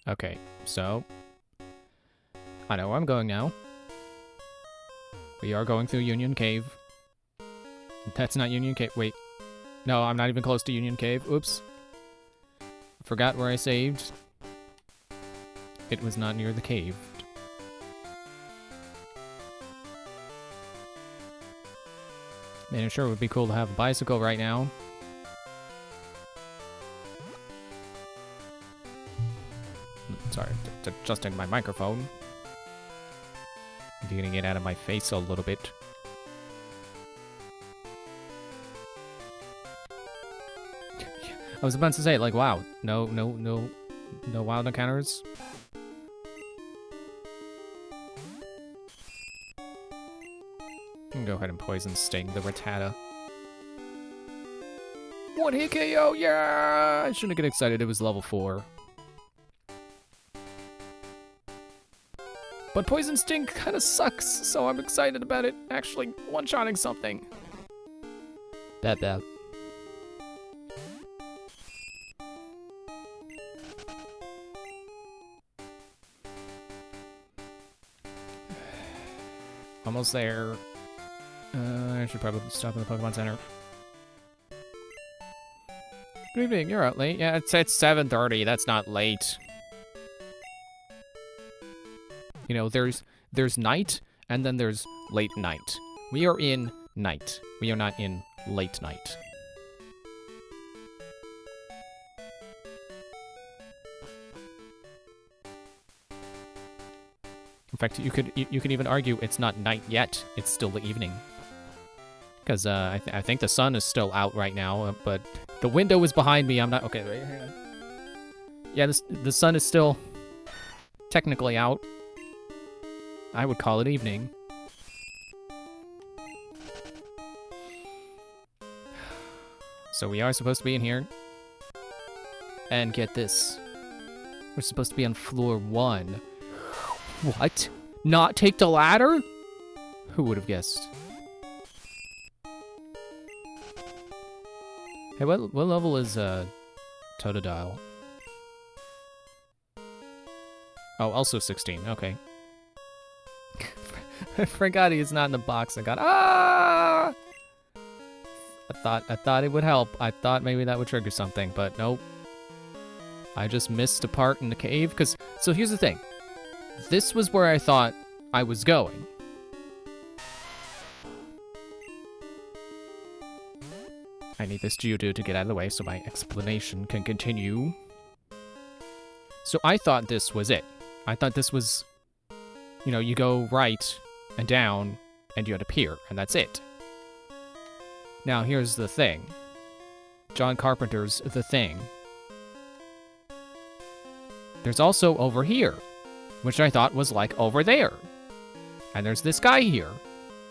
Okay, so I know where I'm going now. We are going through Union Cave. That's not Union Cave. Wait. No, I'm not even close to Union Cave. Oops. Forgot where I saved. It was not near the cave. Man, it sure would be cool to have a bicycle right now. Sorry, adjusting my microphone. Getting it out of my face a little bit. I was about to say, like, wow, no wild encounters. Go ahead and poison sting the Rattata. One hit KO, yeah! I shouldn't get excited, it was level 4. But poison sting kind of sucks, so I'm excited about it actually one-shotting something. Bad. Almost there. I should probably stop in the Pokemon Center. Good evening, you're out late. Yeah, it's 7:30, that's not late. You know, there's night, and then there's late night. We are in night. We are not in late night. In fact, you could even argue it's not night yet. It's still the evening. Because I think the sun is still out right now, but the window is behind me. I'm not... Okay, wait, hang on. Yeah, the sun is still technically out. I would call it evening. So we are supposed to be in here. And get this. We're supposed to be on floor 1. What? Not take the ladder? Who would have guessed? Hey, what level is Totodile? Oh, also 16. Okay. I forgot he is not in the box. I got I thought it would help. I thought maybe that would trigger something, but nope. I just missed a part in the cave. So here's the thing. This was where I thought I was going. I need this Geodude to get out of the way so my explanation can continue. So I thought this was it. I thought this was, you know, you go right and down and you end up here, and that's it. Now here's the thing. John Carpenter's The Thing. There's also over here, which I thought was like over there. And there's this guy here.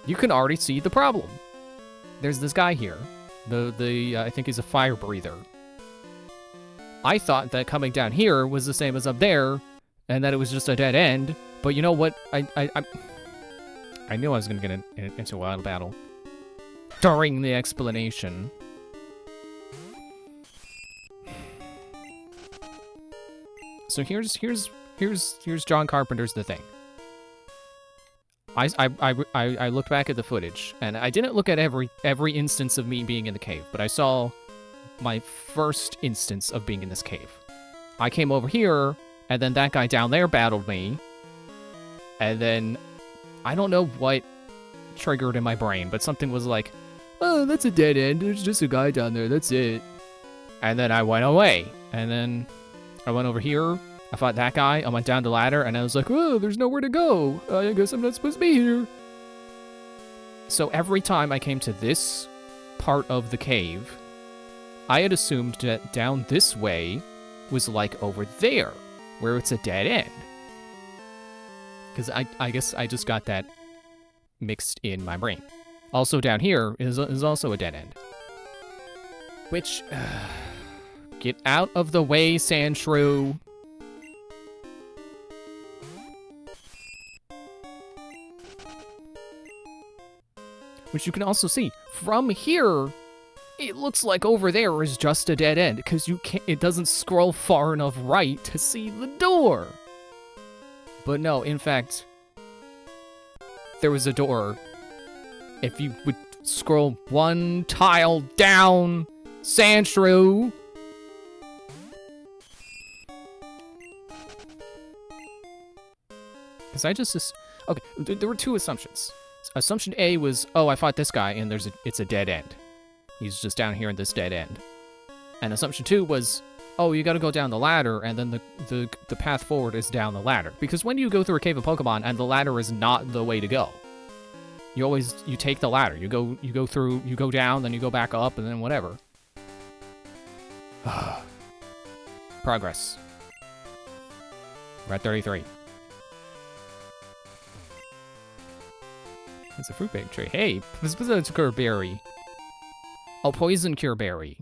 You can already see the problem. There's this guy here. I think he's a fire breather. I thought that coming down here was the same as up there, and that it was just a dead end. But you know what? I knew I was gonna get into a wild battle during the explanation. So here's John Carpenter's The Thing. I looked back at the footage, and I didn't look at every instance of me being in the cave, but I saw my first instance of being in this cave. I came over here, and then that guy down there battled me, and then I don't know what triggered in my brain, but something was like, oh, that's a dead end, there's just a guy down there, that's it. And then I went away, and then I went over here, I fought that guy, I went down the ladder, and I was like, oh, there's nowhere to go. I guess I'm not supposed to be here. So every time I came to this part of the cave, I had assumed that down this way was like over there, where it's a dead end. Because I guess I just got that mixed in my brain. Also down here is also a dead end. Which, get out of the way, Sandshrew. Which you can also see from here, It looks like over there is just a dead end, because you can't, it doesn't scroll far enough right to see the door. But no, in fact, there was a door. If you would scroll one tile down, Sandshrew. Because I just... Okay, there were two assumptions. Assumption A was, oh, I fought this guy, and it's a dead end. He's just down here in this dead end. And assumption 2 was, oh, you gotta go down the ladder, and then the path forward is down the ladder. Because when you go through a cave of Pokemon, and the ladder is not the way to go, you take the ladder. You go down, then you go back up, and then whatever. Progress. We're at 33. It's a fruit tree. Hey, this was a cure berry. Oh, poison cure berry.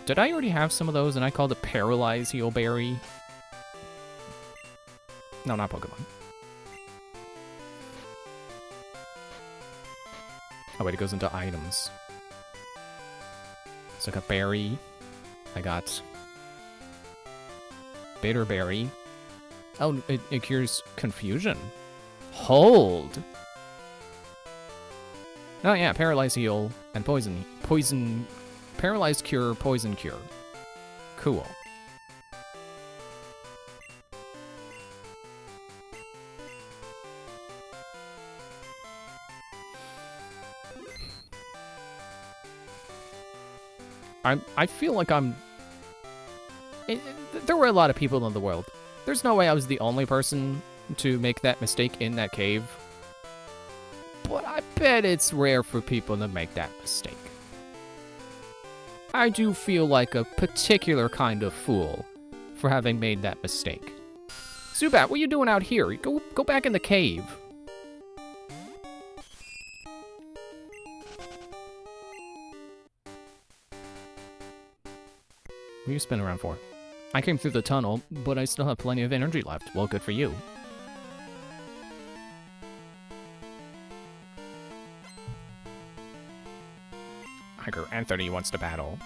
Did I already have some of those and I called it paralyze heal berry? No, not Pokemon. Oh wait, it goes into items. So I got berry. I got bitter berry. Oh, it cures confusion. Hold. Oh yeah, paralyze heal and poison. Paralyze cure, poison cure. Cool. I feel like there were a lot of people in the world. There's no way I was the only person to make that mistake in that cave. But I bet it's rare for people to make that mistake. I do feel like a particular kind of fool for having made that mistake. Zubat, what are you doing out here? Go back in the cave. What are you spinning around for? I came through the tunnel, but I still have plenty of energy left. Well, good for you. Anthony wants to battle.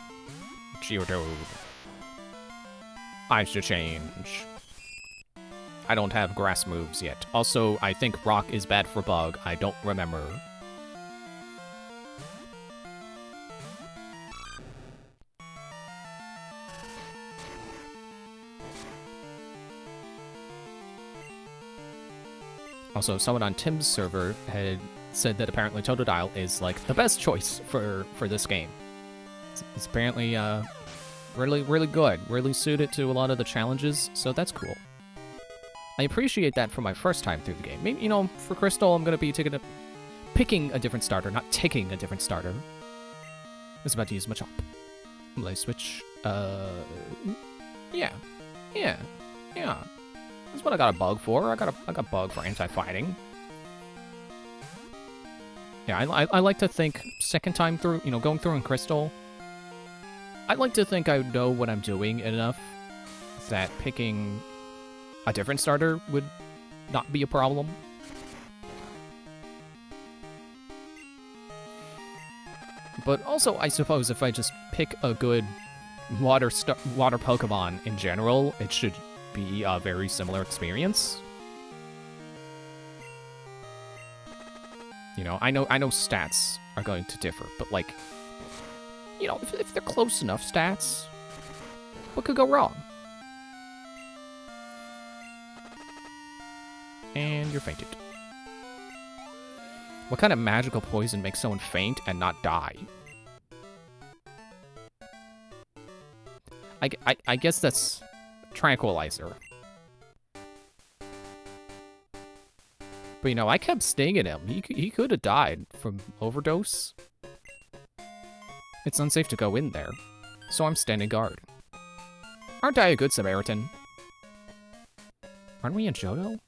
Geodude. I should change. I don't have grass moves yet. Also, I think rock is bad for bug. I don't remember. Also, someone on Tim's server had said that apparently Totodile is like the best choice for this game. It's apparently really good, really suited to a lot of the challenges, so that's cool. I appreciate that for my first time through the game. Maybe, you know, for Crystal, I'm gonna be picking a different starter, not taking a different starter. I was about to use Machop. Will I switch? Yeah. That's what I got a bug for. I got bug for anti-fighting. Yeah, I like to think second time through, you know, going through in Crystal, I like to think I know what I'm doing enough that picking a different starter would not be a problem. But also, I suppose if I just pick a good water Pokemon in general, it should be a very similar experience. You know, I know stats are going to differ, but like, you know, if they're close enough stats, what could go wrong? And you're fainted. What kind of magical poison makes someone faint and not die? I guess that's tranquilizer. But, you know, I kept stinging him. He could have died from overdose. It's unsafe to go in there, so I'm standing guard. Aren't I a good Samaritan? Aren't we in Johto?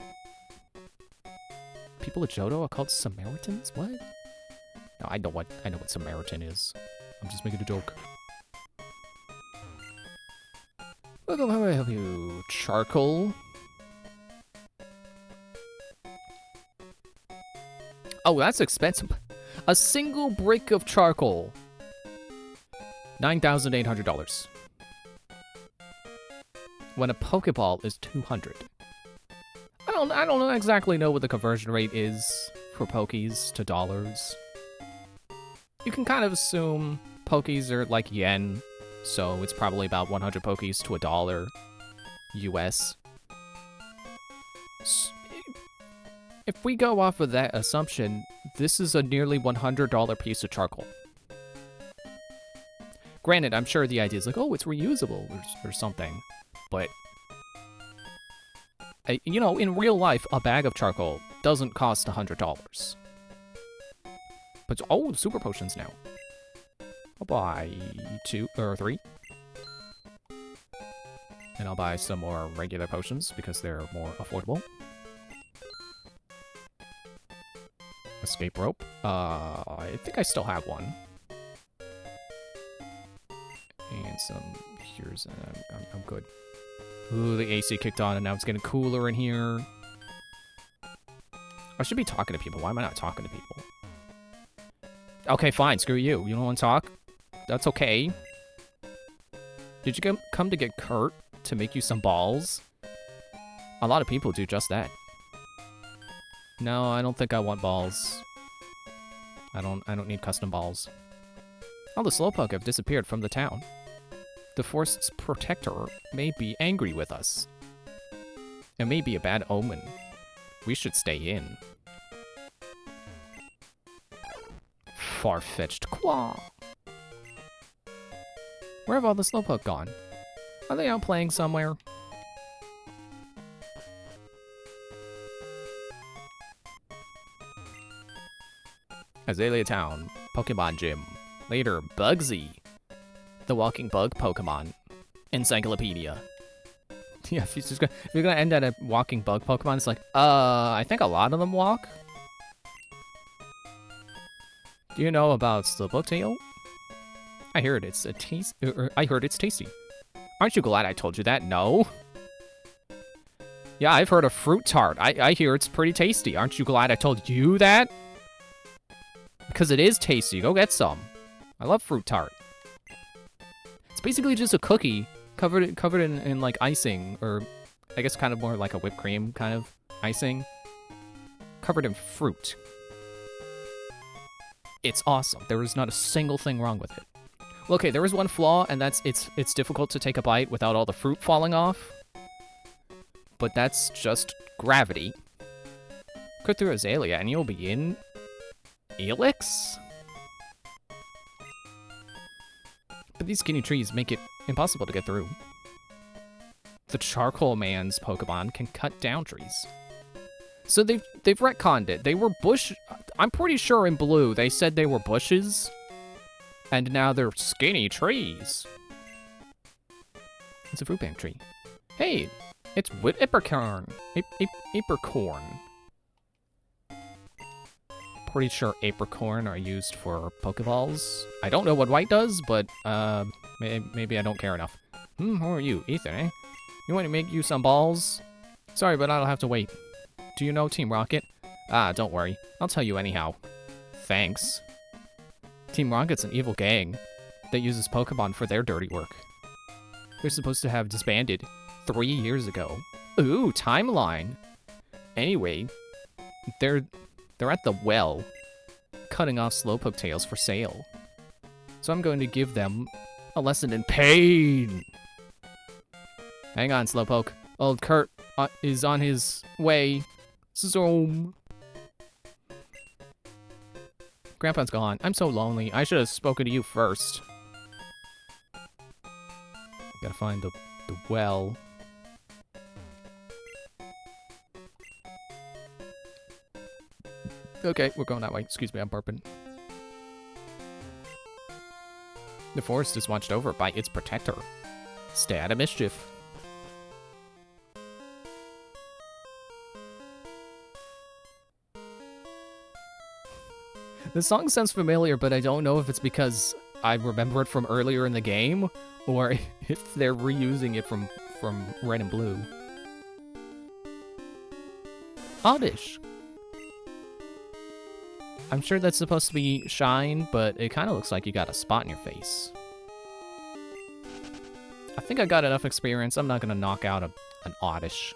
People at Johto are called Samaritans? What? No, I know what Samaritan is. I'm just making a joke. Welcome, how may I help you? Charcoal? Oh, that's expensive. A single brick of charcoal $9,800. When a Pokeball is 200. I don't exactly know what the conversion rate is for Pokies to dollars. You can kind of assume Pokies are like yen, so it's probably about 100 Pokies to $1 US. If we go off of that assumption, this is a nearly $100 piece of charcoal. Granted, I'm sure the idea is like, oh, it's reusable or something, but you know, in real life, a bag of charcoal doesn't cost $100. But, oh, super potions now. I'll buy 2 or 3. And I'll buy some more regular potions because they're more affordable. Escape rope. I think I still have one. And some, here's, I'm good. Ooh, the AC kicked on and now it's getting cooler in here. I should be talking to people. Why am I not talking to people? Okay, fine. Screw you. You don't want to talk? That's okay. Did you come to get Kurt to make you some balls? A lot of people do just that. No, I don't think I want balls. I don't need custom balls. Oh, the Slowpoke have disappeared from the town. The forest's protector may be angry with us. It may be a bad omen. We should stay in. Far-fetched Quaw. Where have all the Slowpoke gone? Are they out playing somewhere? Azalea Town, Pokemon Gym. Later, Bugsy. The walking bug Pokemon. Encyclopedia. Yeah, if you're gonna end at a walking bug Pokemon, it's like, I think a lot of them walk. Do you know about Slowpoke Tail? I heard it's tasty. Aren't you glad I told you that? No. Yeah, I've heard of Fruit Tart. I hear it's pretty tasty. Aren't you glad I told you that? Because it is tasty. Go get some. I love Fruit Tart. It's basically just a cookie covered in like icing, or I guess kind of more like a whipped cream kind of icing, covered in fruit. It's awesome. There is not a single thing wrong with it. Well, okay, there is one flaw, and that's it's difficult to take a bite without all the fruit falling off. But that's just gravity. Cut through Azalea, and you'll be in Elix? But these skinny trees make it impossible to get through. The Charcoal Man's Pokemon can cut down trees. So they've retconned it. They were bush... I'm pretty sure in blue they said they were bushes. And now they're skinny trees. It's a fruit bank tree. Hey, it's Apricorn. Apricorn. Pretty sure Apricorn are used for Pokeballs. I don't know what white does, but maybe I don't care enough. Who are you? Ethan, eh? You want to make you some balls? Sorry, but I'll have to wait. Do you know Team Rocket? Ah, don't worry. I'll tell you anyhow. Thanks. Team Rocket's an evil gang that uses Pokemon for their dirty work. They're supposed to have disbanded 3 years ago. Ooh, timeline. Anyway, they're at the well, cutting off Slowpoke tails for sale. So I'm going to give them a lesson in pain. Hang on, Slowpoke. Old Kurt is on his way. Zoom. Grandpa's gone. I'm so lonely. I should have spoken to you first. Gotta find the well. Okay, we're going that way. Excuse me, I'm burping. The forest is watched over by its protector. Stay out of mischief. The song sounds familiar, but I don't know if it's because I remember it from earlier in the game, or if they're reusing it from Red and Blue. Oddish. I'm sure that's supposed to be shine, but it kind of looks like you got a spot in your face. I think I got enough experience. I'm not gonna knock out an Oddish.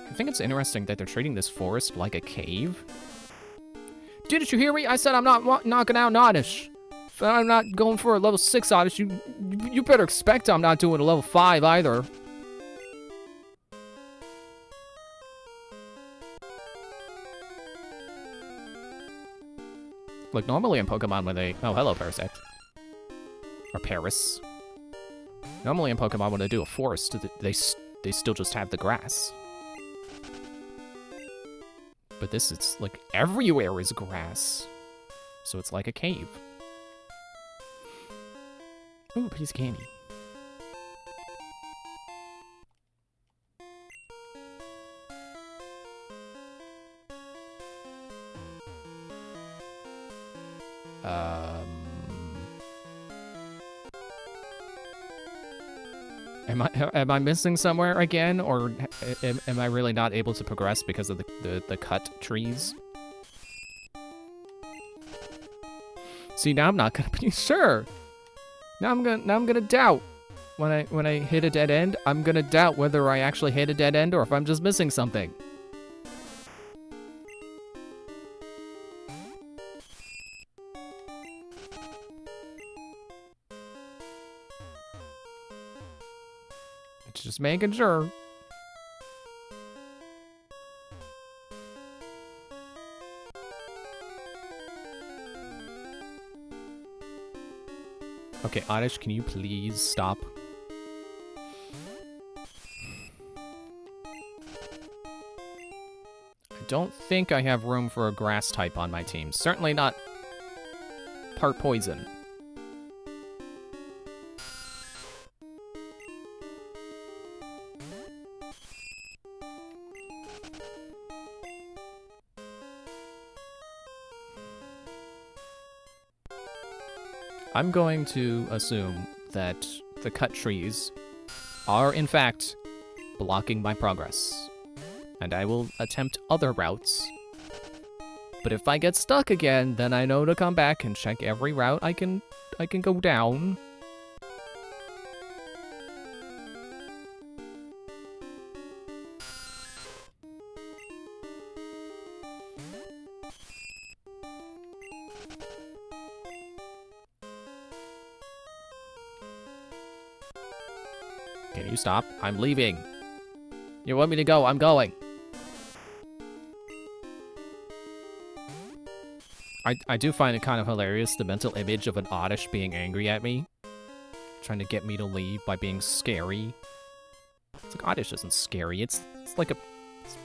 I think it's interesting that they're treating this forest like a cave. Didn't you hear me? I said I'm not knocking out an Oddish. If I'm not going for a level 6 Oddish, you better expect I'm not doing a level 5 either. Like, normally in Pokemon when they... Oh, hello, Parasect. Or Paris. Normally in Pokemon when they do a forest, they still just have the grass. But this, it's like everywhere is grass. So it's like a cave. Ooh, piece of candy. Am I missing somewhere again, or am I really not able to progress because of the cut trees? See, now I'm not gonna be sure. Now I'm gonna doubt when I hit a dead end. I'm gonna doubt whether I actually hit a dead end or if I'm just missing something. Just making sure. Okay, Oddish, can you please stop? I don't think I have room for a grass type on my team. Certainly not part poison. I'm going to assume that the cut trees are, in fact, blocking my progress. And I will attempt other routes. But if I get stuck again, then I know to come back and check every route I can go down. Can you stop? I'm leaving. You want me to go? I'm going. I do find it kind of hilarious, the mental image of an Oddish being angry at me. Trying to get me to leave by being scary. It's like, Oddish isn't scary. It's like it's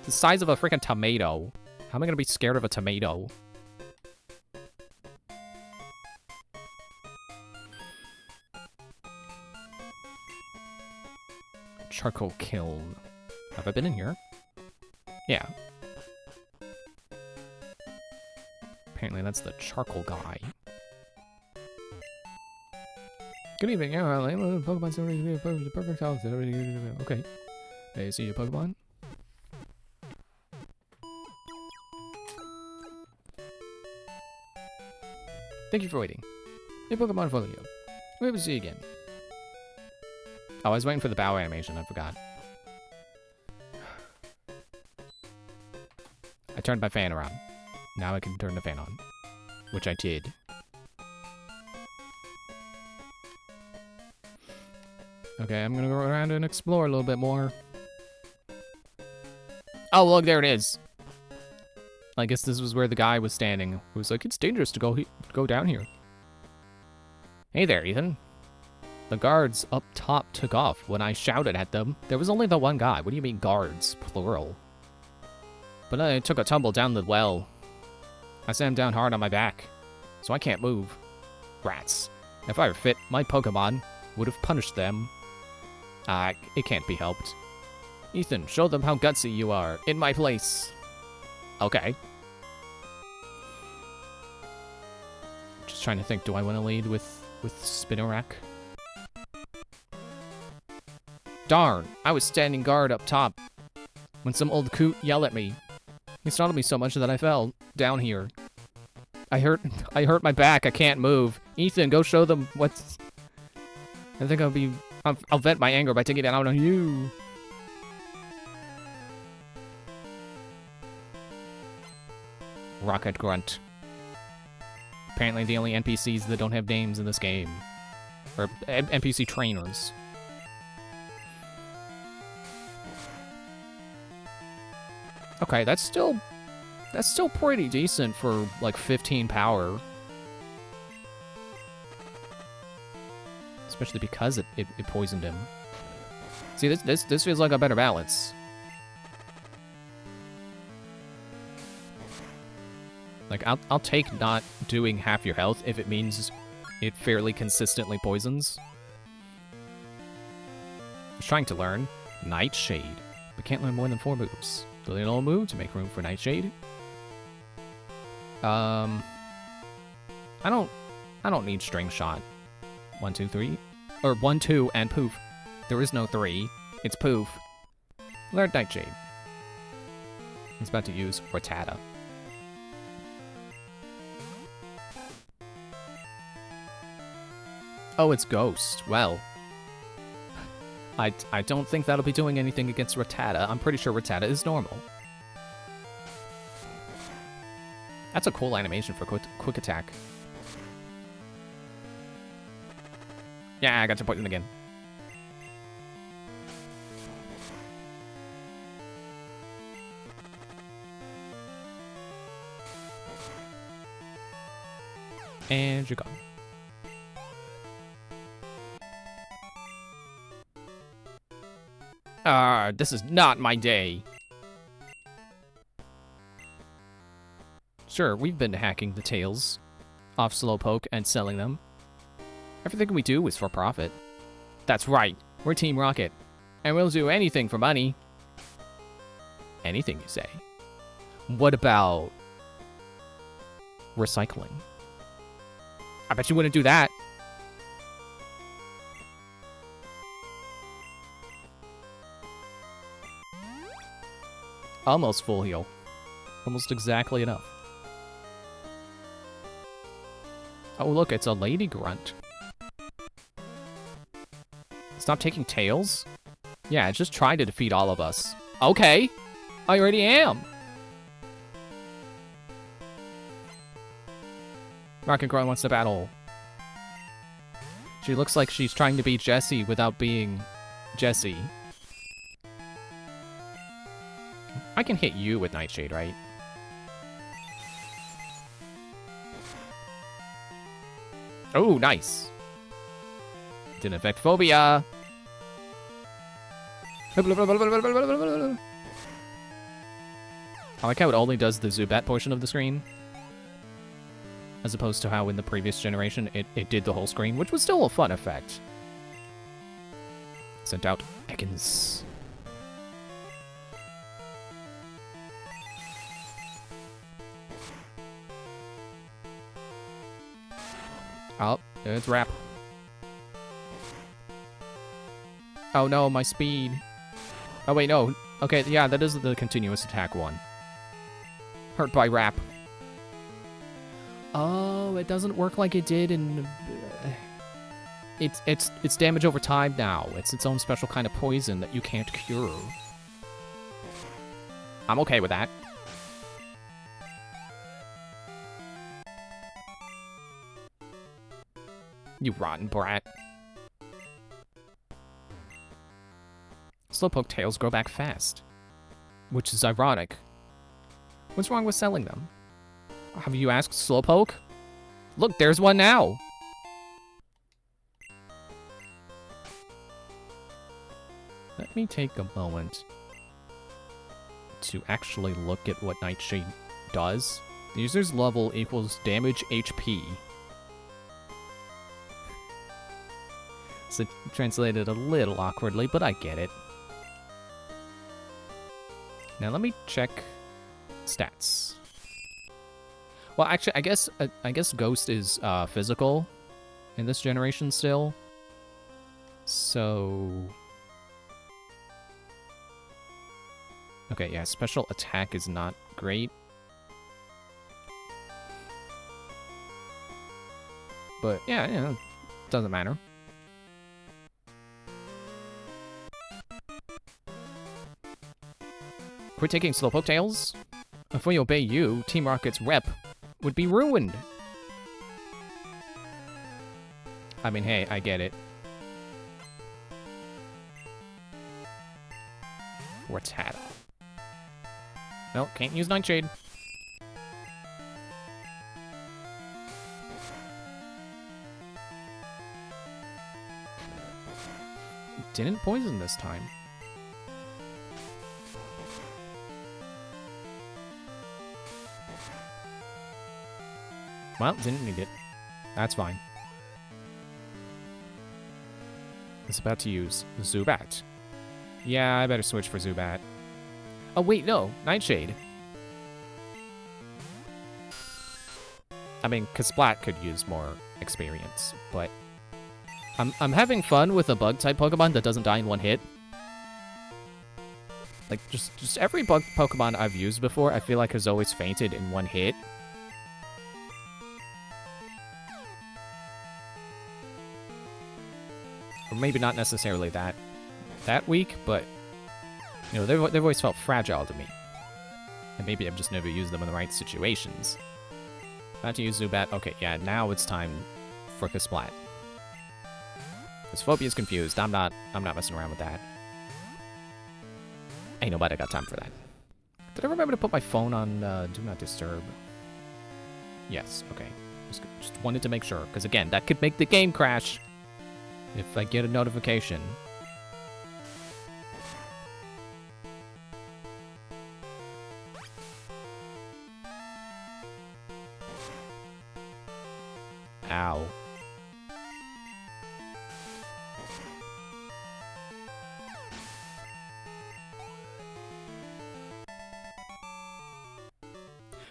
the size of a freaking tomato. How am I gonna be scared of a tomato? Charcoal kiln. Have I been in here? Yeah. Apparently that's the charcoal guy. Good evening. Pokemon perfect health. Okay. Hey, see you, Pokemon. Thank you for waiting. Hey, Pokemon follow you. We will see you again. Oh, I was waiting for the bow animation. I forgot. I turned my fan around. Now I can turn the fan on. Which I did. Okay, I'm gonna go around and explore a little bit more. Oh, look, there it is. I guess this was where the guy was standing. Who was like, it's dangerous to go down here. Hey there, Ethan. The guards up top took off when I shouted at them. There was only the one guy. What do you mean guards? Plural. But I took a tumble down the well. I sat him down hard on my back, so I can't move. Rats. If I were fit, my Pokemon would have punished them. It can't be helped. Ethan, show them how gutsy you are. In my place. Okay. Just trying to think, do I want to lead with Spinarak? Darn, I was standing guard up top when some old coot yelled at me. He startled me so much that I fell down here. I hurt my back. I can't move. Ethan, go show them I think I'll vent my anger by taking it out on you. Rocket Grunt. Apparently the only NPCs that don't have names in this game. Or NPC trainers. Okay, that's still pretty decent for like 15 power. Especially because it poisoned him. See, this feels like a better balance. Like, I'll take not doing half your health if it means it fairly consistently poisons. I was trying to learn Nightshade, but can't learn more than 4 moves. Delete an old move to make room for Nightshade. I don't need String Shot. 1, 2, 3. Or 1, 2, and poof. There is no 3. It's poof. Learn Nightshade. He's about to use Rattata. Oh, it's Ghost. Well. I don't think that'll be doing anything against Rattata. I'm pretty sure Rattata is normal. That's a cool animation for quick attack. Yeah, I got your poison again. And you're gone. This is not my day. Sure, we've been hacking the tails off Slowpoke and selling them. Everything we do is for profit. That's right, we're Team Rocket, and we'll do anything for money. Anything, you say? What about recycling? I bet you wouldn't do that. Almost full heal. Almost exactly enough. Oh, look, it's a lady grunt. Stop taking tails? Yeah, just try to defeat all of us. Okay, I already am. Rocket Girl wants to battle. She looks like she's trying to be Jessie without being Jessie. I can hit you with Nightshade, right? Oh, nice. Didn't affect phobia. I like how it only does the Zubat portion of the screen, as opposed to how in the previous generation it did the whole screen, which was still a fun effect. Sent out Ekans. Oh, it's Wrap. Oh no, my speed. Oh wait, no. Okay, yeah, that is the continuous attack one. Hurt by Wrap. Oh, it doesn't work like it did in... It's damage over time now. It's its own special kind of poison that you can't cure. I'm okay with that. You rotten brat. Slowpoke tails grow back fast, which is ironic. What's wrong with selling them? Have you asked Slowpoke? Look, there's one now! Let me take a moment to actually look at what Nightshade does. The user's level equals damage HP. So translated a little awkwardly, but I get it. Now let me check stats. Well, actually, I guess Ghost is physical in this generation still. So okay, yeah, special attack is not great. But yeah, you know, doesn't matter. Quit taking Slowpoke Tails? If we obey you, Team Rocket's rep would be ruined. I mean, hey, I get it. Rattata. No, can't use Nightshade. Didn't poison this time. Well, didn't need it. That's fine. It's about to use Zubat. Yeah, I better switch for Zubat. Oh, wait, no. Nightshade. I mean, Splat could use more experience, but... I'm having fun with a Bug-type Pokemon that doesn't die in one hit. Like, just every Bug Pokemon I've used before, I feel like has always fainted in one hit. Or maybe not necessarily that weak, but, you know, they've always felt fragile to me. And maybe I've just never used them in the right situations. About to use Zubat. Okay, yeah, now it's time for Splat. Because Phobia's confused. I'm not messing around with that. Ain't nobody got time for that. Did I remember to put my phone on Do Not Disturb? Yes, okay. Just wanted to make sure, because again, that could make the game crash if I get a notification. Ow.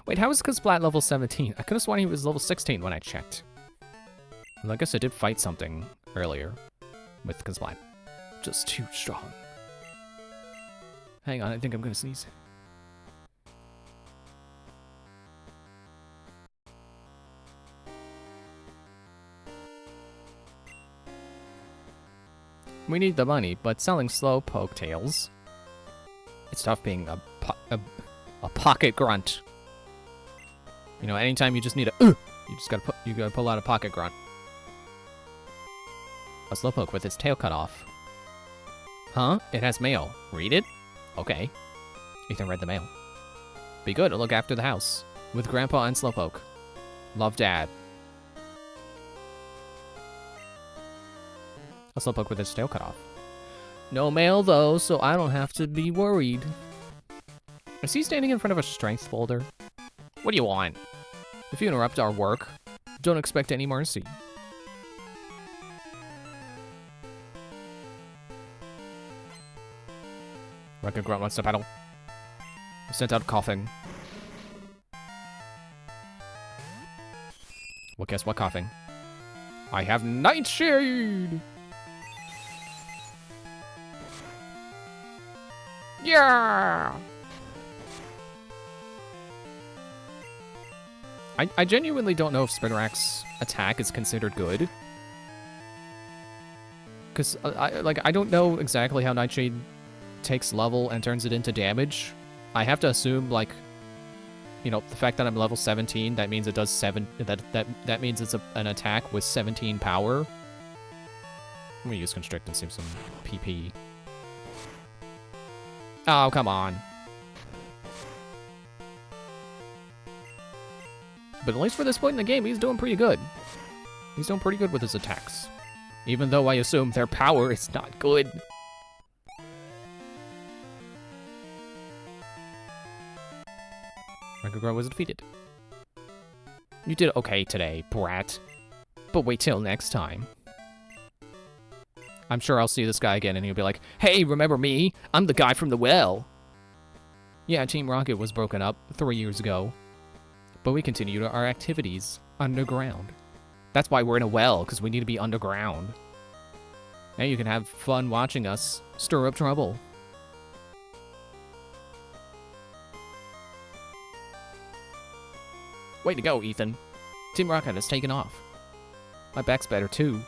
Wait, how is Splat level 17? I could have sworn he was level 16 when I checked. Well, I guess I did fight something earlier with Splat. Just too strong. Hang on, I think I'm gonna sneeze. We need the money, but selling Slowpoke Tails, it's tough being a pocket grunt. You know, anytime you just need a, you just gotta pull out a pocket grunt. A Slowpoke with its tail cut off. Huh? It has mail. Read it? Okay. Ethan read the mail. Be good to look after the house. With Grandpa and Slowpoke. Love, Dad. A Slowpoke with its tail cut off. No mail, though, so I don't have to be worried. Is he standing in front of a strength folder? What do you want? If you interrupt our work, don't expect any mercy. Record Grunt wants to battle. Sent out coughing. Well, guess what coughing? I have Nightshade! Yeah! I genuinely don't know if Spinarak's attack is considered good. Because, I don't know exactly how Nightshade takes level and turns it into damage. I have to assume, like, you know, the fact that I'm level 17, that means it does that means it's an attack with 17 power. I'm gonna use Constrict and save some PP. Oh, come on. But at least for this point in the game, he's doing pretty good. He's doing pretty good with his attacks. Even though I assume their power is not good. Record was defeated. You did okay today, brat. But wait till next time. I'm sure I'll see this guy again and he'll be like, hey, remember me? I'm the guy from the well. Yeah, Team Rocket was broken up 3 years ago. But we continued our activities underground. That's why we're in a well, because we need to be underground. Now you can have fun watching us stir up trouble. Way to go, Ethan. Team Rocket has taken off. My back's better, too.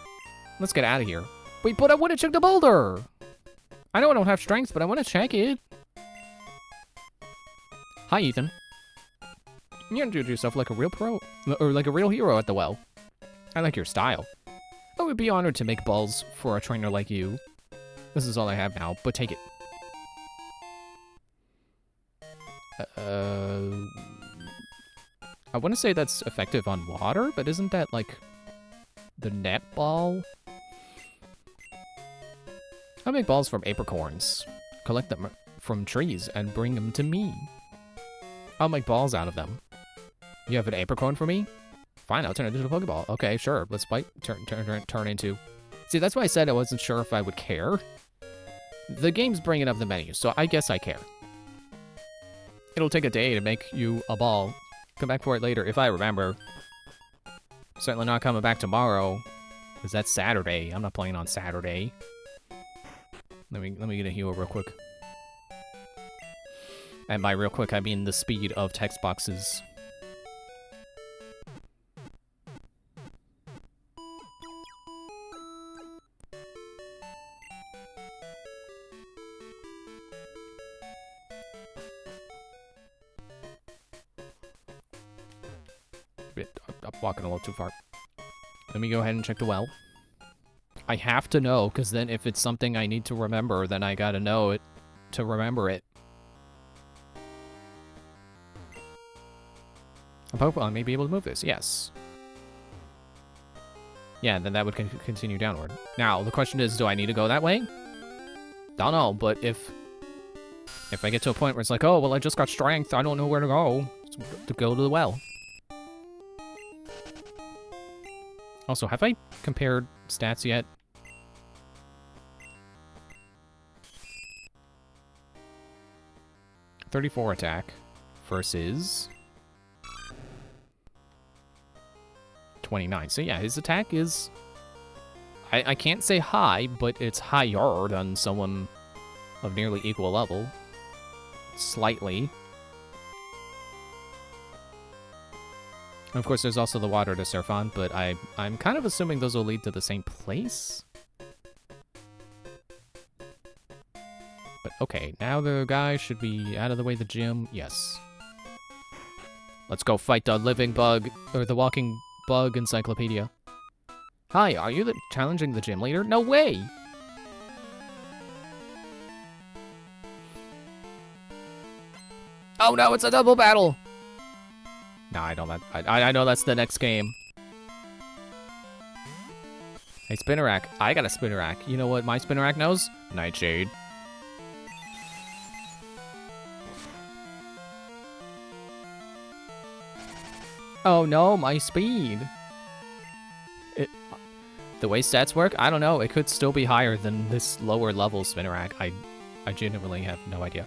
Let's get out of here. Wait, but I want to check the boulder! I know I don't have strength, but I want to check it. Hi, Ethan. You introduced yourself like a real pro, or like a real hero at the well. I like your style. I would be honored to make balls for a trainer like you. This is all I have now, but take it. I want to say that's effective on water, but isn't that like the net ball? I make balls from apricorns. Collect them from trees and bring them to me. I'll make balls out of them. You have an apricorn for me? Fine, I'll turn it into a Pokeball. Okay, sure. Let's turn into... See, that's why I said I wasn't sure if I would care. The game's bringing up the menu, so I guess I care. It'll take a day to make you a ball. Come back for it later, if I remember. Certainly not coming back tomorrow, because that's Saturday. I'm not playing on Saturday. Let me get a heal real quick. And by real quick, I mean the speed of text boxes. I'm walking a little too far. Let me go ahead and check the well. I have to know, because then if it's something I need to remember, then I gotta know it to remember it. A Pokemon may be able to move this, yes. Yeah, then that would continue downward. Now, the question is, do I need to go that way? Don't know, but if I get to a point where it's like, oh, well, I just got strength, I don't know where to go to the well. Also, have I compared stats yet? .34 attack versus 29. So yeah, his attack is... I can't say high, but it's higher than someone of nearly equal level. Slightly. And of course, there's also the water to surf on, but I'm kind of assuming those will lead to the same place. But okay, now the guy should be out of the way of the gym. Yes. Let's go fight the living bug, or the walking bug encyclopedia. Hi, are you challenging the gym leader? No way! Oh no, it's a double battle! No, I don't. I know that's the next game. Hey, Spinnerack. I got a Spinnerack. You know what my Spinnerack knows? Nightshade. Oh no, my speed. The way stats work, I don't know. It could still be higher than this lower level Spinnerack. I genuinely have no idea.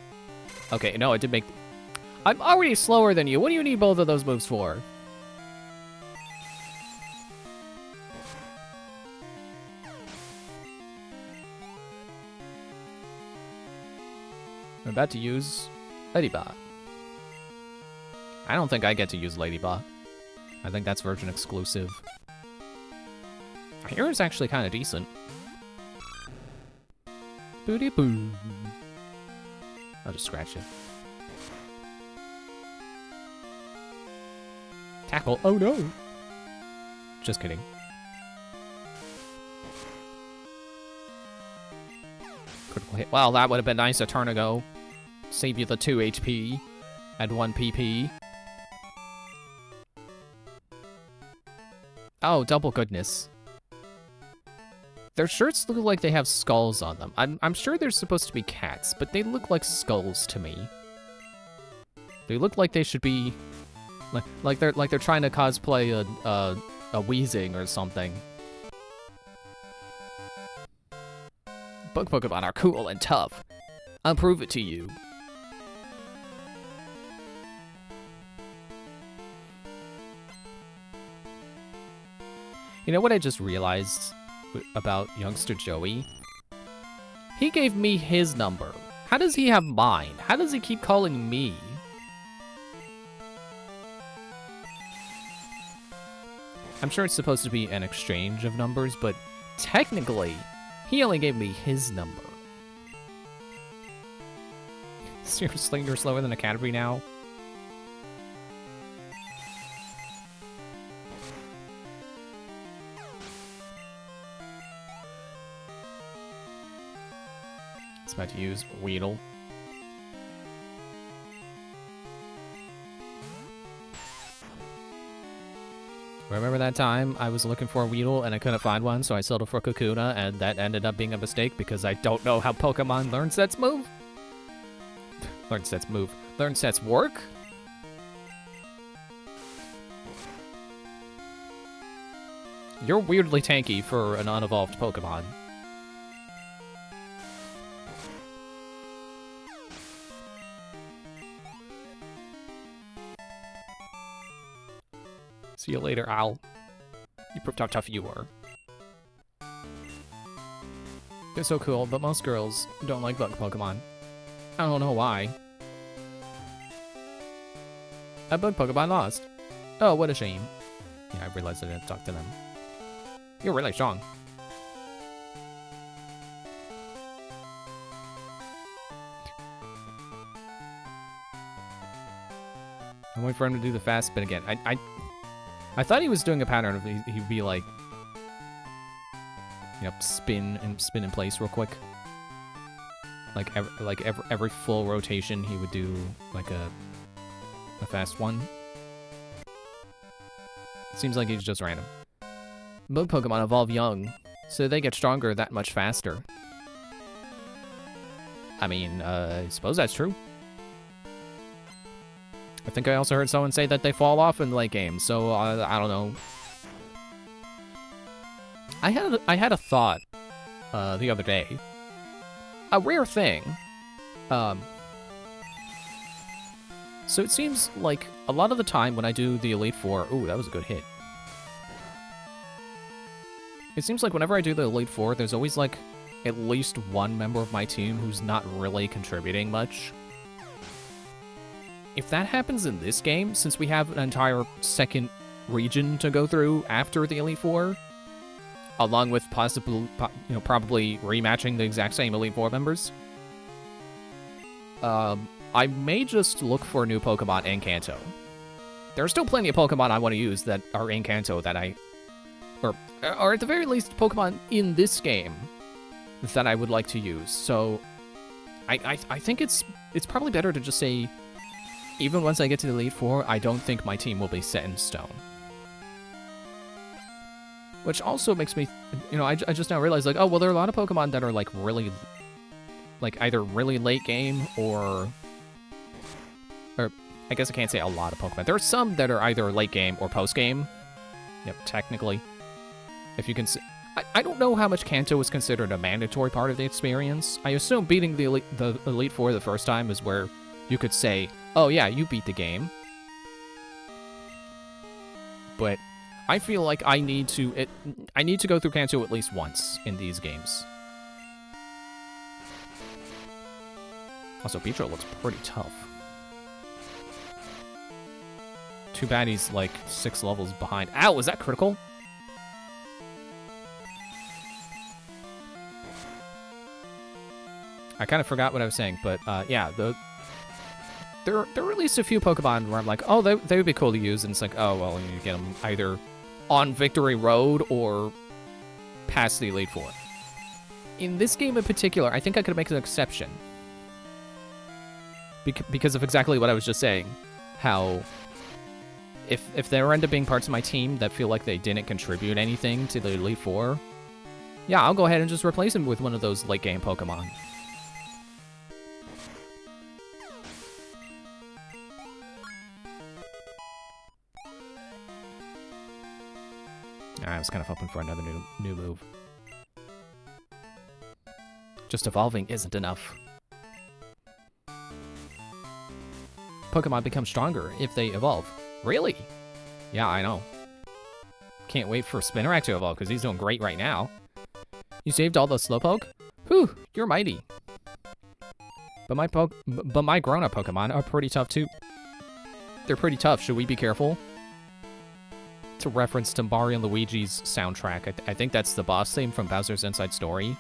Okay, no, it did make... I'm already slower than you. What do you need both of those moves for? I'm about to use Ladybot. I don't think I get to use Ladybot. I think that's version exclusive. I hear it's actually kind of decent. Booty boo. I'll just scratch it. Tackle. Oh no! Just kidding. Critical hit. Well, that would have been nice a turn ago. Save you the 2 HP. Add 1 PP. Oh, double goodness. Their shirts look like they have skulls on them. I'm sure they're supposed to be cats, but they look like skulls to me. They look like they should be... Like they're trying to cosplay a Weezing or something. Bug Pokemon are cool and tough. I'll prove it to you. You know what I just realized about youngster Joey? He gave me his number. How does he have mine? How does he keep calling me? I'm sure it's supposed to be an exchange of numbers, but technically, he only gave me his number. Seriously, you're slower than a Caterpie now? About to use Weedle. Remember that time I was looking for a Weedle and I couldn't find one, so I settled for Kakuna, and that ended up being a mistake because I don't know how Pokemon learn sets move? Learn sets move. Learn sets work? You're weirdly tanky for an unevolved Pokemon. See you later, Owl. You proved how tough you were. They're so cool, but most girls don't like bug Pokemon. I don't know why. That bug Pokemon lost. Oh, what a shame. Yeah, I realized I didn't talk to them. You're really strong. I'm waiting for him to do the fast spin again. I thought he was doing a pattern of he'd be like, yep, spin in place real quick. Like every full rotation, he would do like a fast one. Seems like he's just random. Bug Pokemon evolve young, so they get stronger that much faster. I mean, I suppose that's true. I think I also heard someone say that they fall off in the late game, so I don't know. I had a thought the other day. A rare thing. So it seems like a lot of the time when I do the Elite Four... Ooh, that was a good hit. It seems like whenever I do the Elite Four, there's always like at least one member of my team who's not really contributing much. If that happens in this game, since we have an entire second region to go through after the Elite Four, along with possibly, probably rematching the exact same Elite Four members, I may just look for a new Pokemon in Kanto. There are still plenty of Pokemon I want to use that are in Kanto that or at the very least, Pokemon in this game that I would like to use. So, I think it's probably better to just say, even once I get to the Elite Four, I don't think my team will be set in stone. Which also makes me, I just now realized, like, oh, well, there are a lot of Pokemon that are, like, really, like, either really late game or I guess I can't say a lot of Pokemon. There are some that are either late game or post game. Yep, technically. If you can see, I don't know how much Kanto is considered a mandatory part of the experience. I assume beating the Elite Four the first time is where you could say, oh yeah, you beat the game. But I feel like I need to go through Kanto at least once in these games. Also, Beecher looks pretty tough. Too bad he's like 6 levels behind. Ow, was that critical? I kind of forgot what I was saying, but yeah, there are at least a few Pokemon where I'm like, oh, they would be cool to use, and it's like, oh, well, you get them either on Victory Road or past the Elite Four. In this game in particular, I think I could make an exception. Because of exactly what I was just saying. How, if there end up being parts of my team that feel like they didn't contribute anything to the Elite Four, yeah, I'll go ahead and just replace them with one of those late game Pokemon. I was kind of hoping for another new move. Just evolving isn't enough. Pokemon become stronger if they evolve. Really? Yeah, I know. Can't wait for Spinarak to evolve, because he's doing great right now. You saved all the Slowpoke? Whew, you're mighty. But my grown-up Pokemon are pretty tough, too. They're pretty tough. Should we be careful? It's a reference to Mario and Luigi's soundtrack. I think that's the boss theme from Bowser's Inside Story.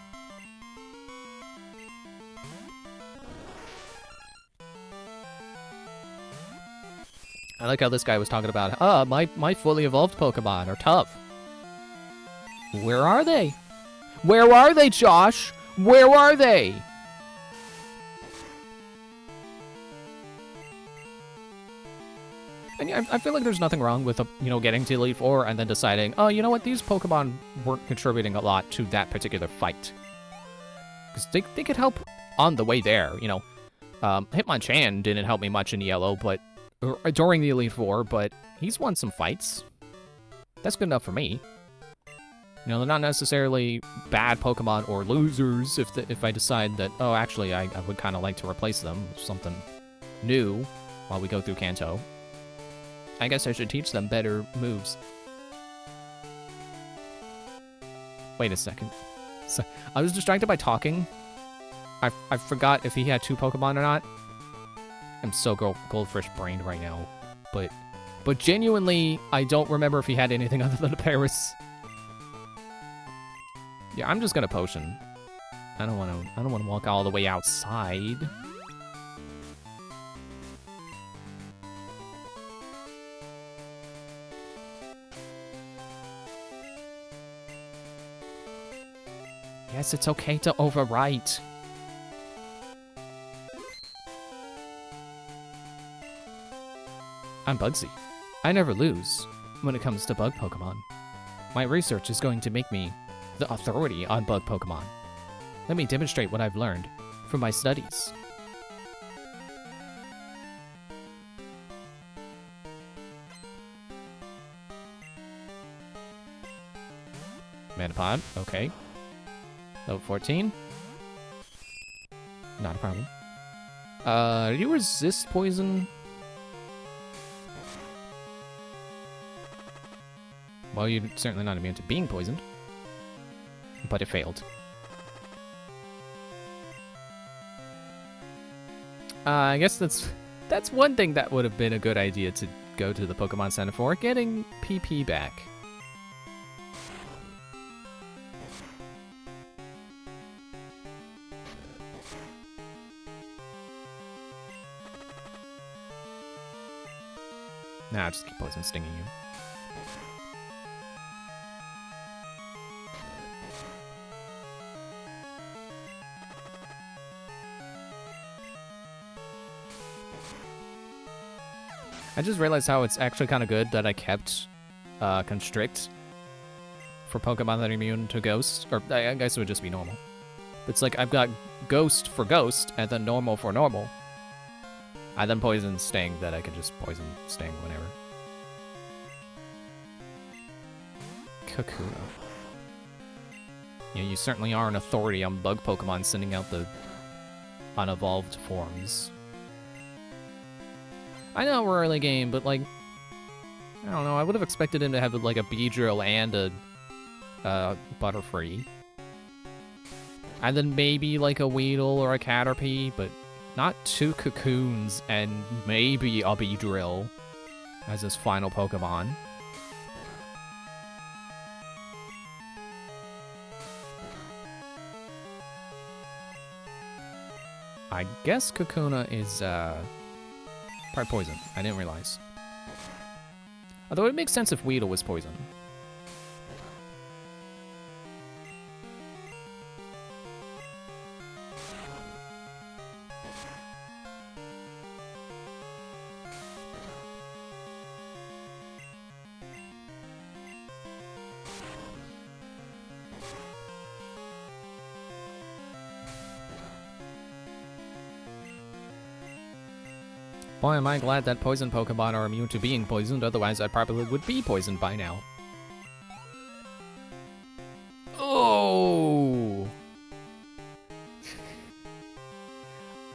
I like how this guy was talking about, my fully evolved Pokemon are tough. Where are they? Where are they, Josh? Where are they? And yeah, I feel like there's nothing wrong with, getting to Elite Four and then deciding, oh, you know what, these Pokemon weren't contributing a lot to that particular fight. Because they could help on the way there, Hitmonchan didn't help me much in Yellow, or during the Elite Four, but he's won some fights. That's good enough for me. They're not necessarily bad Pokemon or losers if I decide that, oh, actually, I would kind of like to replace them with something new while we go through Kanto. I guess I should teach them better moves. Wait a second. So, I was distracted by talking. I forgot if he had 2 Pokemon or not. I'm so goldfish brained right now. But genuinely, I don't remember if he had anything other than a Paris. Yeah, I'm just gonna potion. I don't wanna walk all the way outside. Yes, it's okay to overwrite. I'm Bugsy. I never lose when it comes to bug Pokemon. My research is going to make me the authority on bug Pokemon. Let me demonstrate what I've learned from my studies. Manapod, okay. Level 14. Not a problem. Do you resist poison? Well, you're certainly not immune to being poisoned. But it failed. I guess that's one thing that would have been a good idea to go to the Pokemon Center for, getting PP back. Nah, just keep poison stinging you. I just realized how it's actually kind of good that I kept Constrict for Pokemon that are immune to Ghost. Or I guess it would just be normal. It's like I've got Ghost for Ghost, and then Normal for Normal. And then Poison Sting that I could just Poison Sting whenever. Kakuna. Yeah, you certainly are an authority on bug Pokemon sending out the unevolved forms. I know we're early game, but like, I don't know, I would have expected him to have like a Beedrill and a Butterfree. And then maybe like a Weedle or a Caterpie, but not 2 Cocoons and maybe a Beedrill as his final Pokemon. I guess Kakuna is, probably poison. I didn't realize. Although it makes sense if Weedle was poison. Boy, am I glad that poison Pokemon are immune to being poisoned, otherwise I probably would be poisoned by now. Oh!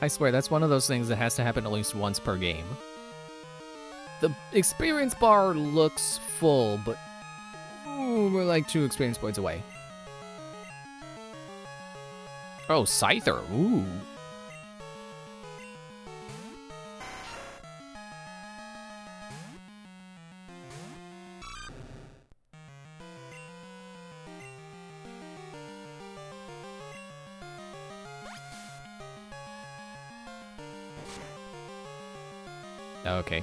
I swear, that's one of those things that has to happen at least once per game. The experience bar looks full, but ooh, we're like 2 experience points away. Oh, Scyther, ooh. Okay.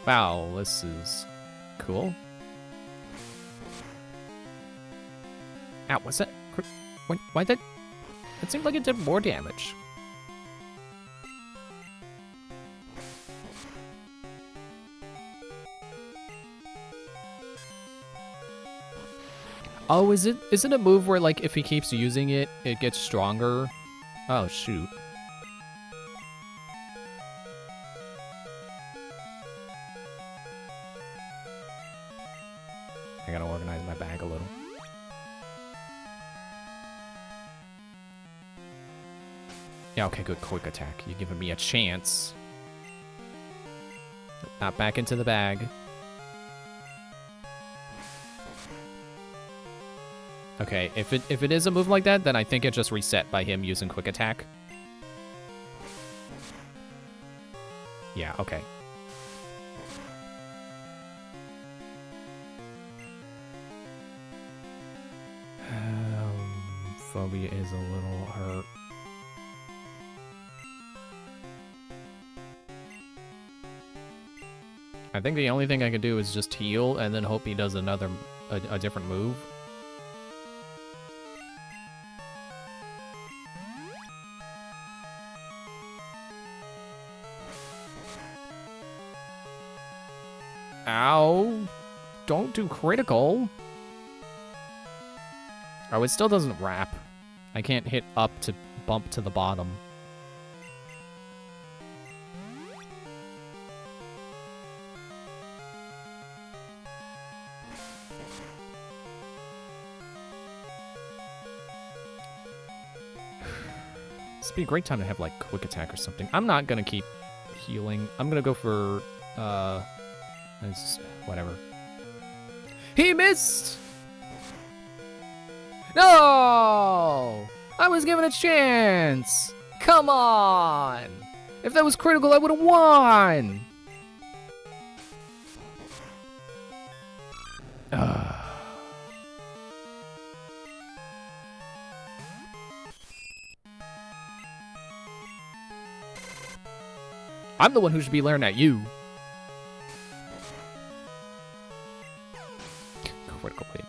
Wow, this is cool. Ow, what's that? Why that? It seemed like it did more damage. Oh, is it a move where, like, if he keeps using it, it gets stronger? Oh, shoot. I gotta organize my bag a little. Yeah, okay, good. Quick attack. You're giving me a chance. Not back into the bag. Okay, if it is a move like that, then I think it just reset by him using quick attack. Yeah, okay. Phobia is a little hurt. I think the only thing I could do is just heal and then hope he does another, a different move. Ow! Don't do critical. Oh, it still doesn't wrap. I can't hit up to bump to the bottom. This would be a great time to have, like, quick attack or something. I'm not gonna keep healing. I'm gonna go for, whatever. He missed! No! I was given a chance! Come on! If that was critical, I would have won! I'm the one who should be learning at you. Critical hit.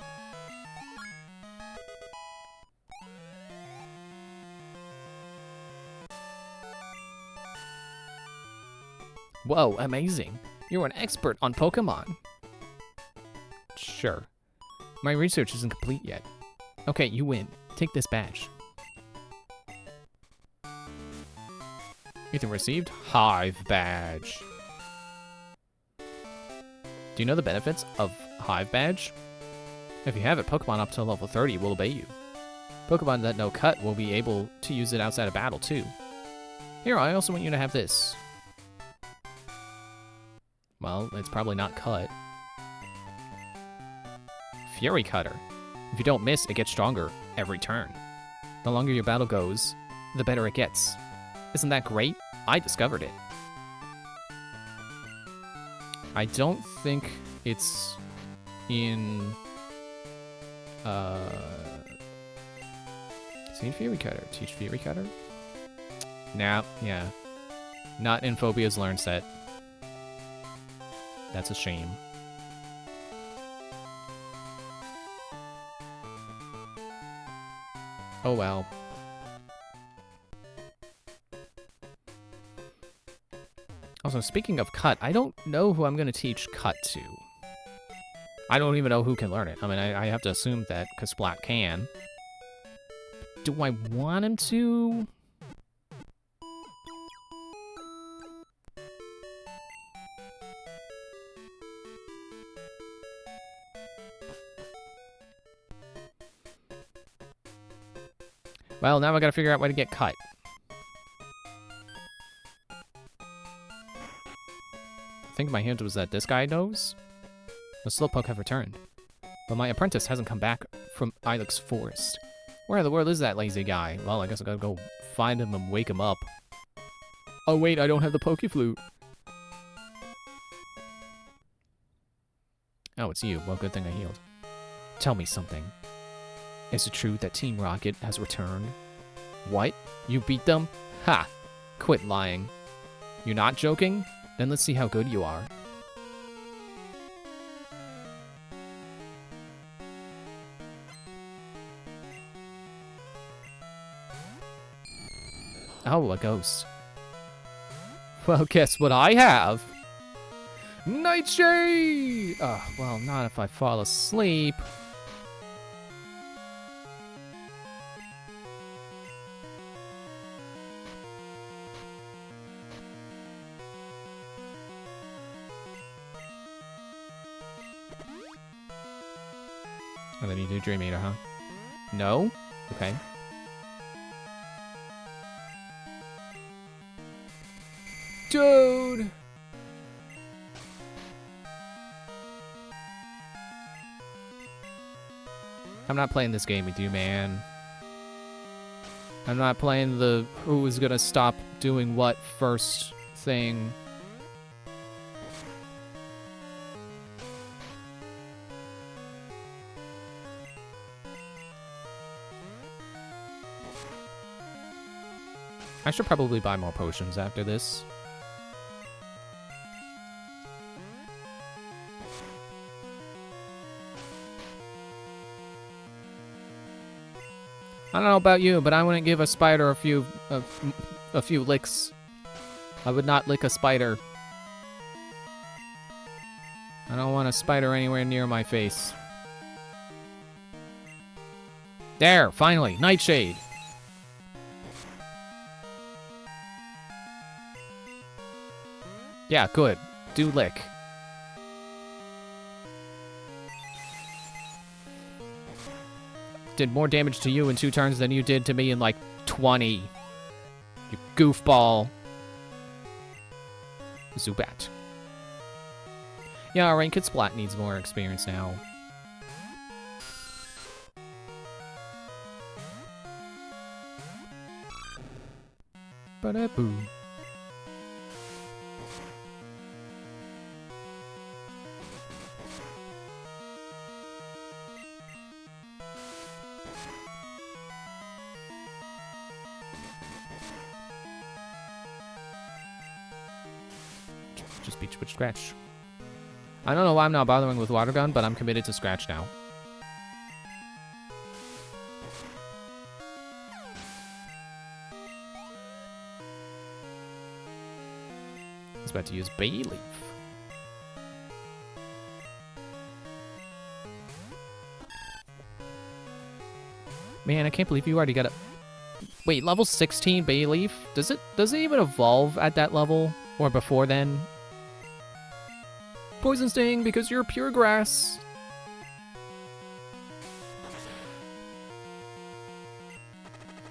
Whoa, amazing. You're an expert on Pokemon. Sure. My research isn't complete yet. Okay, you win. Take this badge. Ethan received Hive Badge. Do you know the benefits of Hive Badge? If you have it, Pokemon up to level 30 will obey you. Pokemon that know Cut will be able to use it outside of battle, too. Here, I also want you to have this. Well, it's probably not Cut. Fury Cutter. If you don't miss, it gets stronger every turn. The longer your battle goes, the better it gets. Isn't that great? I discovered it. I don't think it's in... Seen Fury Cutter. Teach Fury Cutter? Nah, yeah. Not in Phobia's Learn set. That's a shame. Oh well. Also, speaking of Cut, I don't know who I'm going to teach Cut to. I don't even know who can learn it. I mean, I have to assume that, because Splat can. Do I want him to? Well, now I gotta figure out where to get Cut. I think my hint was that this guy knows. The Slowpoke have returned, but my apprentice hasn't come back from Ilex Forest. Where in the world is that lazy guy? Well, I guess I gotta go find him and wake him up. Oh wait, I don't have the Pokeflute. Oh, it's you. Well, good thing I healed. Tell me something. Is it true that Team Rocket has returned? What? You beat them? Ha! Quit lying. You're not joking? Then let's see how good you are. Oh, a ghost. Well, guess what I have? Nightshade! Well, not if I fall asleep. Oh, then you do Dream Eater, huh? No? Okay. Dude! I'm not playing this game with you, man. I'm not playing the who is gonna stop doing what first thing. I should probably buy more potions after this. I don't know about you, but I wouldn't give a spider a few licks. I would not lick a spider. I don't want a spider anywhere near my face. There, finally, Nightshade. Yeah, good. Do lick. Did more damage to you in 2 turns than you did to me in like 20. You goofball. Zubat. Yeah, Ranked Splat needs more experience now. Ba-da-boo. Just beat Switch Scratch. I don't know why I'm not bothering with Water Gun, but I'm committed to Scratch now. I was about to use Bay Leaf. Man, I can't believe you already got a... Wait, level 16 Bay Leaf? Does it even evolve at that level? Or before then? Poison Sting, because you're pure grass.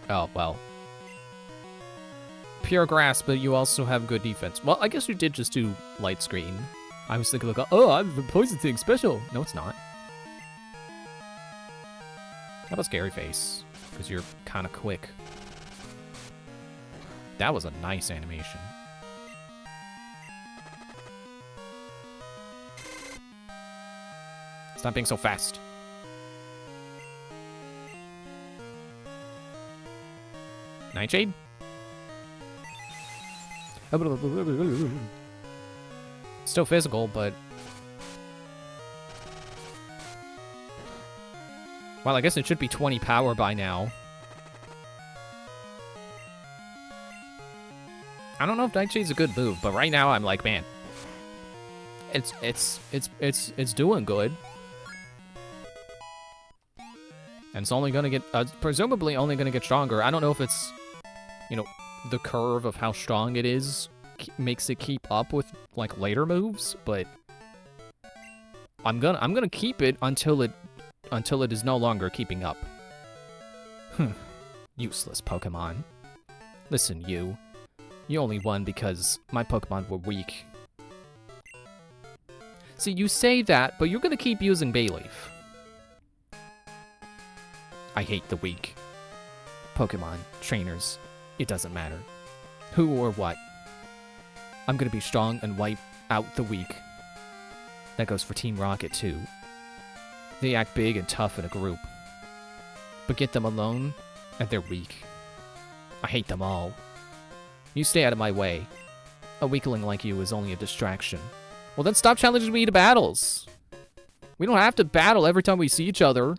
Oh, well. Pure grass, but you also have good defense. Well, I guess you did just do Light Screen. I was thinking, like, oh, I'm the Poison Sting special. No, it's not. How about Scary Face? Because you're kind of quick. That was a nice animation. Stop being so fast. Nightshade? Still physical, but... Well, I guess it should be 20 power by now. I don't know if Nightshade's a good move, but right now I'm like, man, it's doing good. And it's only gonna get, presumably only gonna get stronger. I don't know if it's, you know, the curve of how strong it is makes it keep up with like later moves, but I'm gonna keep it until it is no longer keeping up. Useless Pokemon. Listen, you only won because my Pokemon were weak. See, you say that, but you're gonna keep using Bayleaf. I hate the weak. Pokemon, trainers, it doesn't matter. Who or what. I'm gonna be strong and wipe out the weak. That goes for Team Rocket, too. They act big and tough in a group. But get them alone, and they're weak. I hate them all. You stay out of my way. A weakling like you is only a distraction. Well, then stop challenging me to battles. We don't have to battle every time we see each other.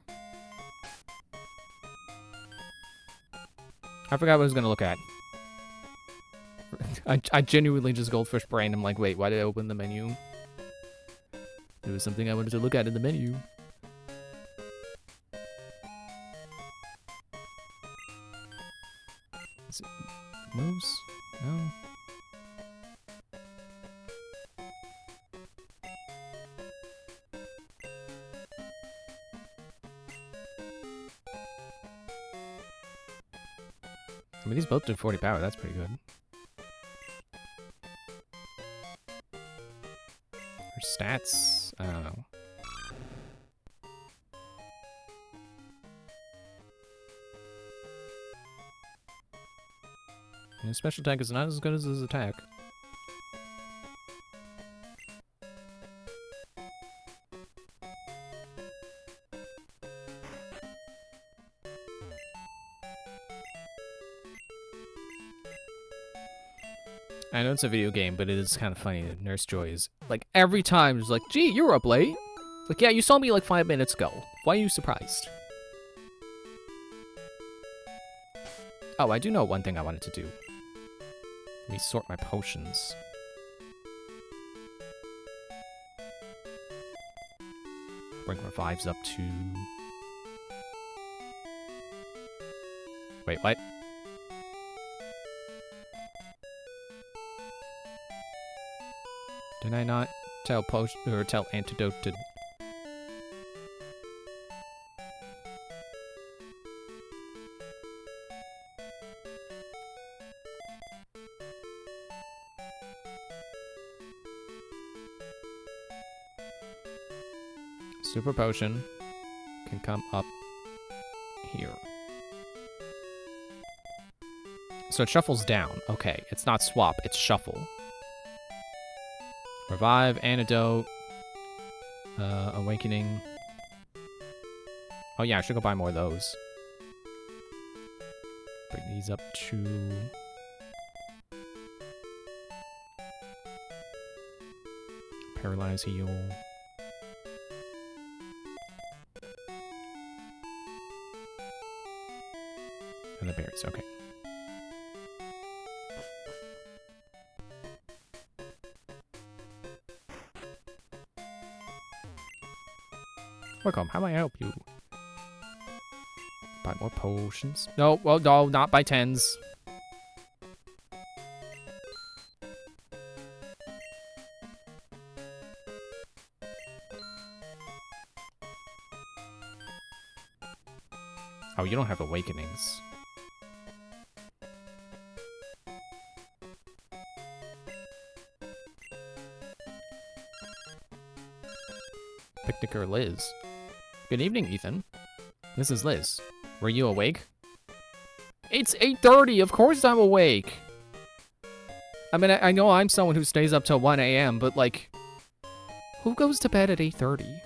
I forgot what I was gonna look at. I genuinely just goldfish brain. I'm like, wait, why did I open the menu? There was something I wanted to look at in the menu. Is it moves? No. I mean, these both did 40 power. That's pretty good. Her stats? I don't know. His special attack is not as good as his attack. I know it's a video game, but it is kind of funny that Nurse Joy is, like, every time she's like, gee, you're up late. Like, yeah, you saw me like 5 minutes ago. Why are you surprised? Oh, I do know one thing I wanted to do. Let me sort my potions. Bring revives up to... Wait, what? Did I not tell potion or tell antidote to... Super potion can come up here. So it shuffles down. Okay, it's not swap, it's shuffle. Revive, antidote, awakening. Oh yeah, I should go buy more of those. Bring these up to... Paralyze, heal. And the berries, okay. Welcome, how may I help you? Buy more potions. No, well, no, not by tens. Oh, you don't have awakenings. Picnicker Liz. Good evening, Ethan. This is Liz. Were you awake? It's 8:30. Of course I'm awake. I mean, I know I'm someone who stays up till 1 a.m., but like, who goes to bed at 8:30?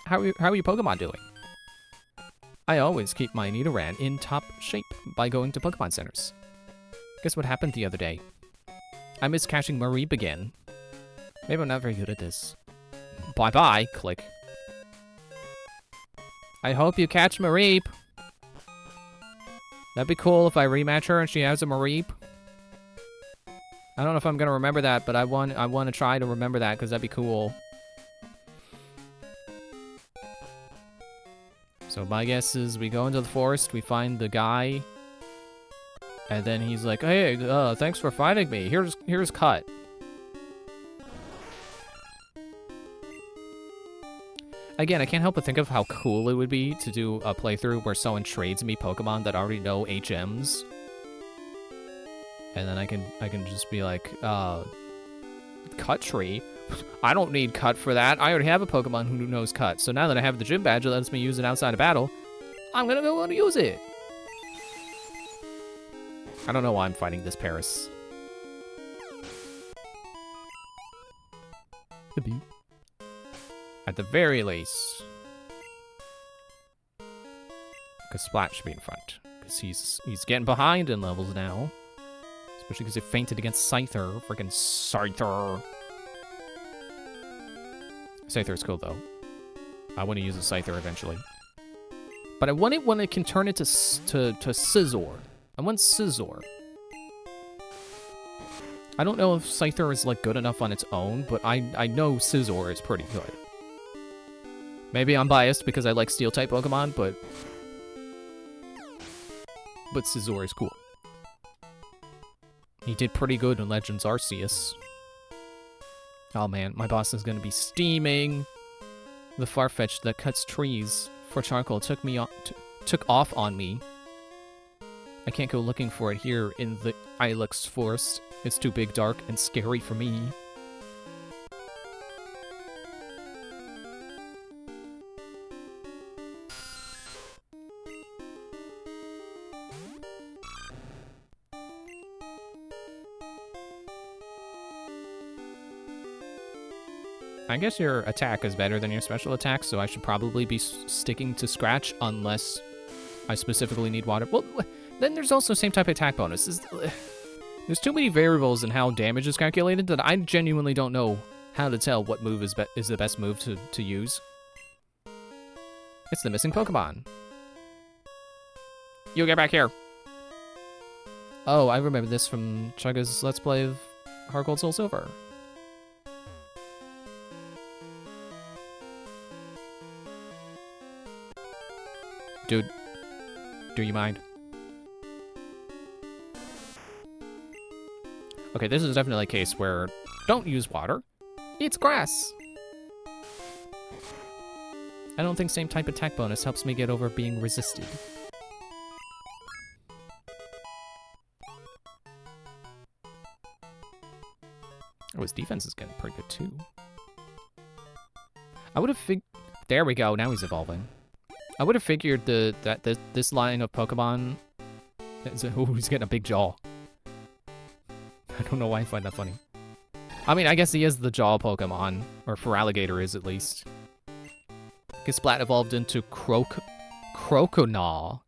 How are your Pokemon doing? I always keep my Nidoran in top shape by going to Pokemon centers. Guess what happened the other day? I missed catching Mareep again. Maybe I'm not very good at this. Bye-bye, click. I hope you catch Mareep. That'd be cool if I rematch her and she has a Mareep. I don't know if I'm gonna remember that, but I want to try to remember that because that'd be cool. So my guess is we go into the forest, we find the guy, and then he's like, "Hey, thanks for finding me. Here's Cut." Again, I can't help but think of how cool it would be to do a playthrough where someone trades me Pokemon that already know HMs. And then I can just be like, Cut Tree? I don't need Cut for that. I already have a Pokemon who knows Cut. So now that I have the gym badge that lets me use it outside of battle, I'm gonna go and use it. I don't know why I'm fighting this Paris. At the very least, because Splat should be in front, because he's getting behind in levels now, especially because he fainted against Scyther. Freaking Scyther. Scyther's cool though. I want to use a Scyther eventually, but I want it when it can turn into Scizor. I want Scizor. I don't know if Scyther is, like, good enough on its own, but I know Scizor is pretty good. Maybe I'm biased because I like Steel-type Pokemon, but Scizor is cool. He did pretty good in Legends Arceus. Oh man, my boss is gonna be steaming. The Farfetch'd that cuts trees for charcoal took off on me. I can't go looking for it here in the Ilex Forest. It's too big, dark, and scary for me. I guess your attack is better than your special attack, so I should probably be sticking to Scratch unless I specifically need water. Well, then there's also same type of attack bonuses. There's too many variables in how damage is calculated that I genuinely don't know how to tell what move is the best move to use. It's the missing Pokemon. You get back here. Oh, I remember this from Chugga's Let's Play of Heart Gold Soul Silver. Dude, do you mind? Okay, this is definitely a case where don't use water. It's grass. I don't think same type attack bonus helps me get over being resisted. Oh, his defense is getting pretty good too. I would have there we go, now he's evolving. I would have figured that this line of Pokemon oh, he's getting a big jaw. I don't know why I find that funny. I mean, I guess he is the jaw Pokemon, or Feraligatr is at least. Splat evolved into Croconaw.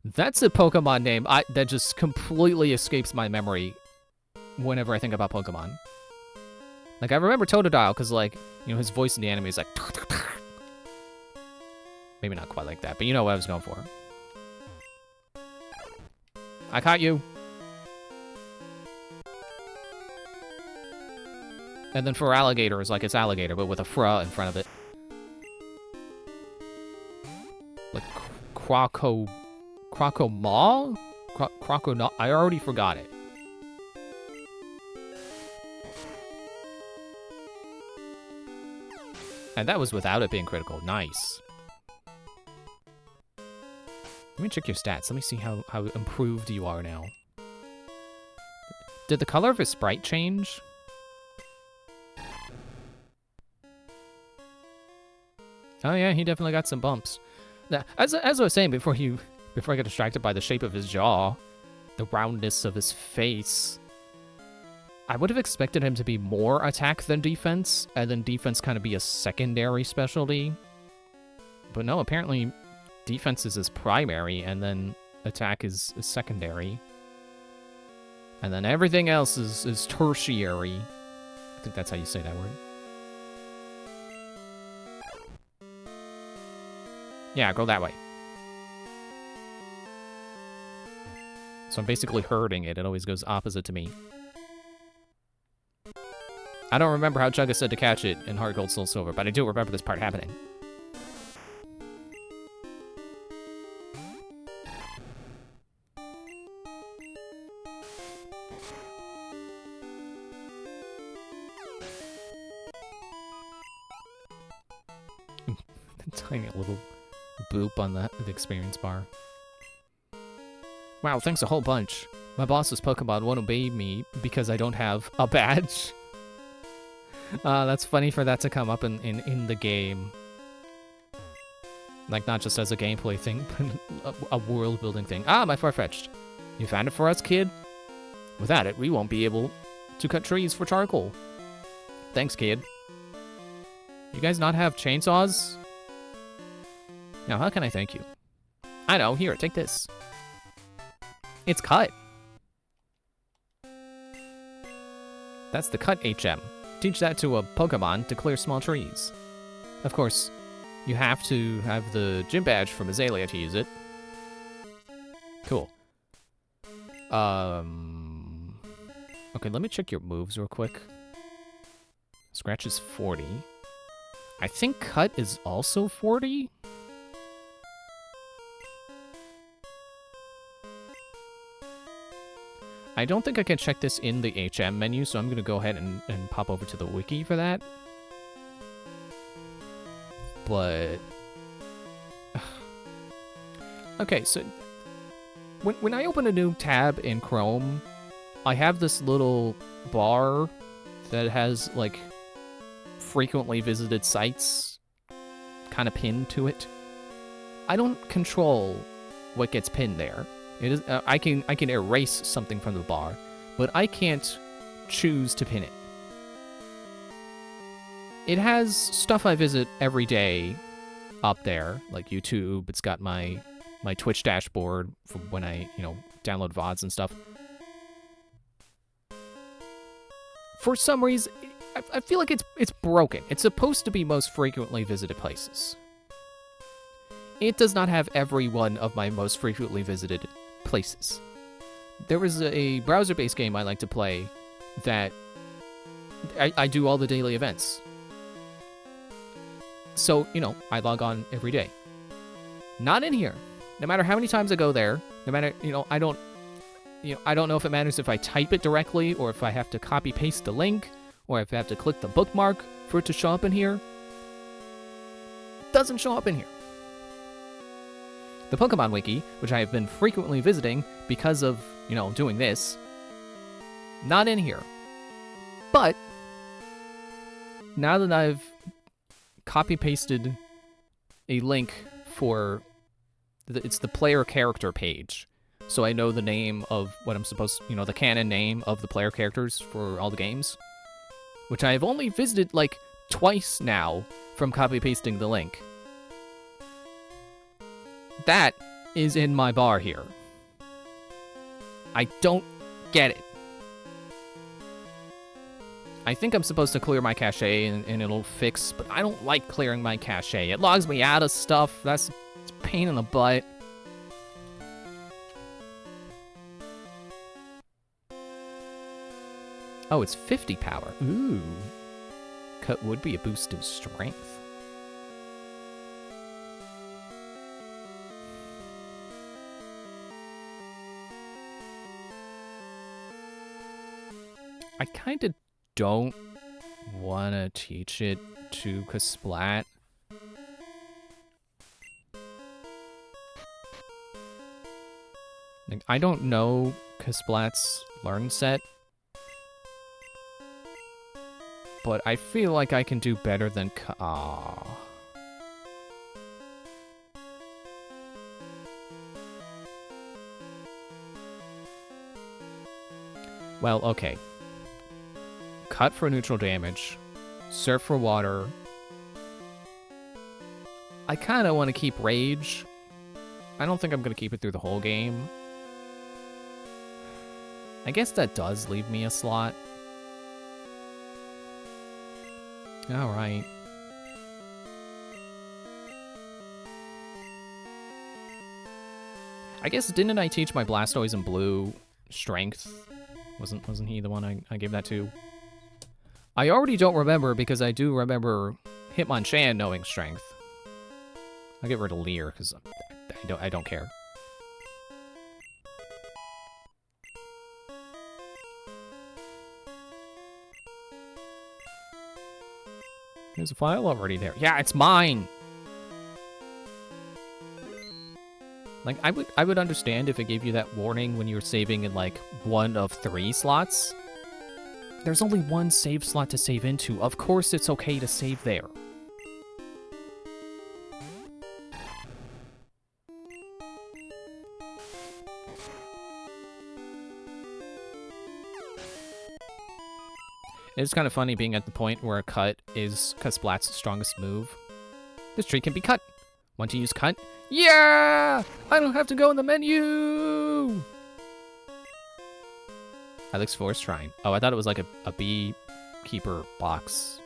That's a Pokemon name that just completely escapes my memory whenever I think about Pokemon. Like, I remember Totodile, because, like, you know, his voice in the anime is like... Maybe not quite like that, but you know what I was going for. I caught you. And then Feraligatr is like it's alligator, but with a fra in front of it. Like Crocomall? Croconaw? I already forgot it. And that was without it being critical. Nice. Let me check your stats. Let me see how improved you are now. Did the color of his sprite change? Oh yeah, he definitely got some bumps. Now, as I was saying before I got distracted by the shape of his jaw, the roundness of his face, I would have expected him to be more attack than defense, and then defense kind of be a secondary specialty. But no, apparently defense is his primary, and then attack is secondary. And then everything else is tertiary. I think that's how you say that word. Yeah, go that way. So I'm basically herding it. It always goes opposite to me. I don't remember how Chugga said to catch it in Heart Gold Soul Silver, but I do remember this part happening. Tiny little boop on the experience bar. Wow, thanks a whole bunch. My boss's Pokemon won't obey me because I don't have a badge. That's funny for that to come up in the game. Like, not just as a gameplay thing, but a world-building thing. Ah, my Farfetch'd. You found it for us, kid? Without it, we won't be able to cut trees for charcoal. Thanks, kid. You guys not have chainsaws? Now, how can I thank you? I know, here, take this. It's cut. That's the cut HM. Teach that to a Pokemon to clear small trees. Of course, you have to have the gym badge from Azalea to use it. Cool. Okay, let me check your moves real quick. Scratch is 40. I think cut is also 40. I don't think I can check this in the HM menu, so I'm going to go ahead and pop over to the wiki for that. But... okay, so... When I open a new tab in Chrome, I have this little bar that has, like, frequently visited sites kind of pinned to it. I don't control what gets pinned there. It is I can erase something from the bar, but I can't choose to pin it. It has stuff I visit every day up there, like YouTube. It's got my Twitch dashboard from when I, download VODs and stuff. For some reason, I feel like it's broken. It's supposed to be most frequently visited places. It does not have every one of my most frequently visited places. There was a browser-based game I like to play that I do all the daily events. So, I log on every day. Not in here. No matter how many times I go there, no matter, I don't know if it matters if I type it directly or if I have to copy-paste the link or if I have to click the bookmark for it to show up in here. It doesn't show up in here. The Pokemon Wiki, which I have been frequently visiting because of, doing this, not in here. But, now that I've copy-pasted a link for, it's the player character page, so I know the name of what I'm supposed to, the canon name of the player characters for all the games, which I have only visited, like, twice now from copy-pasting the link. That is in my bar here. I don't get it. I think I'm supposed to clear my cache and it'll fix, but I don't like clearing my cache. It logs me out of stuff. It's a pain in the butt. Oh, it's 50 power. Ooh. Cut would be a boost in strength. I kind of don't want to teach it to Kasplat. Like, I don't know Kasplat's learn set, but I feel like I can do better than Well, okay. Cut for neutral damage. Surf for water. I kind of want to keep Rage. I don't think I'm going to keep it through the whole game. I guess that does leave me a slot. Alright. I guess, didn't I teach my Blastoise in blue strength? Wasn't he the one I gave that to? I already don't remember because I do remember Hitmonchan knowing strength. I'll get rid of Leer because I don't care. There's a file already there. Yeah, it's mine. Like, I would understand if it gave you that warning when you were saving in, like, 1 of 3 slots. There's only 1 save slot to save into. Of course it's okay to save there. It's kind of funny being at the point where a cut is Kasplat's strongest move. This tree can be cut. Want to use cut? Yeah! I don't have to go in the menu! Ilex Forest Shrine. Oh, I thought it was like a beekeeper box.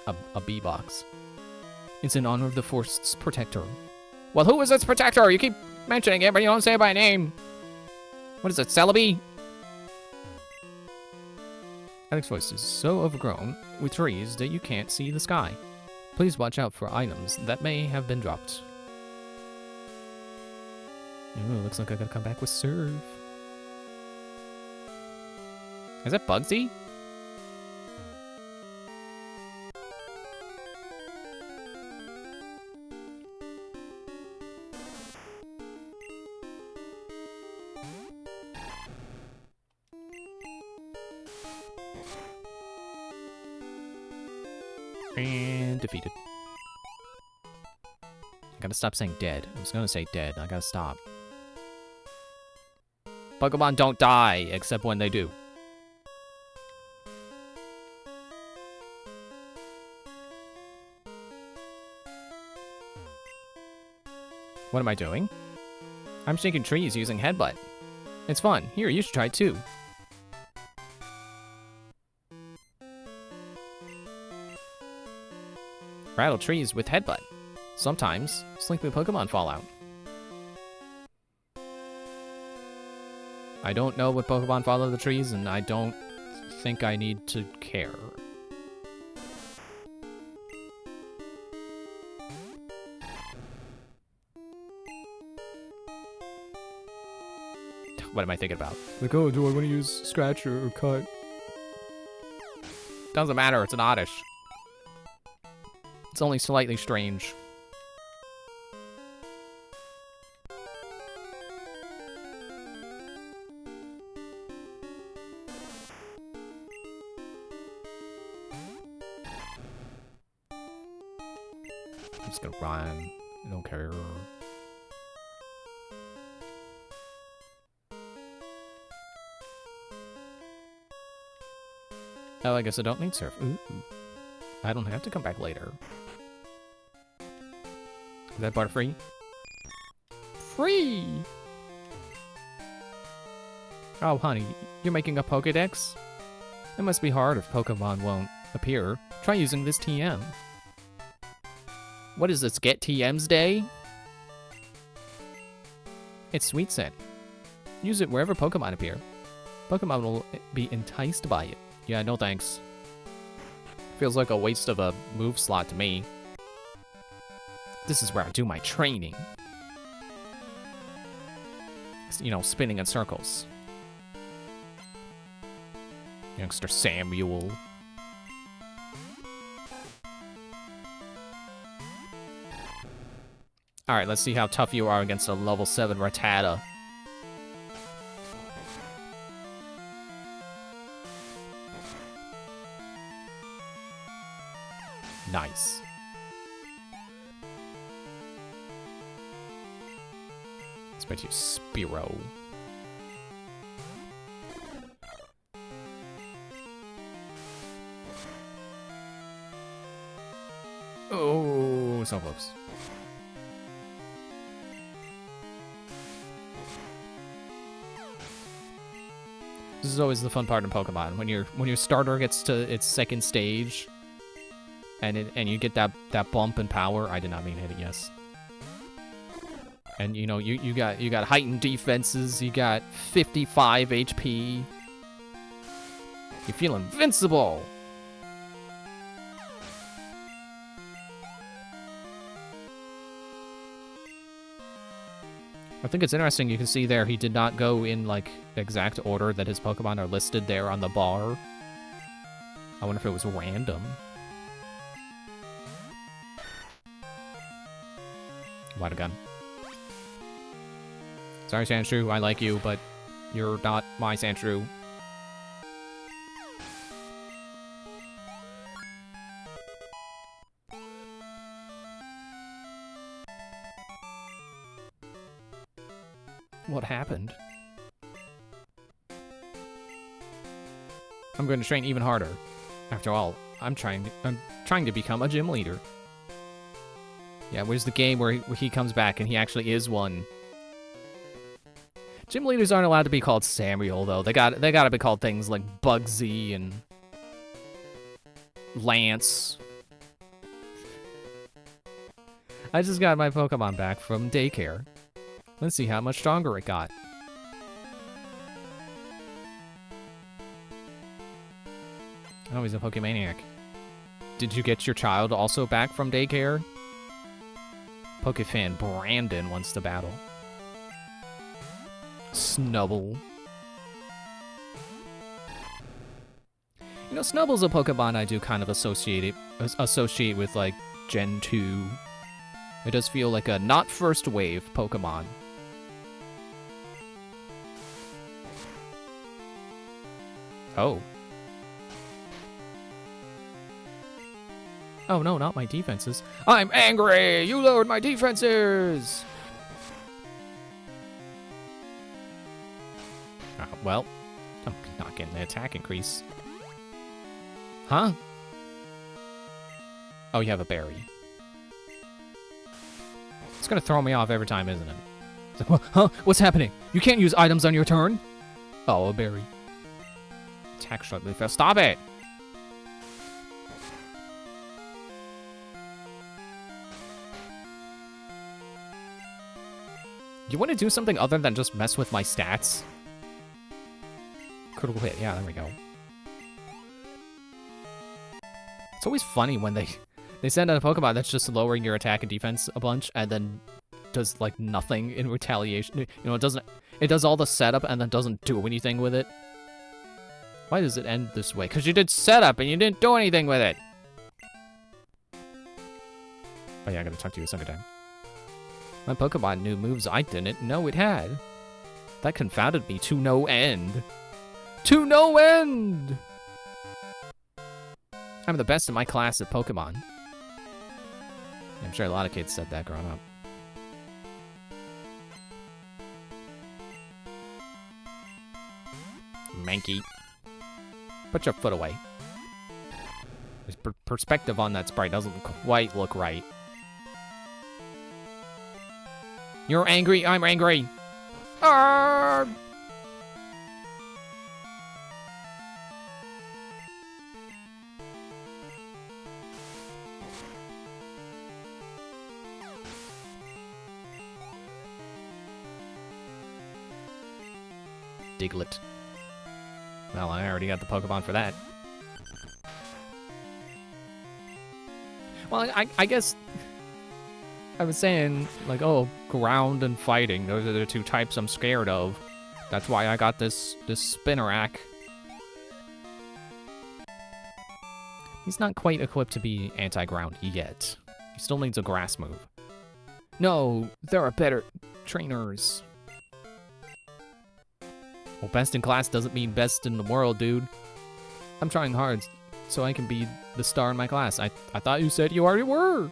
A bee box. It's in honor of the forest's protector. Well, who is its protector? You keep mentioning it, but you don't say it by name. What is it, Celebi? Alex Forest is so overgrown with trees that you can't see the sky. Please watch out for items that may have been dropped. Ooh, looks like I gotta come back with Serve. Is that Bugsy? And defeated. I gotta stop saying dead. I was gonna say dead. I gotta stop. Pokemon don't die, except when they do. What am I doing? I'm shaking trees using Headbutt. It's fun. Here, you should try it too. Rattle trees with Headbutt. Sometimes, sleepy Pokemon fall out. I don't know what Pokemon follow the trees, and I don't think I need to care. What am I thinking about? Like, oh, do I want to use Scratch or Cut? Doesn't matter, it's an Oddish. It's only slightly strange. I'm just gonna run. I don't care. Oh, I guess I don't need Surf. Ooh. I don't have to come back later. Is that bar free? Free! Oh, honey, you're making a Pokedex? It must be hard if Pokemon won't appear. Try using this TM. What is this, Get TM's Day? It's Sweet Scent. Use it wherever Pokemon appear. Pokemon will be enticed by it. Yeah, no thanks. Feels like a waste of a move slot to me. This is where I do my training. You know, spinning in circles. Youngster Samuel. Alright, let's see how tough you are against a level 7 Rattata. Nice. Let's bet you Spearow. Oh, so close. This is always the fun part in Pokemon when your starter gets to its second stage, and you get that bump in power. I did not mean to hit it. Yes. And you know you got heightened defenses. You got 55 HP. You feel invincible. I think it's interesting, you can see there he did not go in, like, exact order that his Pokemon are listed there on the bar. I wonder if it was random. Water gun. Sorry, Sandshrew, I like you, but you're not my Sandshrew. What happened? I'm going to train even harder. After all, I'm trying to become a gym leader. Yeah, where's the game where he comes back and he actually is one? Gym leaders aren't allowed to be called Samuel though. They gotta be called things like Bugsy and Lance. I just got my Pokemon back from daycare. Let's see how much stronger it got. Oh, he's a Pokemaniac. Did you get your child also back from daycare? Pokefan Brandon wants to battle. Snubble. You know, Snubble's a Pokemon I do kind of associate with, like, Gen 2. It does feel like a not first wave Pokemon. Oh. Oh no, not my defenses. I'm angry! You lowered my defenses! Well, I'm not getting the attack increase. Huh? Oh, you have a berry. It's gonna throw me off every time, isn't it? It's like, huh? What's happening? You can't use items on your turn? Oh, a berry. Attack slightly fast. Stop it! You want to do something other than just mess with my stats? Critical hit. Yeah, there we go. It's always funny when they send out a Pokemon that's just lowering your attack and defense a bunch and then does like nothing in retaliation. You know, it does all the setup and then doesn't do anything with it. Why does it end this way? Because you did setup and you didn't do anything with it. Oh yeah, I gotta talk to you a second time. My Pokemon knew moves I didn't know it had. That confounded me to no end. To no end! I'm the best in my class of Pokemon. I'm sure a lot of kids said that growing up. Mankey. Put your foot away. His perspective on that sprite doesn't quite look right. You're angry, I'm angry. Arrgh! Diglett. Well, I already got the Pokemon for that. Well, I guess I was saying, like, oh, ground and fighting. Those are the two types I'm scared of. That's why I got this Spinarak. He's not quite equipped to be anti-ground yet. He still needs a grass move. No, there are better trainers. Well, best in class doesn't mean best in the world, dude. I'm trying hard so I can be the star in my class. I thought you said you already were.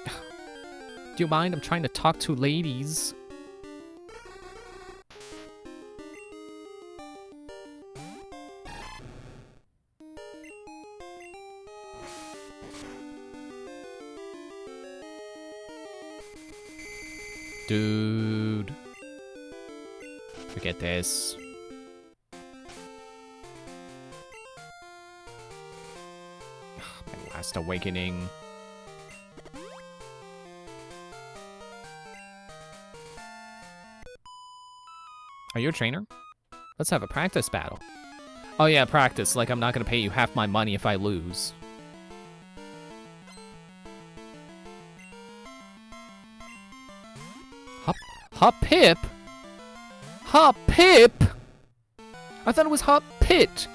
Do you mind? I'm trying to talk to ladies. Dude. Forget this. My last awakening. Are you a trainer? Let's have a practice battle. Oh yeah, practice. Like I'm not gonna pay you half my money if I lose. Hop Pip? Hop Pip? I thought it was Hop Pit.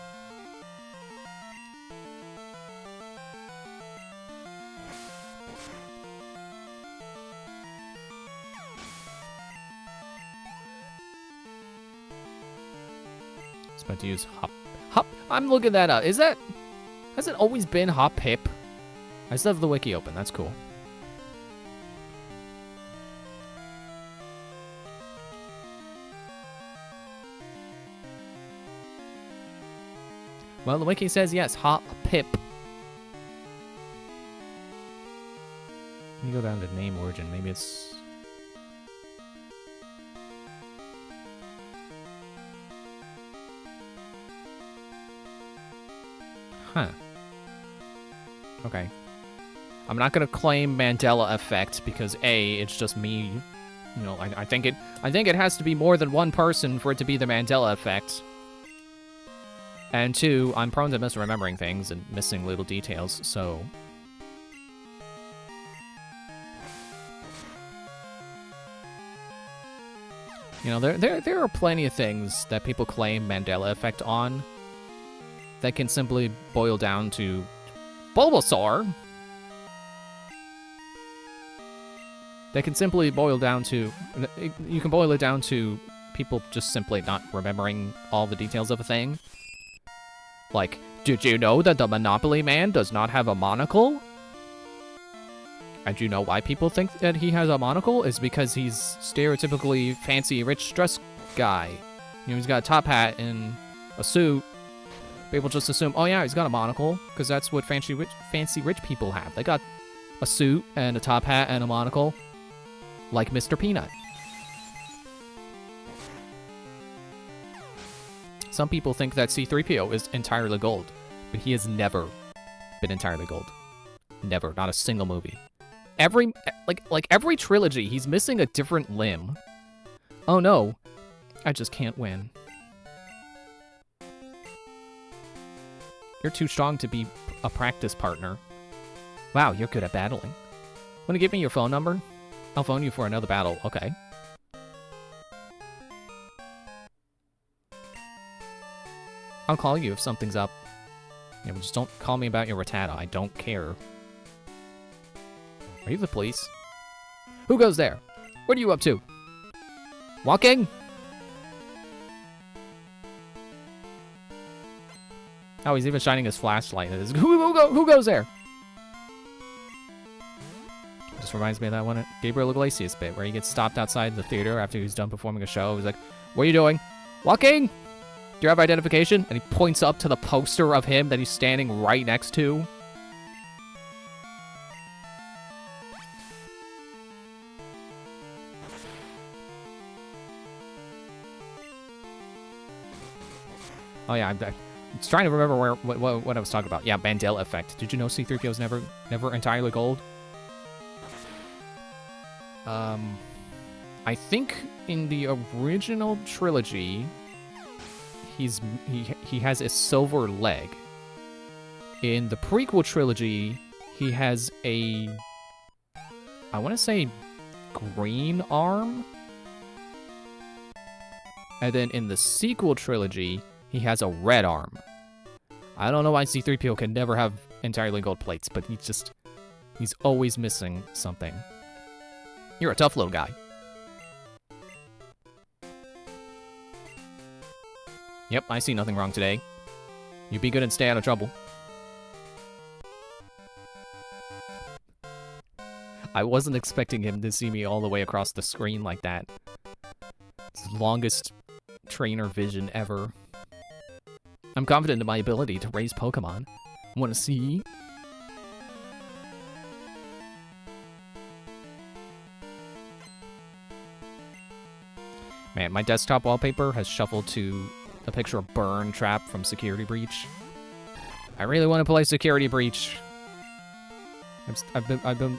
I was about to use Hop. I'm looking that up. Is that? Has it always been Hop Pip? I still have the wiki open. That's cool. Well, the wiki says yes, Hop Pip. Let me go down to name origin. Maybe it's... Huh. Okay. I'm not gonna claim Mandela effect because A, it's just me. You know, I think it has to be more than one person for it to be the Mandela effect. And 2, I'm prone to misremembering things and missing little details, so... You know, there are plenty of things that people claim Mandela effect on that can simply boil down to Bulbasaur. That can simply boil down to... You can boil it down to people just simply not remembering all the details of a thing. Like, did you know that the Monopoly Man does not have a monocle? And you know why people think that he has a monocle? Is because he's stereotypically fancy, rich dress guy. You know, he's got a top hat and a suit. People just assume, oh yeah, he's got a monocle, because that's what fancy rich people have. They got a suit and a top hat and a monocle, like Mr. Peanut. Some people think that C-3PO is entirely gold, but he has never been entirely gold. Never, not a single movie. Every trilogy, he's missing a different limb. Oh no, I just can't win. You're too strong to be a practice partner. Wow, you're good at battling. Wanna give me your phone number? I'll phone you for another battle, okay. I'll call you if something's up. Yeah, but just don't call me about your Rattata, I don't care. Are you the police? Who goes there? What are you up to? Walking? Oh, he's even shining his flashlight. Who goes there? Just reminds me of that one Gabriel Iglesias bit where he gets stopped outside the theater after he's done performing a show. He's like, what are you doing? Walking? Do you have identification? And he points up to the poster of him that he's standing right next to. Oh yeah, I'm trying to remember what I was talking about. Yeah, Mandela effect. Did you know C-3PO is never entirely gold? I think in the original trilogy, he has a silver leg. In the prequel trilogy, he has a, I want to say, green arm. And then in the sequel trilogy, he has a red arm. I don't know why C-3PO can never have entirely gold plates, but he's always missing something. You're a tough little guy. Yep, I see nothing wrong today. You be good and stay out of trouble. I wasn't expecting him to see me all the way across the screen like that. It's the longest trainer vision ever. I'm confident in my ability to raise Pokemon. Wanna see? Man, my desktop wallpaper has shuffled to a picture of Burn Trap from Security Breach. I really want to play Security Breach. I've been...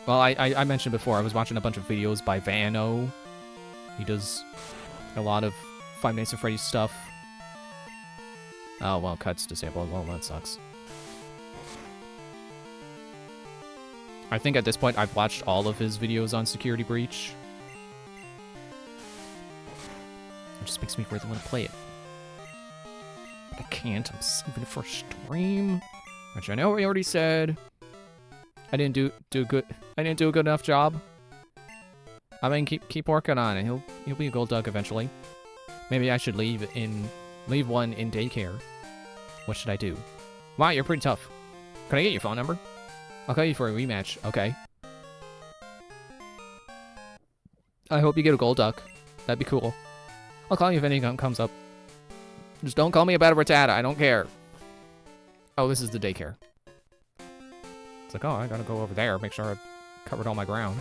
Well, I mentioned before, I was watching a bunch of videos by Vano. He does a lot of Five Nights at Freddy's stuff. Oh, well, cut's disabled. Well, that sucks. I think at this point I've watched all of his videos on Security Breach. It just makes me really want to play it. But I can't. I'm saving it for stream. Which I know we already said. I didn't do a good enough job. I mean, keep working on it. He'll be a gold duck eventually. Maybe I should leave one in daycare. What should I do? Wow, you're pretty tough. Can I get your phone number? I'll call you for a rematch. Okay. I hope you get a gold duck. That'd be cool. I'll call you if anything comes up. Just don't call me about a Rattata. I don't care. Oh, this is the daycare. It's like, oh, I gotta go over there. Make sure I've covered all my ground.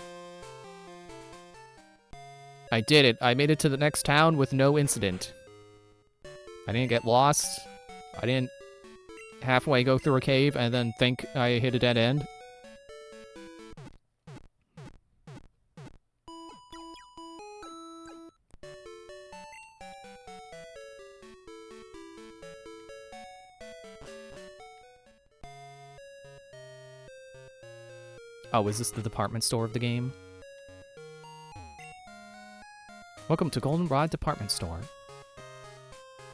I did it. I made it to the next town with no incident. I didn't get lost. I didn't halfway go through a cave and then think I hit a dead end. Oh, is this the department store of the game? Welcome to Goldenrod Department Store.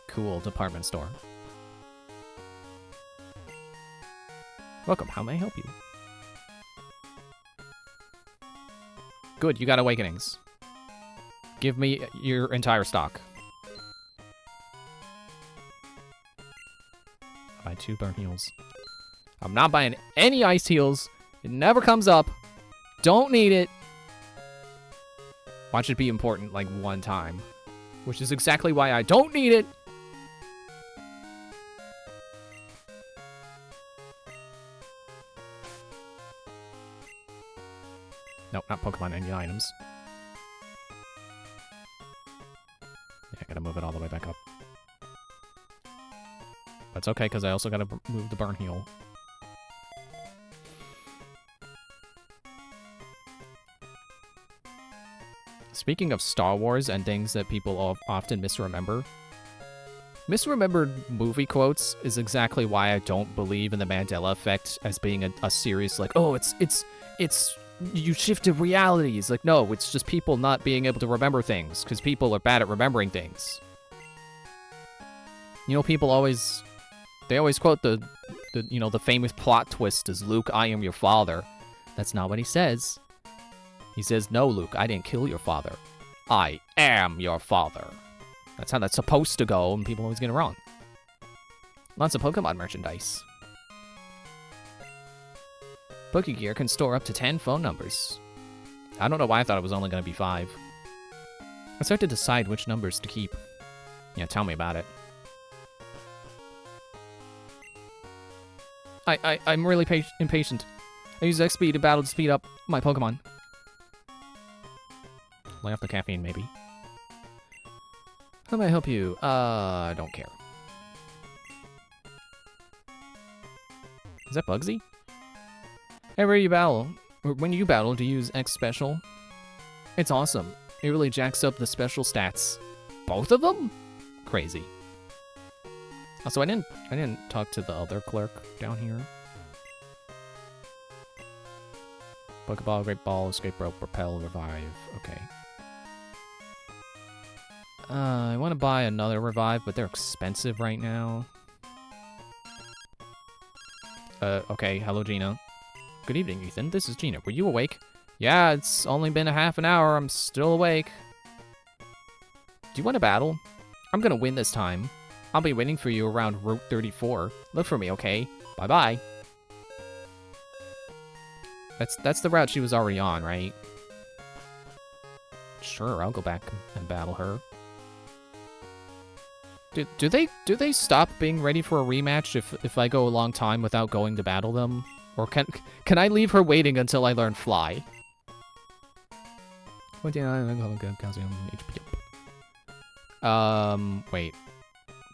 Cool department store. Welcome, how may I help you? Good, you got awakenings. Give me your entire stock. Buy 2 burn heals. I'm not buying any ice heals. It never comes up. Don't need it. Watch it be important like one time. Which is exactly why I don't need it. Nope, not Pokemon, any items. Yeah, I gotta move it all the way back up. That's okay, because I also gotta move the burn heal. Speaking of Star Wars and things that people often misremember, misremembered movie quotes is exactly why I don't believe in the Mandela effect as being a serious, like, oh, it's you shifted realities. Like, no, it's just people not being able to remember things because people are bad at remembering things. You know, people always, they always quote the famous plot twist is, Luke, I am your father. That's not what he says. He says, no, Luke, I didn't kill your father. I am your father. That's how that's supposed to go, and people always get it wrong. Lots of Pokemon merchandise. Pokegear can store up to 10 phone numbers. I don't know why I thought it was only going to be 5. I start to decide which numbers to keep. Yeah, tell me about it. I'm really impatient. I use XP to battle to speed up my Pokemon. Lay off the caffeine, maybe. How may I help you? I don't care. Is that Bugsy? Whenever you battle, or when you battle, to use X special. It's awesome. It really jacks up the special stats. Both of them? Crazy. Also, I didn't talk to the other clerk down here. Pokeball, Great Ball, Escape Rope, Repel, Revive. Okay. I want to buy another Revive, but they're expensive right now. Okay. Hello, Gina. Good evening, Ethan. This is Gina. Were you awake? Yeah, it's only been a half an hour. I'm still awake. Do you want to battle? I'm gonna win this time. I'll be waiting for you around Route 34. Look for me, okay? Bye-bye. That's the route she was already on, right? Sure, I'll go back and battle her. Do they stop being ready for a rematch if I go a long time without going to battle them? Or can I leave her waiting until I learn Fly? Wait.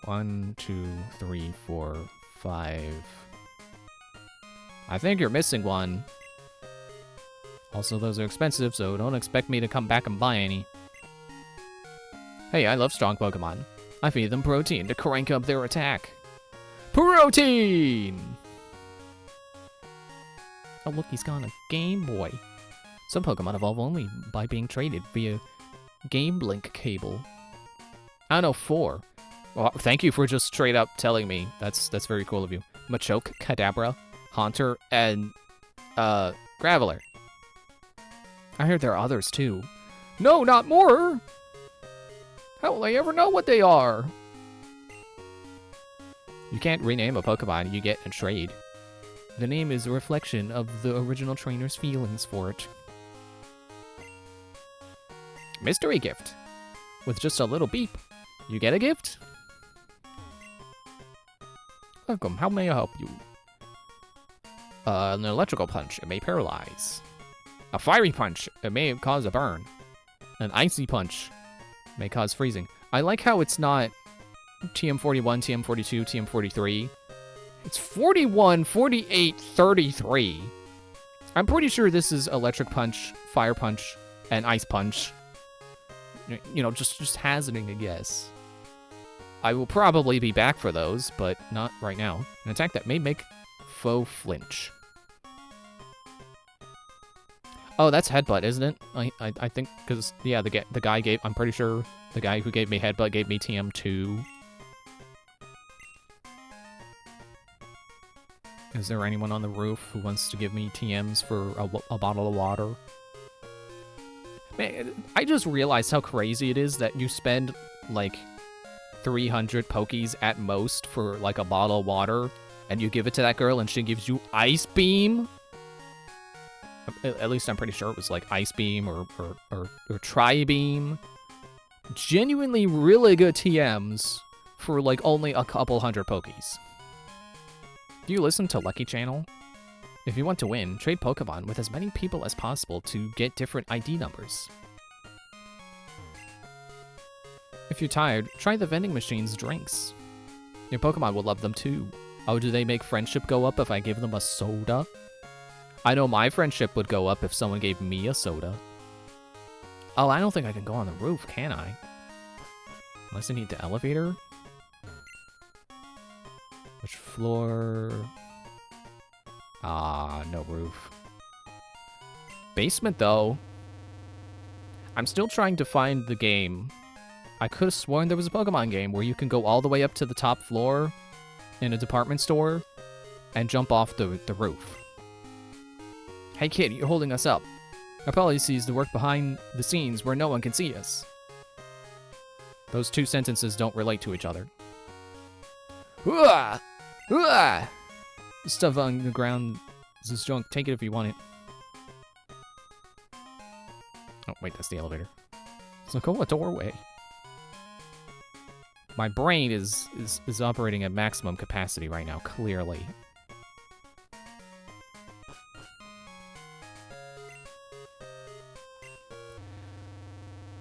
1, 2, 3, 4, 5. I think you're missing one. Also, those are expensive, so don't expect me to come back and buy any. Hey, I love strong Pokemon. I feed them protein to crank up their attack. Protein! Oh, look, he's got a Game Boy. Some Pokemon evolve only by being traded via Game Link cable. I don't know, 4. Well, thank you for just straight up telling me. That's very cool of you. Machoke, Kadabra, Haunter, and Graveler. I heard there are others too. No, not more! How will I ever know what they are? You can't rename a Pokemon you get in trade. The name is a reflection of the original trainer's feelings for it. Mystery gift. With just a little beep, you get a gift. Welcome, how may I help you? An electrical punch, it may paralyze. A fiery punch, it may cause a burn. An icy punch may cause freezing. I like how it's not TM41, TM42, TM43. It's 41, 48, 33. I'm pretty sure this is electric punch, fire punch, and ice punch. You know, just hazarding a guess. I will probably be back for those, but not right now. An attack that may make foe flinch. Oh, that's Headbutt, isn't it? I think, because, yeah, the guy gave, I'm pretty sure the guy who gave me Headbutt gave me TM2. Is there anyone on the roof who wants to give me TMs for a bottle of water? Man, I just realized how crazy it is that you spend, like, 300 Pokies at most for, like, a bottle of water, and you give it to that girl and she gives you Ice Beam? At least I'm pretty sure it was, like, Ice Beam or Tri-Beam. Genuinely really good TMs for, like, only a couple hundred Pokies. Do you listen to Lucky Channel? If you want to win, trade Pokemon with as many people as possible to get different ID numbers. If you're tired, try the vending machine's drinks. Your Pokemon will love them too. Oh, do they make friendship go up if I give them a soda? I know my friendship would go up if someone gave me a soda. Oh, I don't think I can go on the roof, can I? Unless I need the elevator? Which floor? Ah, no roof. Basement, though. I'm still trying to find the game. I could have sworn there was a Pokemon game where you can go all the way up to the top floor in a department store and jump off the roof. Hey kid, you're holding us up. Our policy is to work behind the scenes where no one can see us. Those two sentences don't relate to each other. Hooah! Hooah! Stuff on the ground is junk. Take it if you want it. Oh, wait, that's the elevator. So go a doorway. My brain is operating at maximum capacity right now, clearly.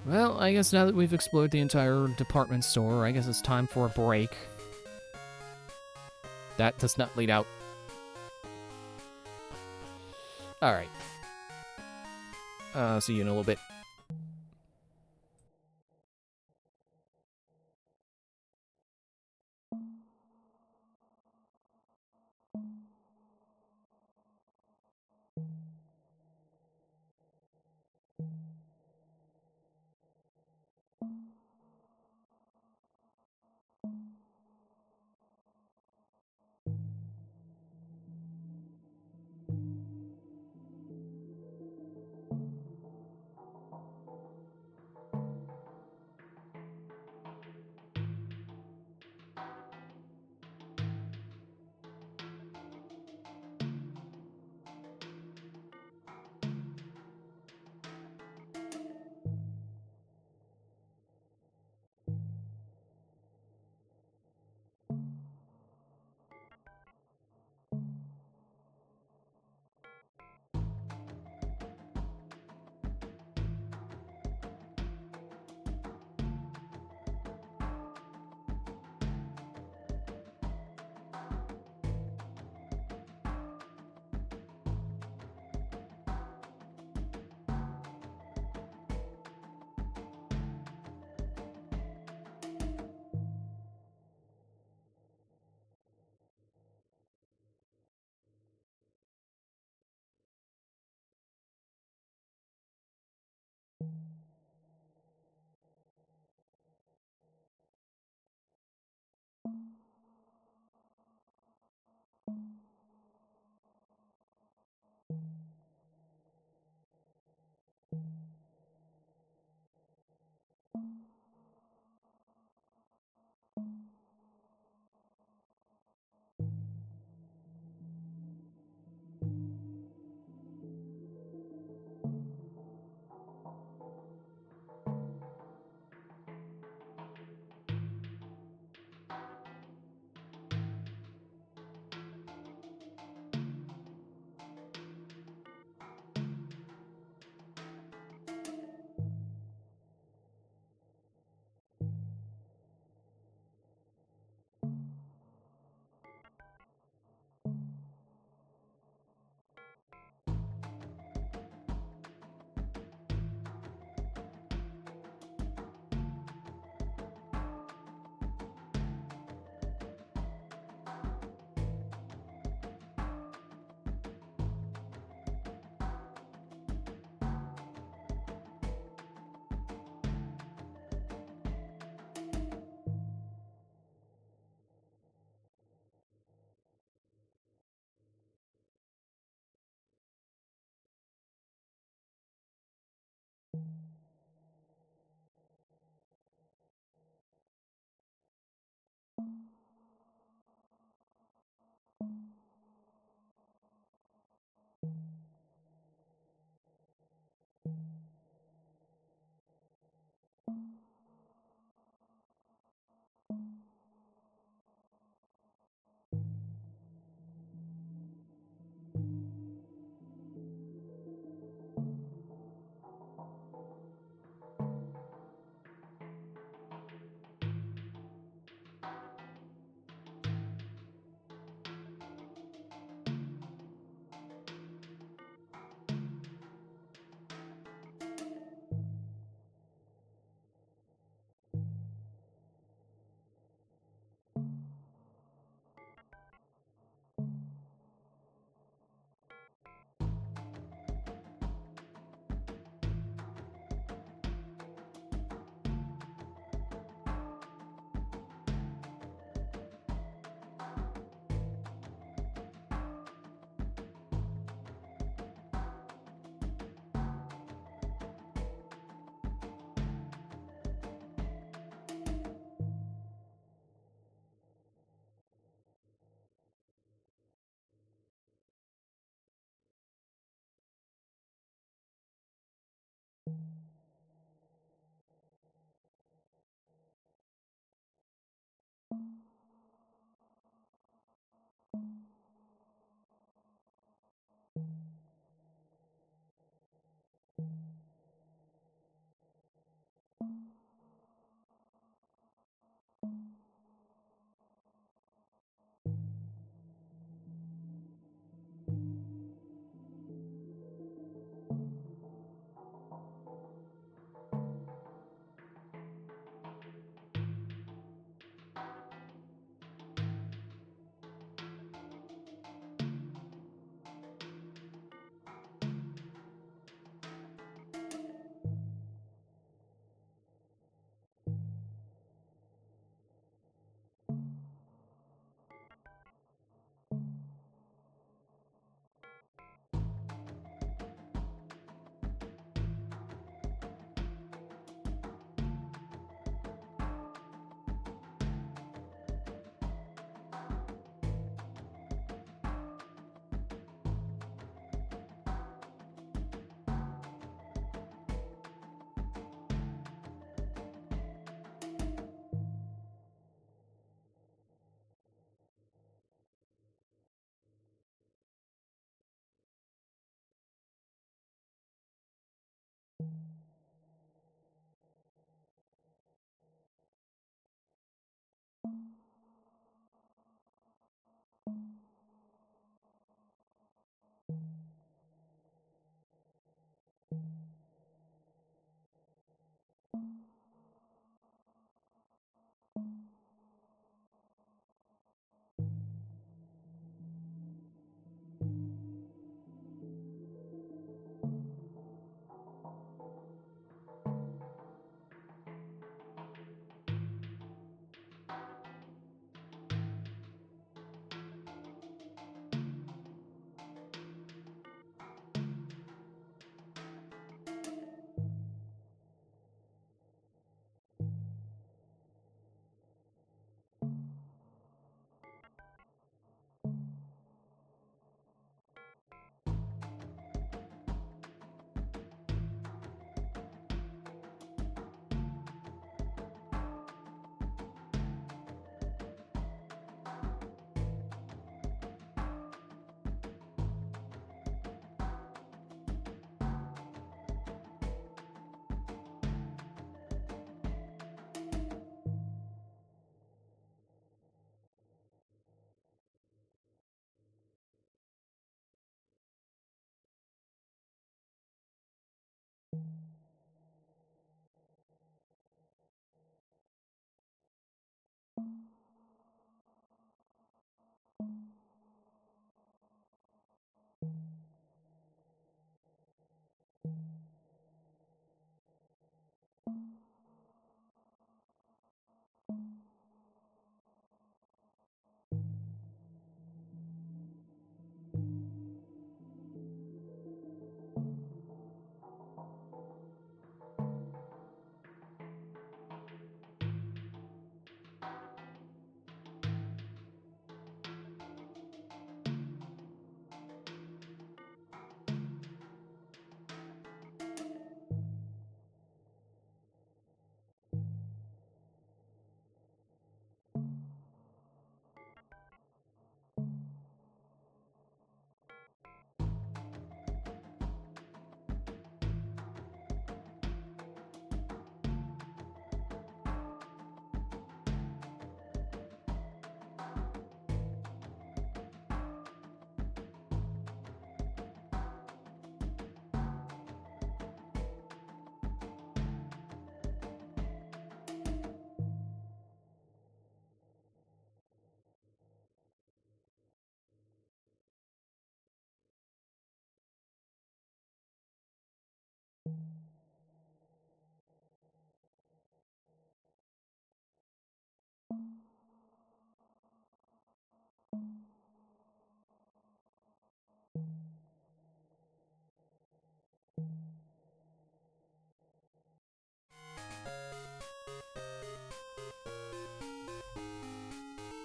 Well, I guess now that we've explored the entire department store, I guess it's time for a break. That does not lead out. Alright. See you in a little bit.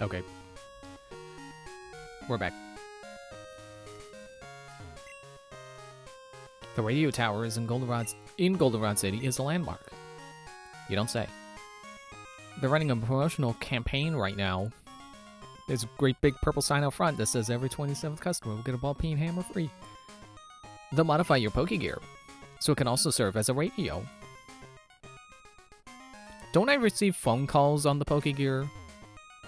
Okay. We're back. The radio tower is in Goldenrod City is a landmark. You don't say. They're running a promotional campaign right now. There's a great big purple sign out front that says every 27th customer will get a ball peen hammer free. They'll modify your Pokegear, so it can also serve as a radio. Don't I receive phone calls on the Pokegear?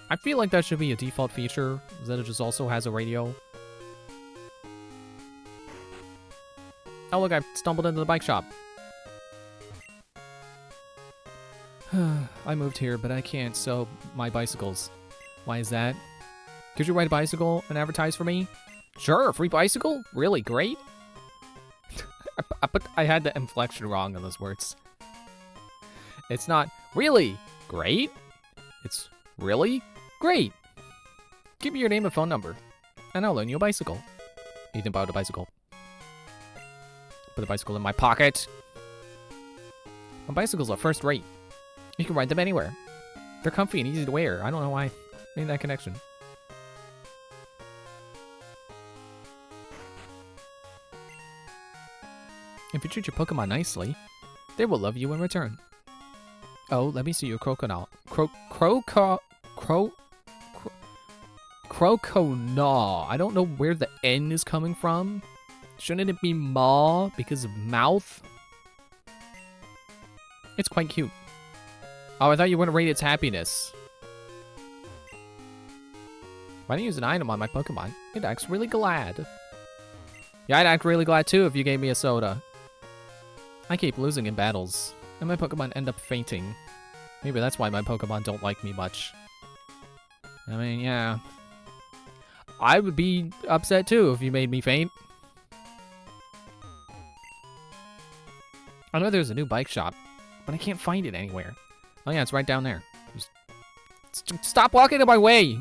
I feel like that should be a default feature, that it just also has a radio. Oh look, I stumbled into the bike shop. I moved here, but I can't sell my bicycles. Why is that? Could you ride a bicycle and advertise for me? Sure, free bicycle? Really? Great? I had the inflection wrong on those words. It's not really great. It's really great. Give me your name and phone number, and I'll loan you a bicycle. Ethan bought a bicycle. Put the bicycle in my pocket. My bicycles are first rate. You can ride them anywhere. They're comfy and easy to wear. I don't know why I made that connection. If you treat your Pokemon nicely, they will love you in return. Oh, let me see your Croconaw. Croconaw. I don't know where the N is coming from. Shouldn't it be Maw because of mouth? It's quite cute. Oh, I thought you were going to rate its happiness. Why don't you use an item on my Pokemon? It acts really glad. Yeah, I'd act really glad too if you gave me a soda. I keep losing in battles, and my Pokemon end up fainting. Maybe that's why my Pokemon don't like me much. I mean, yeah. I would be upset too if you made me faint. I know there's a new bike shop, but I can't find it anywhere. Oh yeah, it's right down there. Just stop walking in my way!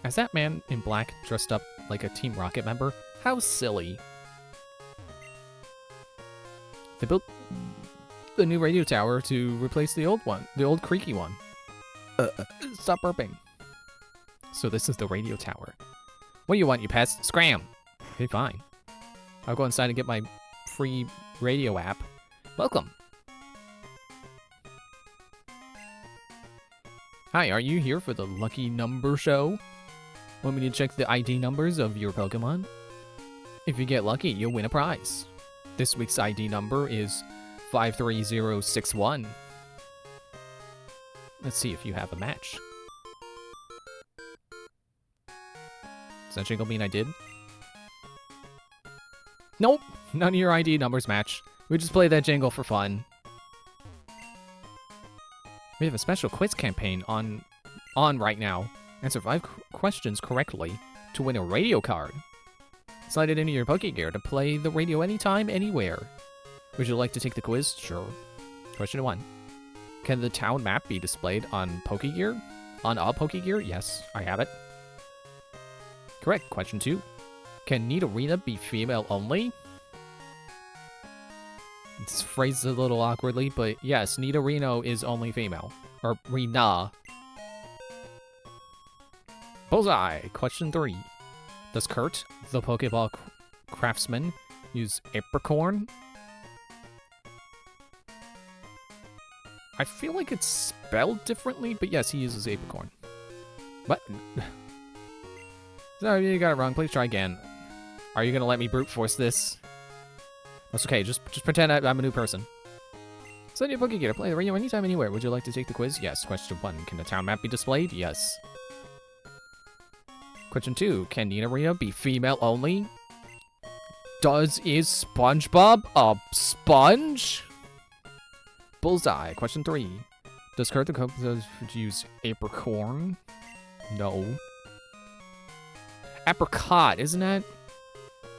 Is that man in black dressed up like a Team Rocket member? How silly. They built the new radio tower to replace the old one, the old creaky one. Stop burping. So this is the radio tower. What do you want, you pest? Scram! Okay, fine. I'll go inside and get my free radio app. Welcome. Hi, are you here for the lucky number show? Want me to check the ID numbers of your Pokemon? If you get lucky, you'll win a prize. This week's ID number is 53061. Let's see if you have a match. Does that jingle mean I did? Nope, none of your ID numbers match. We just play that jingle for fun. We have a special quiz campaign on right now. Answer 5 questions correctly to win a radio card. Slide it into your Pokegear to play the radio anytime, anywhere. Would you like to take the quiz? Sure. Question 1. Can the town map be displayed on Pokegear? On a Pokegear? Yes, I have it. Correct. Question 2. Can Nidorina be female only? It's phrased a little awkwardly, but yes, Nidorino is only female. Or Rina. Bullseye! Question 3. Does Kurt, the Pokeball craftsman, use Apricorn? I feel like it's spelled differently, but yes, he uses Apricorn. What? Sorry, you got it wrong. Please try again. Are you gonna let me brute force this? That's okay. Just pretend I'm a new person. Send your Pokegear to play the radio anytime, anywhere. Would you like to take the quiz? Yes. Question 1. Can the town map be displayed? Yes. Question 2. Can Nidorina be female only? Is SpongeBob a sponge? Bullseye. Question 3. Does Kurt the Coke use Apricorn? No. Apricot, isn't it?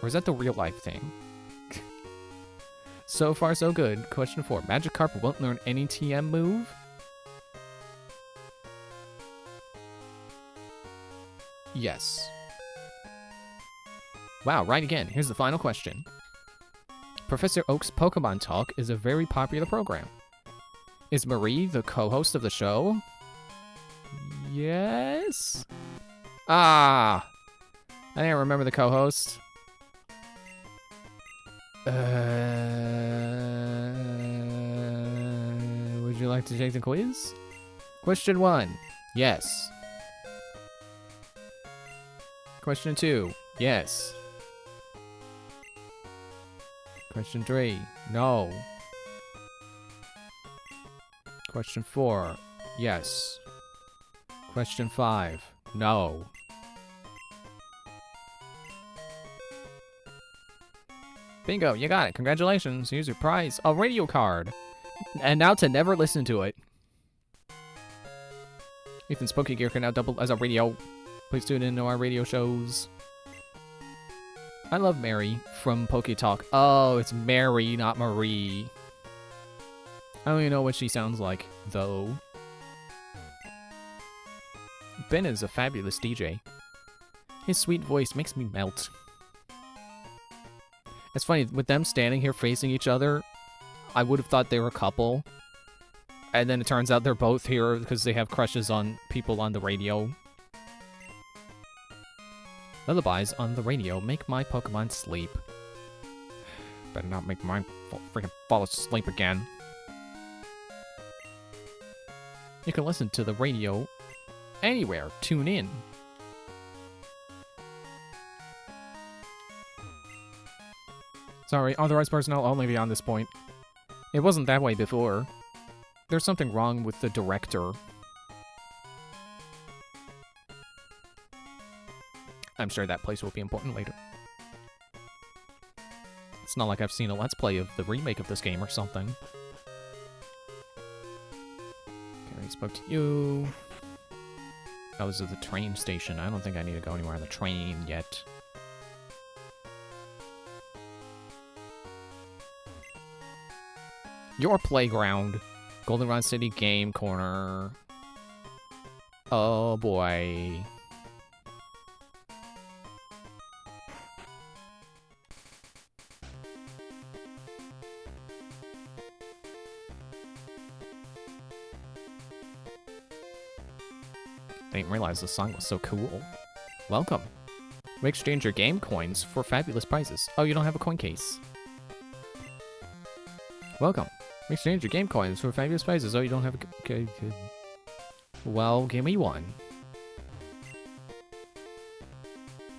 Or is that the real life thing? So far, so good. Question 4. Magikarp won't learn any TM move? Yes. Wow, right again. Here's the final question. Professor Oak's Pokemon Talk is a very popular program. Is Marie the co-host of the show? Yes? Ah! I didn't remember the co-host. Would you like to take the quiz? Question 1. Yes. Question 2. Yes. Question 3. No. Question 4. Yes. Question 5. No. Bingo, you got it. Congratulations. Here's your prize. A radio card. And now to never listen to it. Ethan's Poke Gear can now double as a radio. Please tune in to our radio shows. I love Mary from Poke Talk. Oh, it's Mary, not Marie. I don't even know what she sounds like, though. Ben is a fabulous DJ. His sweet voice makes me melt. It's funny, with them standing here facing each other, I would have thought they were a couple. And then it turns out they're both here because they have crushes on people on the radio. Lullabies on the radio make my Pokemon sleep. Better not make mine freaking fall asleep again. You can listen to the radio anywhere. Tune in. Sorry, authorized personnel only beyond this point. It wasn't that way before. There's something wrong with the director. I'm sure that place will be important later. It's not like I've seen a Let's Play of the remake of this game or something. Okay, I spoke to you. I was at the train station. I don't think I need to go anywhere on the train yet. Your playground. Goldenrod City Game Corner. Oh boy. I didn't realize the song was so cool. Welcome. We exchange your game coins for fabulous prizes. Oh, you don't have a coin case. Welcome. We exchange your game coins for fabulous prizes. Oh, you don't have a... Okay. Well, give me one.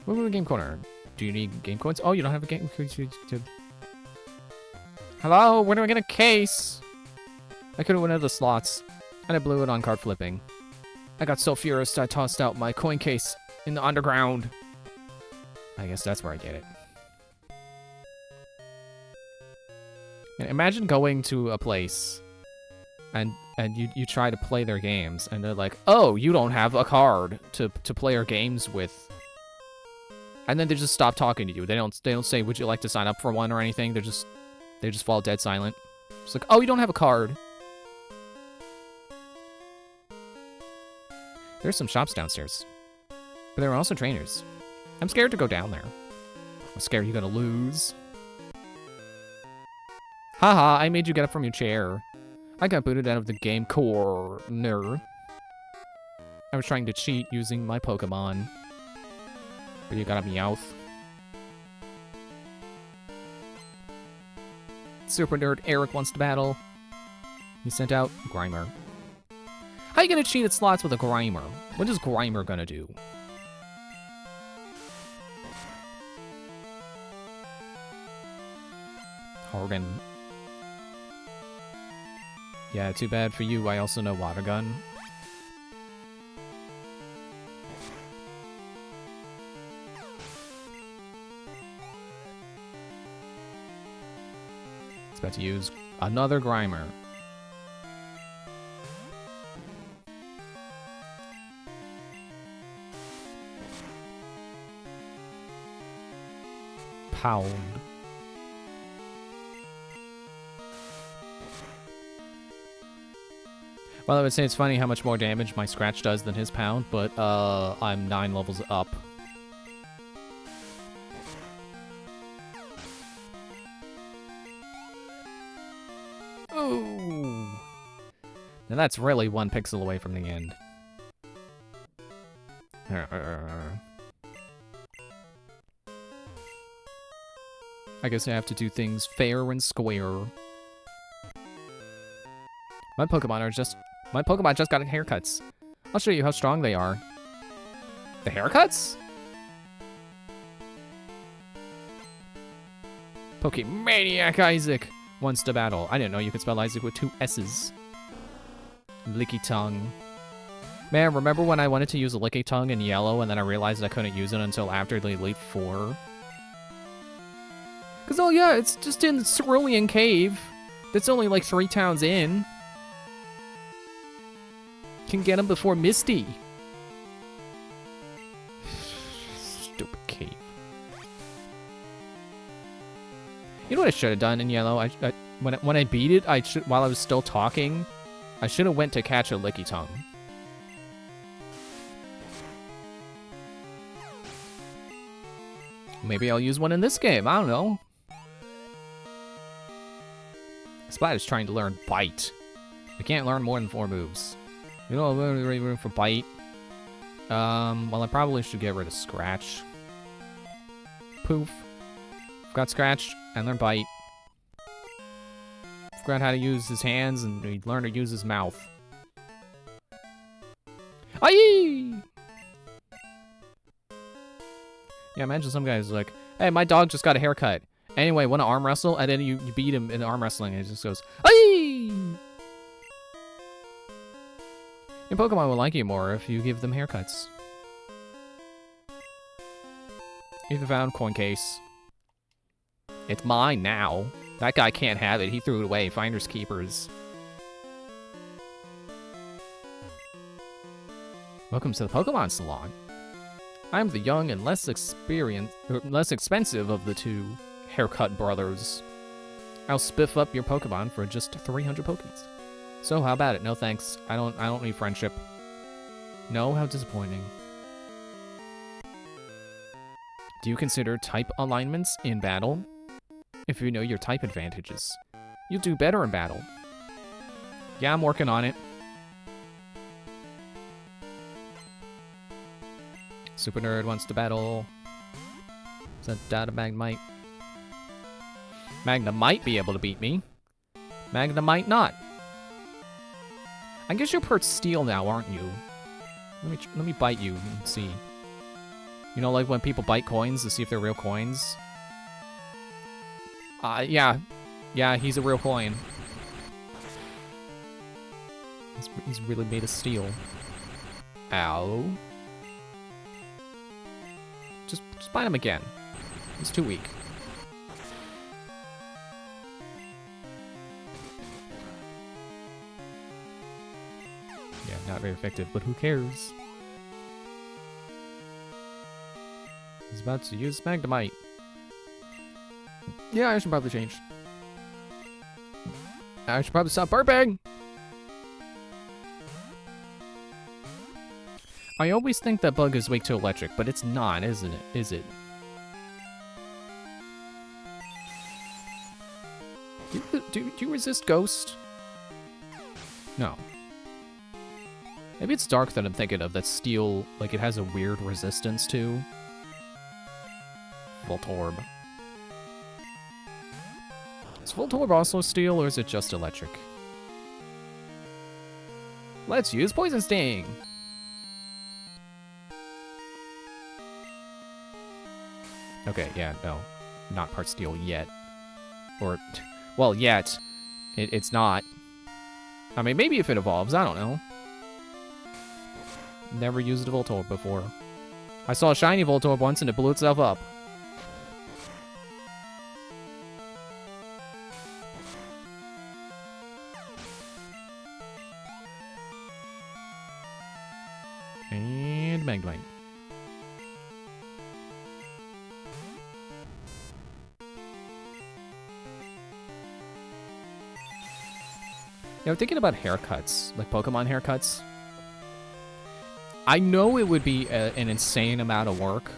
Move to the game corner. Do you need game coins? Oh, you don't have a game... Hello? Where do I get a case? I could have went into the slots, and I blew it on card flipping. I got so furious I tossed out my coin case in the underground. I guess that's where I get it. And imagine going to a place and you try to play their games and they're like, oh, you don't have a card to play our games with. And then they just stop talking to you. They don't say, would you like to sign up for one or anything? They just fall dead silent. It's like, oh, you don't have a card. There's some shops downstairs. But there are also trainers. I'm scared to go down there. I'm scared you're gonna lose. Haha, I made you get up from your chair. I got booted out of the game corner. I was trying to cheat using my Pokemon. But you got a Meowth. Super Nerd Eric wants to battle. He sent out Grimer. How you gonna cheat at slots with a Grimer? What is Grimer gonna do? Harden. Yeah, too bad for you. I also know Water Gun. It's about to use another Grimer. Pound. Well, I would say it's funny how much more damage my Scratch does than his Pound, but I'm 9 levels up. Ooh. And that's really 1 pixel away from the end. I guess I have to do things fair and square. My Pokemon just got haircuts. I'll show you how strong they are. The haircuts? Pokemaniac Isaac wants to battle. I didn't know you could spell Isaac with 2 S's. Licky tongue. Man, remember when I wanted to use a Licky tongue in yellow and then I realized I couldn't use it until after the Elite Four? Cause oh yeah, it's just in Cerulean Cave. That's only like 3 towns in. Can get him before Misty. Stupid cave. You know what I should have done in yellow? When I beat it, while I was still talking, I should have went to catch a Licky tongue. Maybe I'll use one in this game. I don't know. Splat is trying to learn Bite. I can't learn more than 4 moves. You know, I'm really room for Bite. Well, I probably should get rid of Scratch. Poof. Forgot Scratch and learn Bite. Forgot how to use his hands and he learned to use his mouth. Aye! Yeah, imagine some guy's like, hey, my dog just got a haircut. Anyway, want to arm wrestle? And then you beat him in arm wrestling and he just goes, aye! Your Pokemon will like you more if you give them haircuts. Either found coin case. It's mine now. That guy can't have it. He threw it away. Finders keepers. Welcome to the Pokemon Salon. I'm the young and less expensive of the 2 haircut brothers. I'll spiff up your Pokemon for just 300 Pokies. So how about it? No thanks. I don't need friendship. No, how disappointing. Do you consider type alignments in battle? If you know your type advantages, you'll do better in battle. Yeah, I'm working on it. Super Nerd wants to battle. Is that Data Magnemite? Magna might be able to beat me. Magna might not. I guess you're part steel now, aren't you? Let me bite you and see. You know, like when people bite coins to see if they're real coins? Yeah. Yeah, he's a real coin. He's really made of steel. Ow. Just bite him again. He's too weak. Yeah, not very effective, but who cares? He's about to use Magnemite. Yeah, I should probably change. I should probably stop burping! I always think that bug is weak to electric, but it's not, isn't it? Is it? Do you resist ghost? No. Maybe it's dark that I'm thinking of, that steel, like it has a weird resistance to. Voltorb. Is Voltorb also steel, or is it just electric? Let's use Poison Sting! Okay, yeah, no. Not part steel yet. Or, well, yet. It's not. I mean, maybe if it evolves, I don't know. Never used a Voltorb before. I saw a shiny Voltorb once and it blew itself up. And Magnemite. Yeah, I'm thinking about haircuts, like Pokemon haircuts. I know it would be an insane amount of work,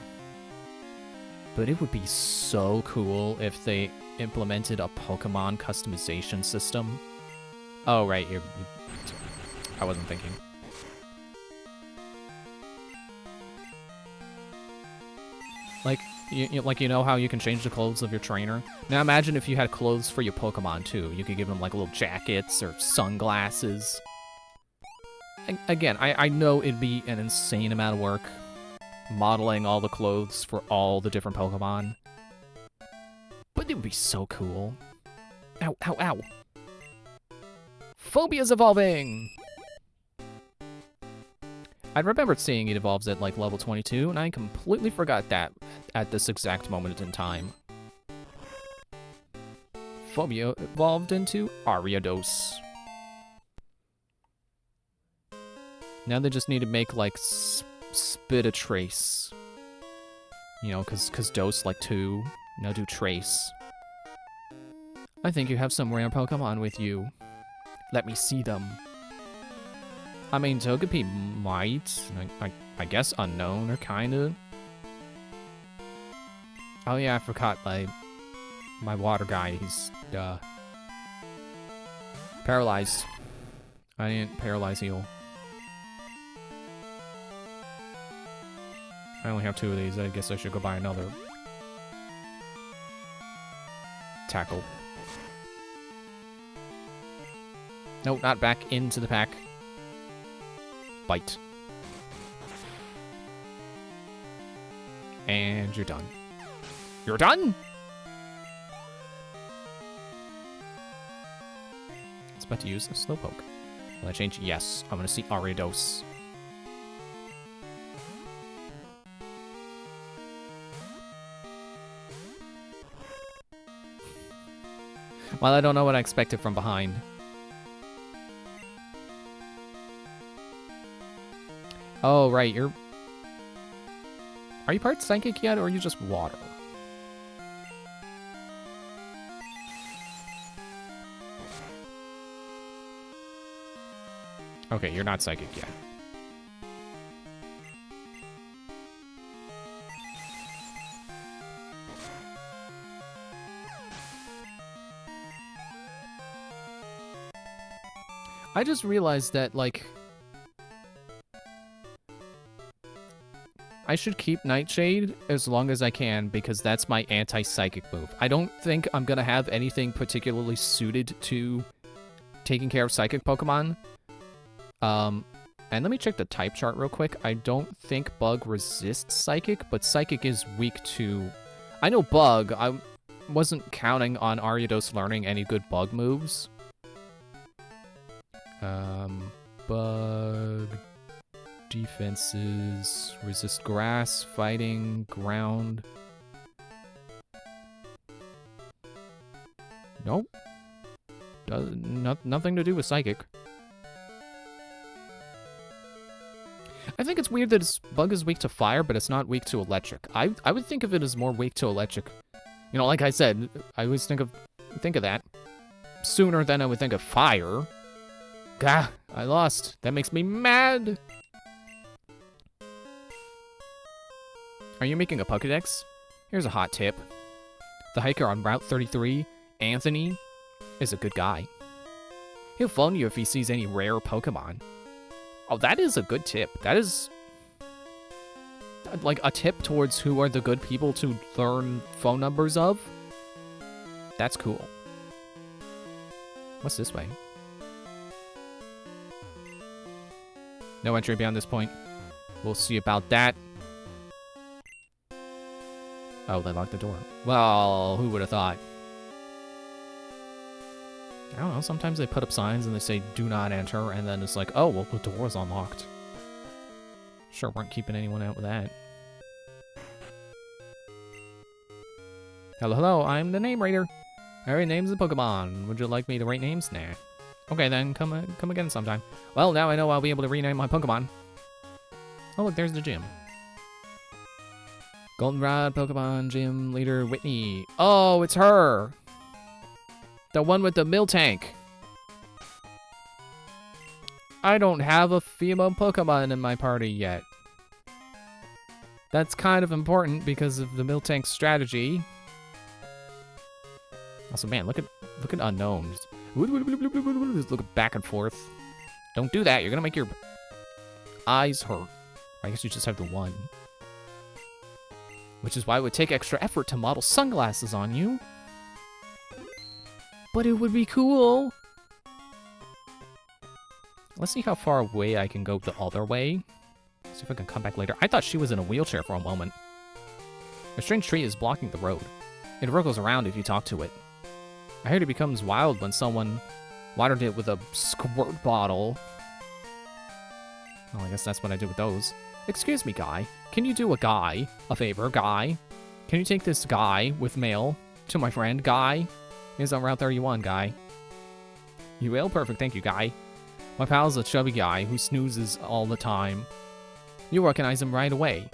but it would be so cool if they implemented a Pokemon customization system. Oh, right, I wasn't thinking. Like, you know how you can change the clothes of your trainer? Now imagine if you had clothes for your Pokemon, too. You could give them, like, little jackets or sunglasses. Again, I know it'd be an insane amount of work modeling all the clothes for all the different Pokemon. But it would be so cool. Ow, ow, ow. Phobia's evolving! I remembered seeing it evolves at, like, level 22, and I completely forgot that at this exact moment in time. Phobia evolved into Ariados. Now they just need to make, like, Spitatrace. You know, cause Dose, like, 2. Now do Trace. I think you have some rare Pokemon with you. Let me see them. I mean, Togepi might. I guess unknown, or kinda. Oh yeah, I forgot my water guy. He's, paralyzed. I didn't paralyze heal. I only have 2 of these. I guess I should go buy another. Tackle. No, not back into the pack. Bite. And you're done. You're done?! It's about to use a Slowpoke. Will I change? Yes. I'm gonna see Ariados. Well, I don't know what I expected from behind. Oh, right, you're... Are you part psychic yet, or are you just water? Okay, you're not psychic yet. I just realized that, like... I should keep Nightshade as long as I can, because that's my anti-psychic move. I don't think I'm gonna have anything particularly suited to taking care of psychic Pokemon. And let me check the type chart real quick. I don't think Bug resists Psychic, but Psychic is weak to... I know Bug. I wasn't counting on Ariados learning any good Bug moves. Bug... Defenses... Resist Grass, Fighting, Ground... Nope. Nothing to do with Psychic. I think it's weird that its Bug is weak to fire, but it's not weak to electric. I would think of it as more weak to electric. You know, like I said, I always think of that sooner than I would think of fire. Gah, I lost. That makes me mad. Are you making a Pokédex? Here's a hot tip. The hiker on Route 33, Anthony, is a good guy. He'll phone you if he sees any rare Pokemon. Oh, that is a good tip. That is, like, a tip towards who are the good people to learn phone numbers of. That's cool. What's this way? No entry beyond this point. We'll see about that. Oh, they locked the door. Well, who would have thought? I don't know, sometimes they put up signs and they say, do not enter, and then it's like, oh, well, the door's unlocked. Sure weren't keeping anyone out with that. Hello, hello, I'm the name reader. I read names of Pokemon. Would you like me to rate names? Nah. Okay, then, come again sometime. Well, now I know I'll be able to rename my Pokemon. Oh, look, there's the gym. Goldenrod, Pokemon, Gym Leader, Whitney. Oh, it's her! The one with the Miltank. I don't have a female Pokemon in my party yet. That's kind of important because of the Miltank strategy. Also, man, look at unknowns. Look back and forth. Don't do that. You're gonna make your eyes hurt. I guess you just have the one. Which is why it would take extra effort to model sunglasses on you. But it would be cool. Let's see how far away I can go the other way. See if I can come back later. I thought she was in a wheelchair for a moment. A strange tree is blocking the road. It wriggles around if you talk to it. I heard it becomes wild when someone watered it with a squirt bottle. Well, I guess that's what I did with those. Excuse me, guy. Can you do a favor, guy? Can you take this guy with mail to my friend, guy? He's on Route 31, guy. You will? Perfect, thank you, guy. My pal's a chubby guy who snoozes all the time. You recognize him right away.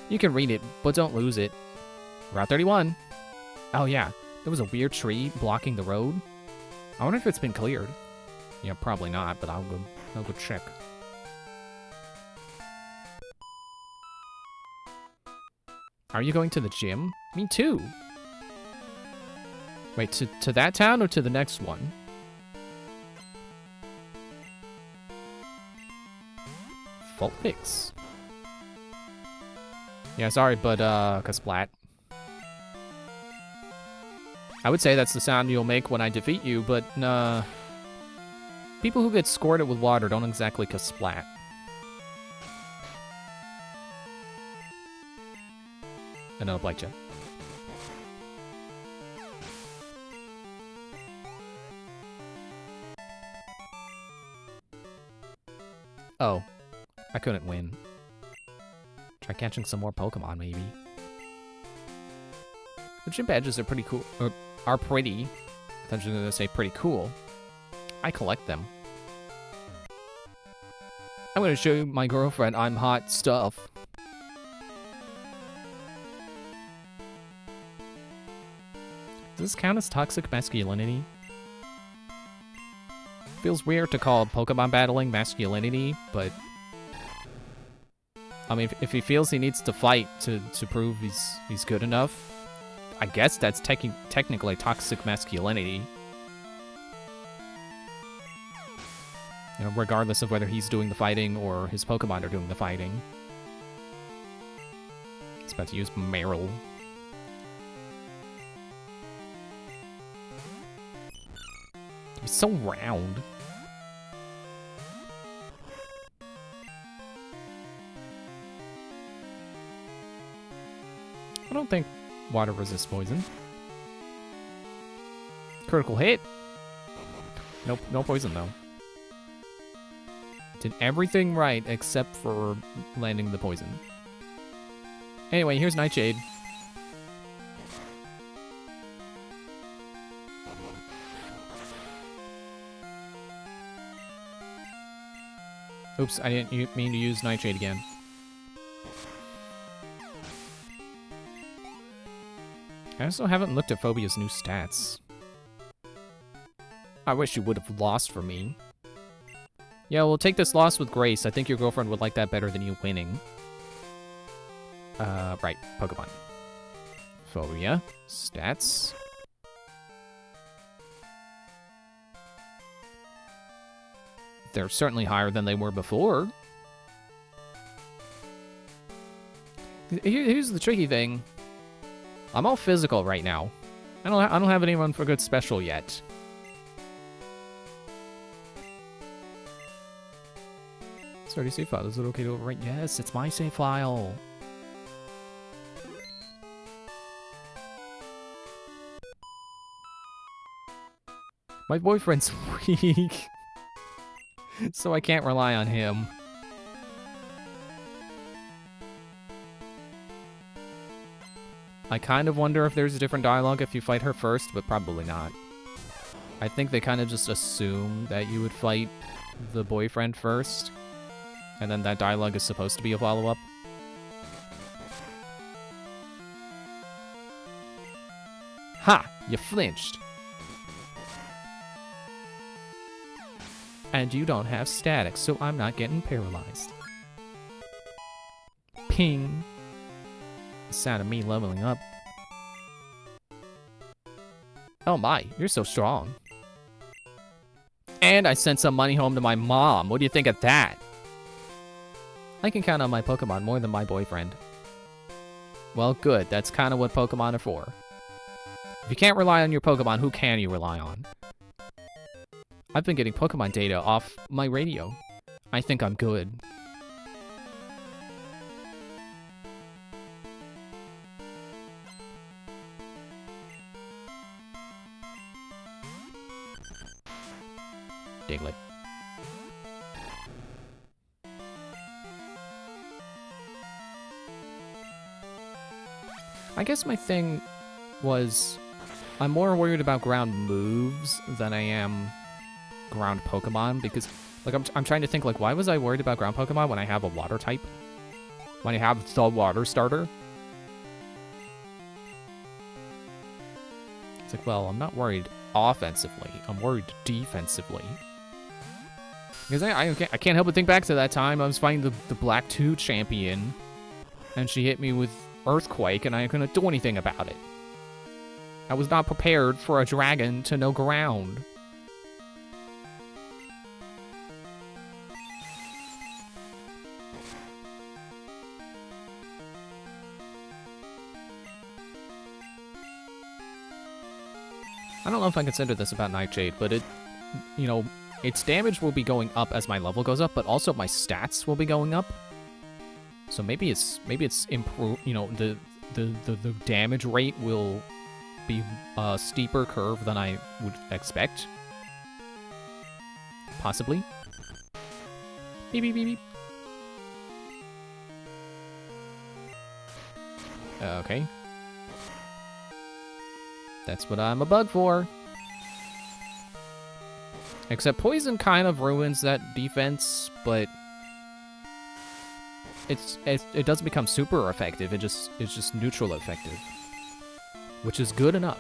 You can read it, but don't lose it. Route 31. Oh yeah, there was a weird tree blocking the road. I wonder if it's been cleared. Yeah, probably not, but I'll go check. Are you going to the gym? Me too. Wait, to that town or to the next one? Fault fix. Yeah, sorry, but, splat. I would say that's the sound you'll make when I defeat you, but, people who get squirted with water don't exactly splat. Another black jet. Oh, I couldn't win. Try catching some more Pokemon, maybe. The gym badges are pretty cool. Are pretty. I thought you were gonna say pretty cool. I collect them. I'm gonna show my girlfriend I'm hot stuff. Does this count as toxic masculinity? Feels weird to call Pokemon battling masculinity, but I mean, if he feels he needs to fight to prove he's good enough, I guess that's technically toxic masculinity. You know, regardless of whether he's doing the fighting or his Pokemon are doing the fighting. He's about to use Meryl. He's so round. I don't think water resists poison. Critical hit. Nope, no poison though. Did everything right except for landing the poison. Anyway, here's Nightshade. Oops, I didn't mean to use Nightshade again. I also haven't looked at Phobia's new stats. I wish you would have lost for me. Yeah, we'll take this loss with grace. I think your girlfriend would like that better than you winning. Right, Pokemon. Phobia, stats. They're certainly higher than they were before. Here's the tricky thing. I'm all physical right now. I don't have anyone for good special yet. Sorry, save file. Is it okay to overwrite? Yes, it's my save file. My boyfriend's weak. So I can't rely on him. I kind of wonder if there's a different dialogue if you fight her first, but probably not. I think they kind of just assume that you would fight the boyfriend first, and then that dialogue is supposed to be a follow-up. Ha! You flinched! And you don't have static, so I'm not getting paralyzed. Ping! The sound of me leveling up. Oh my, you're so strong. And I sent some money home to my mom. What do you think of that? I can count on my Pokemon more than my boyfriend. Well, good. That's kind of what Pokemon are for. If you can't rely on your Pokemon, who can you rely on? I've been getting Pokemon data off my radio. I think I'm good. Diglett. I guess my thing was I'm more worried about ground moves than I am ground Pokemon because like I'm trying to think like why was I worried about ground Pokemon when I have a water type? When I have the water starter? It's like, well, I'm not worried offensively. I'm worried defensively. Because I can't help but think back to that time I was fighting the Black 2 champion and she hit me with Earthquake and I couldn't do anything about it. I was not prepared for a dragon to know ground. I don't know if I consider this about Nightshade, but it, you know, its damage will be going up as my level goes up, but also my stats will be going up. So maybe it's improved. You know, the damage rate will be a steeper curve than I would expect. Possibly. Beep beep beep beep. Okay. That's what I'm a bug for. Except poison kind of ruins that defense, but it doesn't become super effective. It's just neutral effective, which is good enough.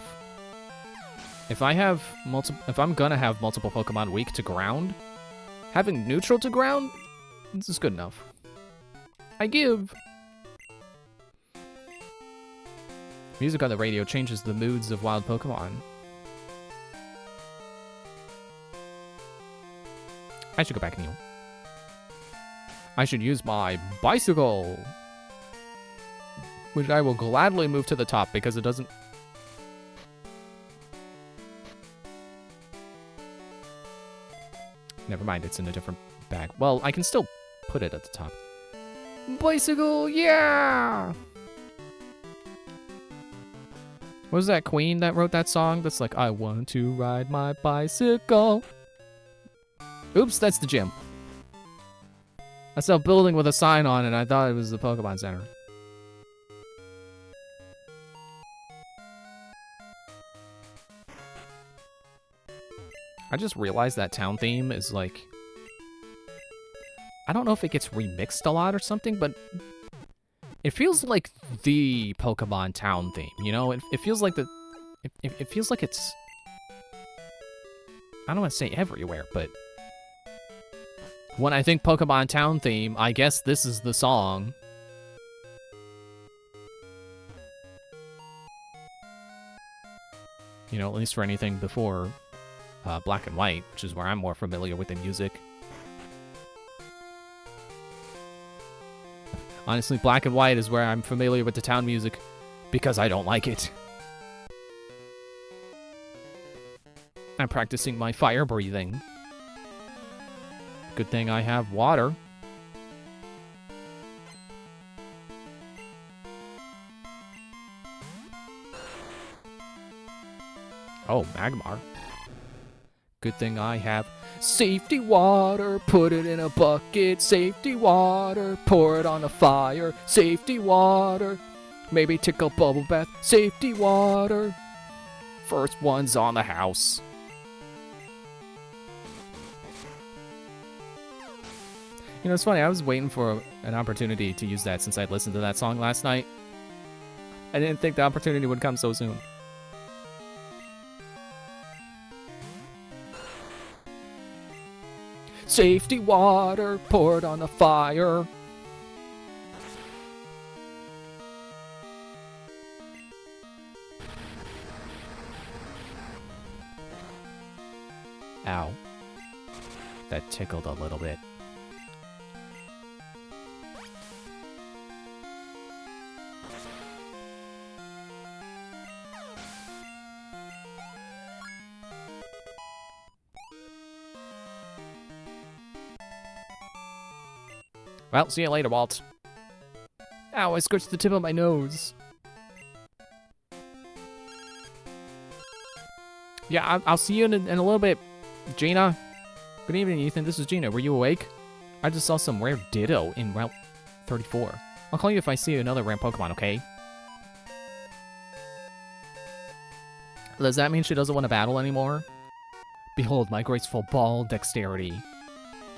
If I'm gonna have multiple Pokemon weak to ground, having neutral to ground, this is good enough. I give. Music on the radio changes the moods of wild Pokemon. I should go back and heal. I should use my bicycle, which I will gladly move to the top because it doesn't... Never mind, it's in a different bag. Well, I can still put it at the top. Bicycle, yeah! Was that Queen that wrote that song that's like, I want to ride my bicycle? Oops, that's the gym. I saw a building with a sign on it, I thought it was the Pokemon Center. I just realized that town theme is like... I don't know if it gets remixed a lot or something, but... It feels like the Pokemon town theme, you know? It feels like the... It feels like it's... I don't want to say everywhere, but... When I think Pokemon town theme, I guess this is the song. You know, at least for anything before Black and White, which is where I'm more familiar with the music. Honestly, Black and White is where I'm familiar with the town music because I don't like it. I'm practicing my fire breathing. Good thing I have water. Oh, Magmar. Good thing I have safety water, put it in a bucket, safety water, pour it on a fire, safety water, maybe take a bubble bath, safety water. First one's on the house. You know, it's funny, I was waiting for an opportunity to use that since I'd listened to that song last night. I didn't think the opportunity would come so soon. Safety water poured on the fire. Ow. That tickled a little bit. Well, see you later, Walt. Ow, I scratched the tip of my nose. Yeah, I'll see you in a little bit, Gina. Good evening, Ethan. This is Gina. Were you awake? I just saw some rare Ditto in Route 34. I'll call you if I see another rare Pokemon, okay? Does that mean she doesn't want to battle anymore? Behold my graceful ball dexterity.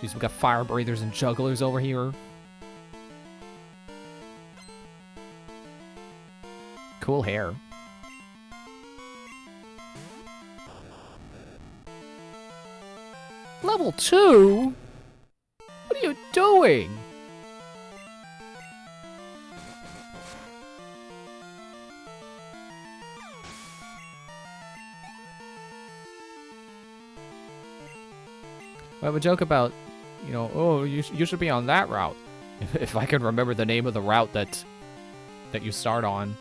Jeez, we got fire breathers and jugglers over here. Cool hair. Level 2? What are you doing? I have a joke about, you know, oh, you should be on that route. If I can remember the name of the route that you start on.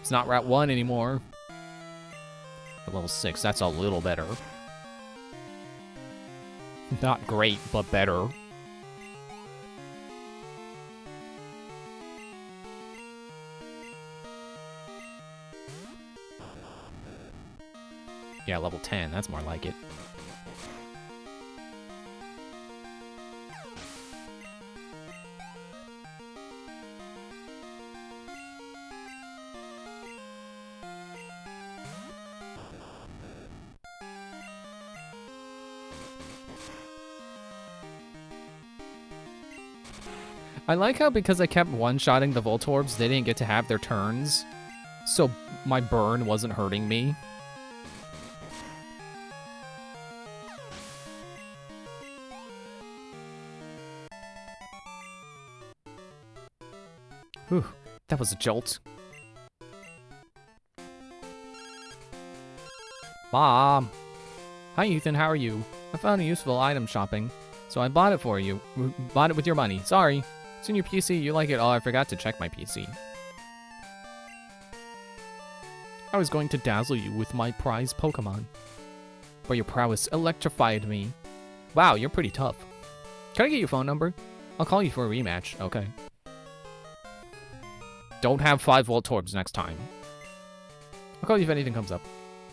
It's not Route 1 anymore. At level 6, that's a little better. Not great, but better. Yeah, level 10, that's more like it. I like how because I kept one-shotting the Voltorbs, they didn't get to have their turns. So my burn wasn't hurting me. Whew, that was a jolt. Mom! Hi Ethan, how are you? I found a useful item shopping, so I bought it for you. Bought it with your money, sorry. It's in your PC, you like it. Oh, I forgot to check my PC. I was going to dazzle you with my prize Pokemon, but your prowess electrified me. Wow, you're pretty tough. Can I get your phone number? I'll call you for a rematch. Okay. Don't have 5 Voltorbs next time. I'll call you if anything comes up.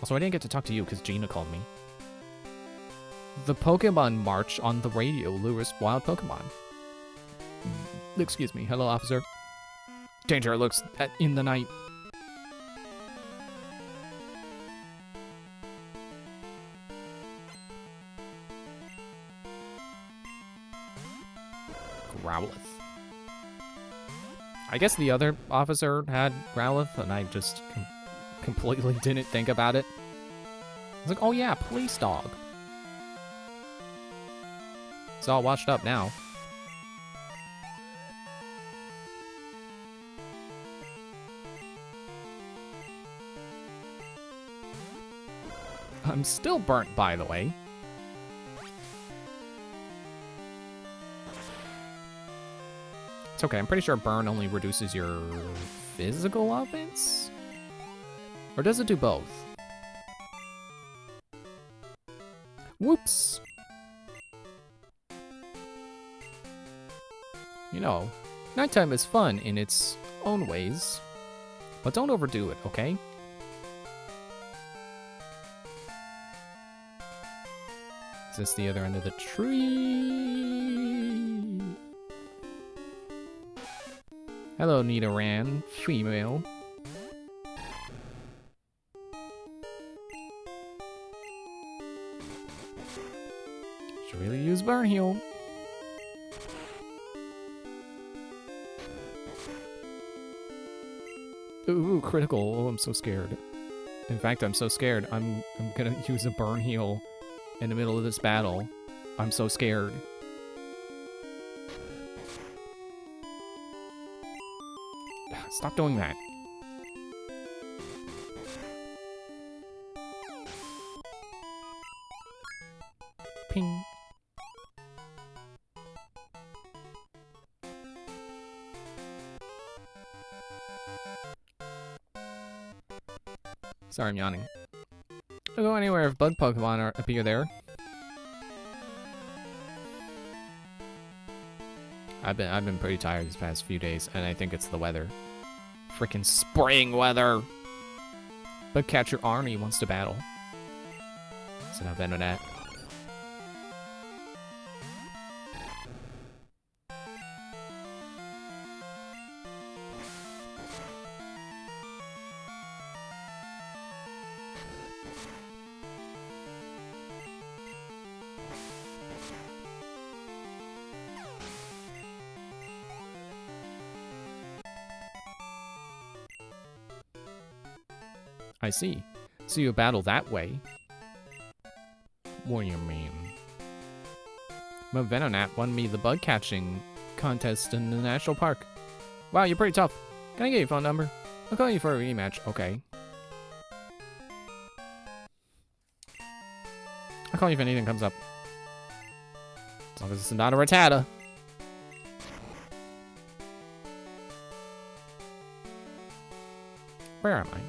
Also, I didn't get to talk to you because Gina called me. The Pokemon March on the radio lures wild Pokemon. Excuse me. Hello, officer. Danger looks in the night. Growlithe. I guess the other officer had Growlithe, and I just completely didn't think about it. I was like, oh yeah, police dog. It's all washed up now. I'm still burnt, by the way. It's okay, I'm pretty sure burn only reduces your physical offense? Or does it do both? Whoops! You know, nighttime is fun in its own ways, but don't overdo it, okay? Is this the other end of the tree? Hello, Nidoran, female. Should really use Burn Heal. Ooh, critical. Oh, I'm so scared. In fact, I'm so scared. I'm gonna use a Burn Heal in the middle of this battle. I'm so scared. Stop doing that. Ping. Sorry, I'm yawning. Don't go anywhere if bug Pokemon appear there. I've been pretty tired these past few days, and I think it's the weather. Freaking spring weather. But Catcher Arnie wants to battle. So now Venonat. I see. So you battle that way. What do you mean? My Venonat won me the bug catching contest in the national park. Wow, you're pretty tough. Can I get your phone number? I'll call you for a rematch. Okay. I'll call you if anything comes up. As long as it's not a Rattata. Where am I?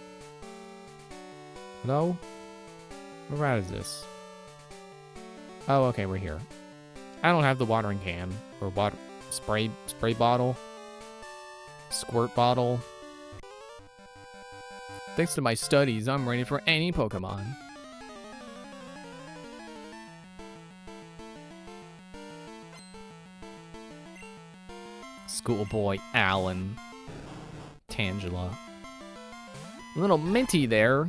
Hello? Where route is this? Oh, okay, we're here. I don't have the watering can or water spray bottle, squirt bottle. Thanks to my studies, I'm ready for any Pokemon. Schoolboy Alan. Tangela. A little minty there.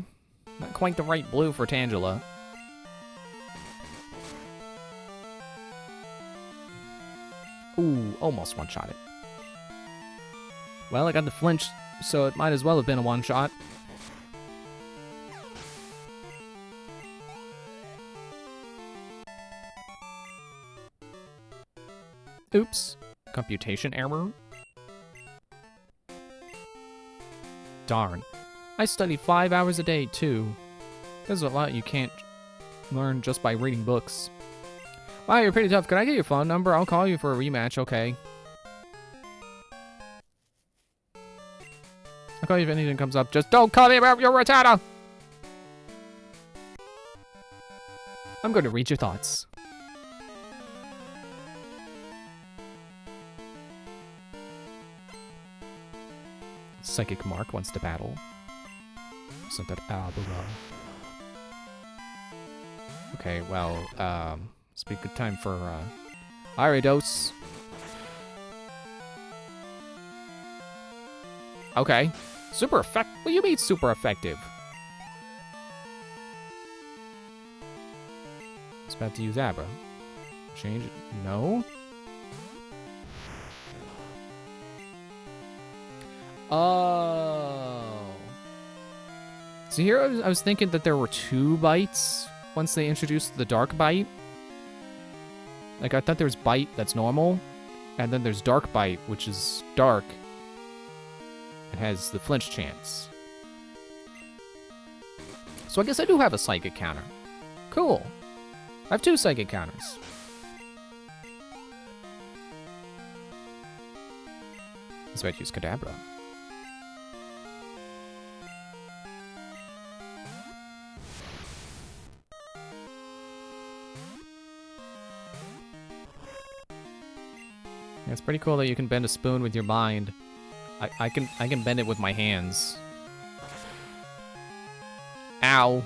Not quite the right blue for Tangela. Ooh, almost one-shot it. Well, I got the flinch, so it might as well have been a one-shot. Oops. Computation error. Darn. I study 5 hours a day, too. There's a lot you can't learn just by reading books. Wow, you're pretty tough. Can I get your phone number? I'll call you for a rematch, okay? I'll call you if anything comes up. Just don't call me about your Rattata! I'm going to read your thoughts. Psychic Mark wants to battle. Sent that Abura. Okay, well, it's be a good time for, Ariados. Okay. Super effective? What do you mean super effective? It's about to use Abra. Change it? No? Oh. So here I was thinking that there were 2 bites once they introduced the dark bite. Like, I thought there was bite that's normal, and then there's dark bite, which is dark. It has the flinch chance. So I guess I do have a psychic counter. Cool. I have 2 psychic counters. Let's about to use Kadabra. Yeah, it's pretty cool that you can bend a spoon with your mind. I can bend it with my hands. Ow.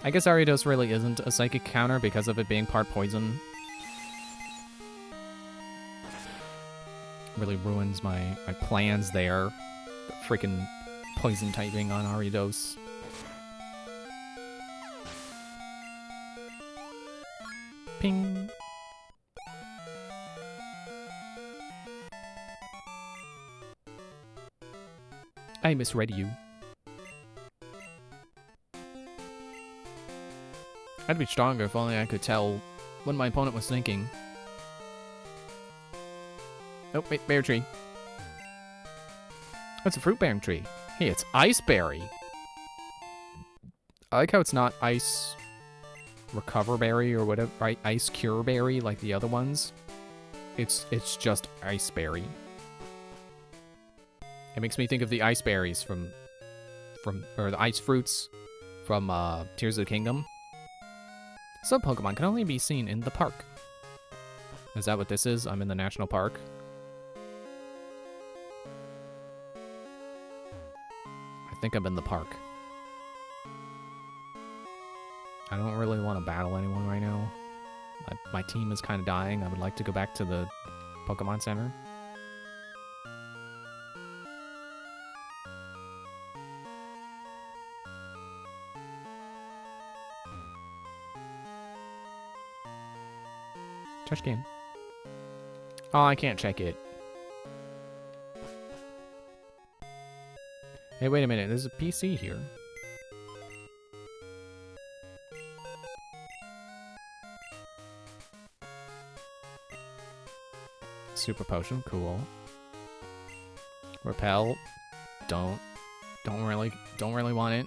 I guess Ariados really isn't a psychic counter because of it being part poison. Really ruins my plans there. The freaking poison typing on Ariados. Ping. I misread you. I'd be stronger if only I could tell what my opponent was thinking. Oh, wait, bear tree. That's a fruit bearing tree. Hey, it's ice berry. I like how it's not ice recover berry or whatever, right? Ice cure berry like the other ones. It's just ice berry. It makes me think of the ice berries from or the ice fruits from Tears of the Kingdom. Some Pokemon can only be seen in the park. Is that what this is? I'm in the national park. I think I'm in the park. I don't really want to battle anyone right now. My team is kind of dying. I would like to go back to the Pokemon Center. Trash can. Oh, I can't check it. Hey, wait a minute. There's a PC here. Super potion, cool. Repel, don't really want it.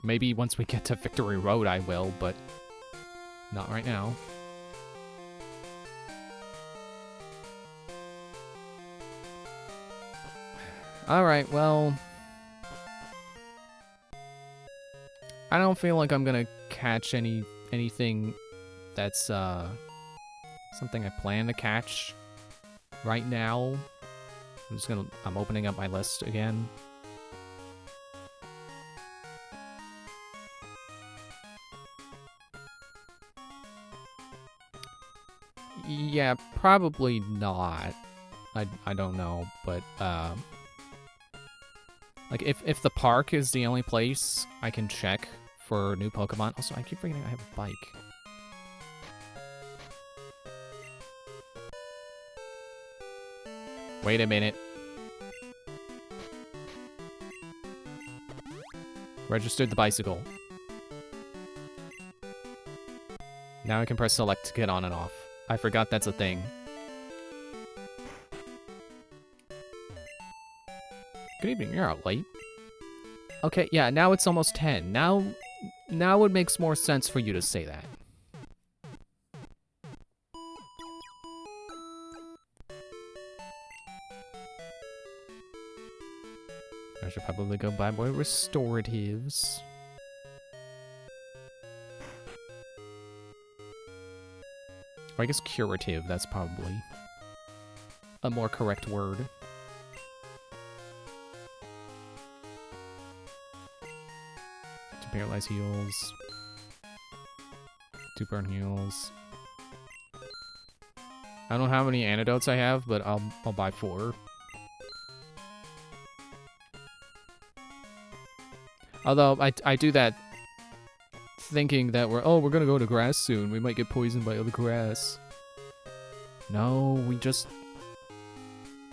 Maybe once we get to Victory Road I will, but not right now. Alright, well, I don't feel like I'm gonna catch anything that's something I plan to catch right now. I'm opening up my list again. Yeah, probably not. I don't know, but like if the park is the only place I can check for new Pokemon. Also, I keep forgetting I have a bike. Wait a minute. Registered the bicycle. Now I can press select to get on and off. I forgot that's a thing. Good evening, you're out late. Okay, yeah, now it's almost 10. Now it makes more sense for you to say that. I should probably go buy more restoratives. Or I guess curative, that's probably a more correct word. Two paralyzed heals. 2 burn heals. I don't know how many antidotes I have, but I'll buy 4. Although I do that thinking that we're gonna go to grass soon. We might get poisoned by other grass. No,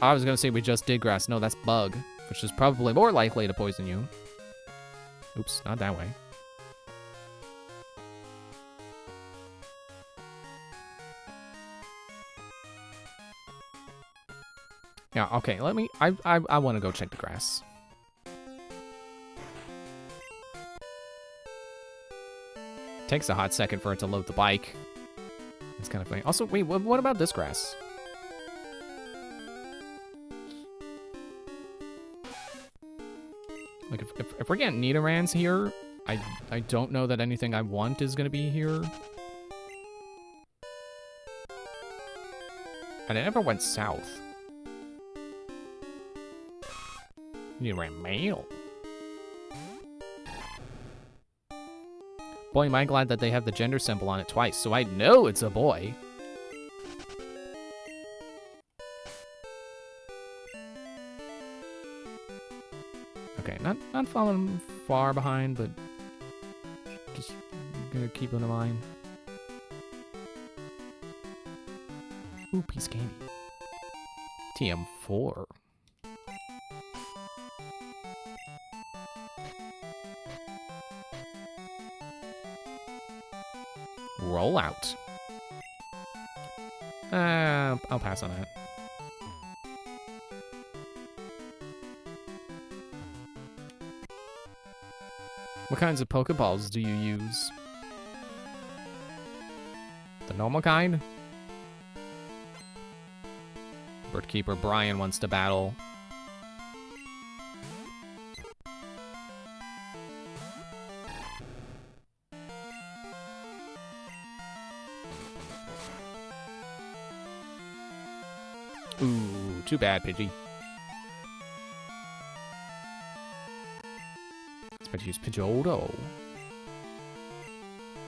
I was gonna say we just did grass. No, that's bug, which is probably more likely to poison you. Oops, not that way. Yeah, okay, I want to go check the grass. Takes a hot second for it to load the bike. It's kind of funny. Also, wait, what about this grass? Like, if we're getting Nidorans here, I don't know that anything I want is gonna be here. And I never went south. Nidoran male. Boy, am I glad that they have the gender symbol on it twice, so I know it's a boy. Okay, not falling far behind, but just gonna keep it in mind. Ooh, piece of candy. TM4. Roll out. I'll pass on that. What kinds of Pokeballs do you use? The normal kind? Birdkeeper Brian wants to battle. Ooh, too bad, Pidgey. Let's use Pidgeotto.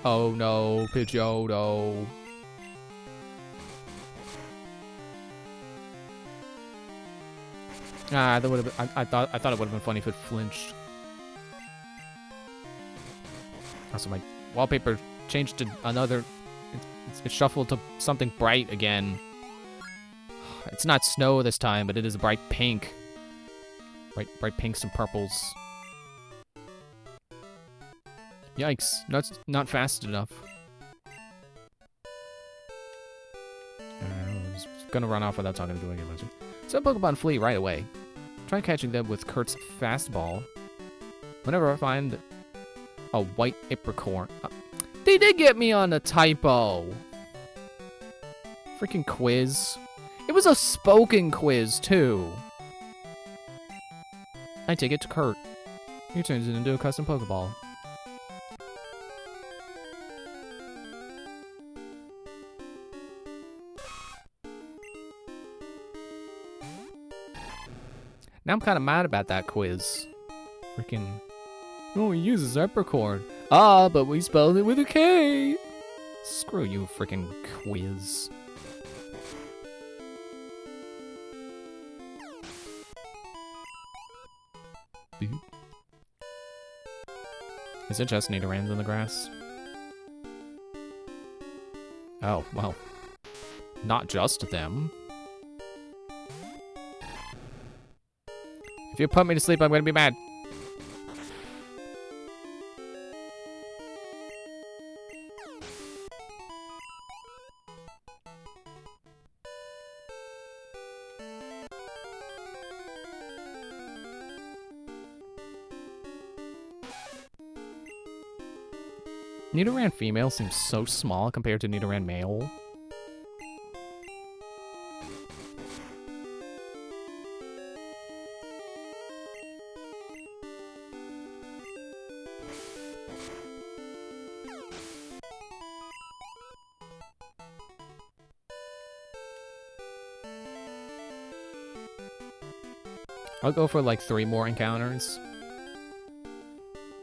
Oh no, Pidgeotto. Ah, that would have. I thought it would have been funny if it flinched. Also, my wallpaper changed to another. It shuffled to something bright again. It's not snow this time, but it is a bright pink. Bright pinks and purples. Yikes! Not fast enough. I was gonna run off without talking to doing it. Some Pokemon flee right away. Try catching them with Kurt's fastball. Whenever I find a white apricorn. They did get me on a typo. Freaking quiz. It was a spoken quiz, too. I take it to Kurt. He turns it into a custom Pokeball. Now I'm kind of mad about that quiz. Freaking. Oh, he uses Epicorn. Ah, but we spelled it with a K. Screw you, freaking quiz. Boop. Is it just Nidorans in the grass? Oh, well. Not just them. If you put me to sleep, I'm gonna be mad. Nidoran female seems so small compared to Nidoran male. I'll go for like 3 more encounters.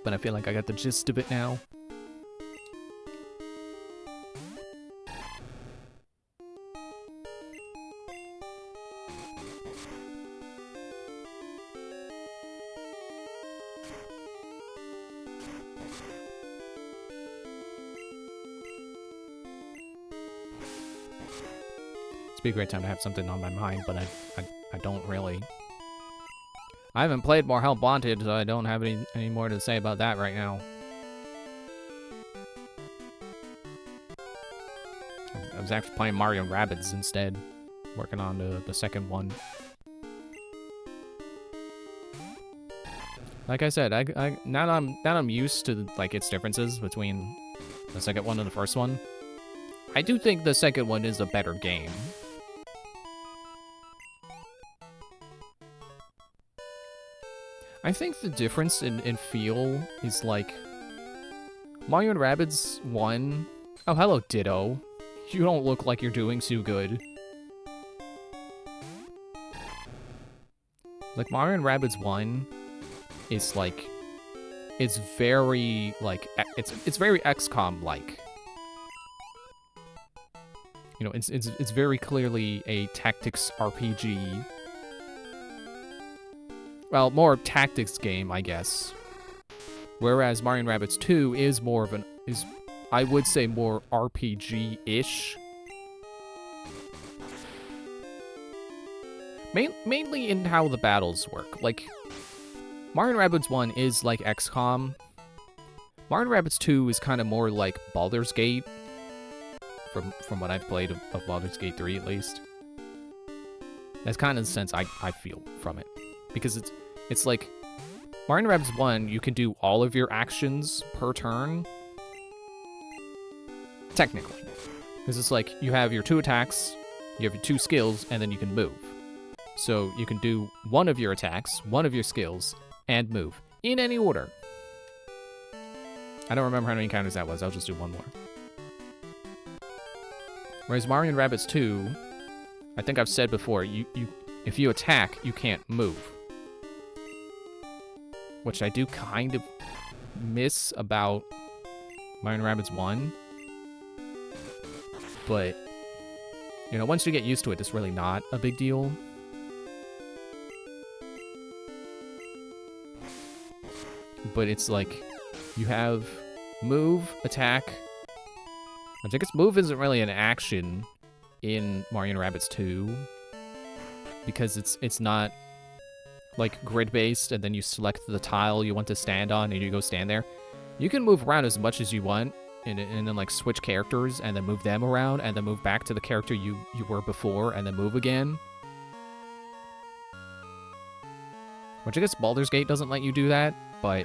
But I feel like I got the gist of it now. It'd be a great time to have something on my mind, but I don't really. I haven't played more Help Wanted, so I don't have any more to say about that right now. I was actually playing Mario & Rabbids instead, working on the second one. Like I said, now that I'm used to like its differences between the second one and the first one, I do think the second one is a better game. I think the difference in feel is like Mario & Rabbids 1. Oh, hello, Ditto. You don't look like you're doing too good. Like Mario & Rabbids 1 is like it's very like it's very XCOM like. You know, it's very clearly a tactics RPG. Well, more tactics game, I guess. Whereas Mario & Rabbids 2 is more of I would say more RPG-ish. Mainly in how the battles work. Like, Mario & Rabbids 1 is like XCOM. Mario & Rabbids 2 is kind of more like Baldur's Gate. From what I've played of Baldur's Gate 3, at least. That's kind of the sense I feel from it. Because it's like, Mario & Rabbids 1, you can do all of your actions per turn. Technically. Because it's like, you have your 2 attacks, you have your 2 skills, and then you can move. So you can do one of your attacks, one of your skills, and move. In any order. I don't remember how many encounters that was, I'll just do one more. Whereas Mario & Rabbids 2, I think I've said before, if you attack, you can't move. Which I do kind of miss about Mario & Rabbids 1. But, you know, once you get used to it, it's really not a big deal. But it's like, you have move, attack. I guess move isn't really an action in Mario & Rabbids 2. Because it's not like grid-based, and then you select the tile you want to stand on, and you go stand there. You can move around as much as you want, and then like switch characters, and then move them around, and then move back to the character you were before, and then move again. Which I guess Baldur's Gate doesn't let you do that, but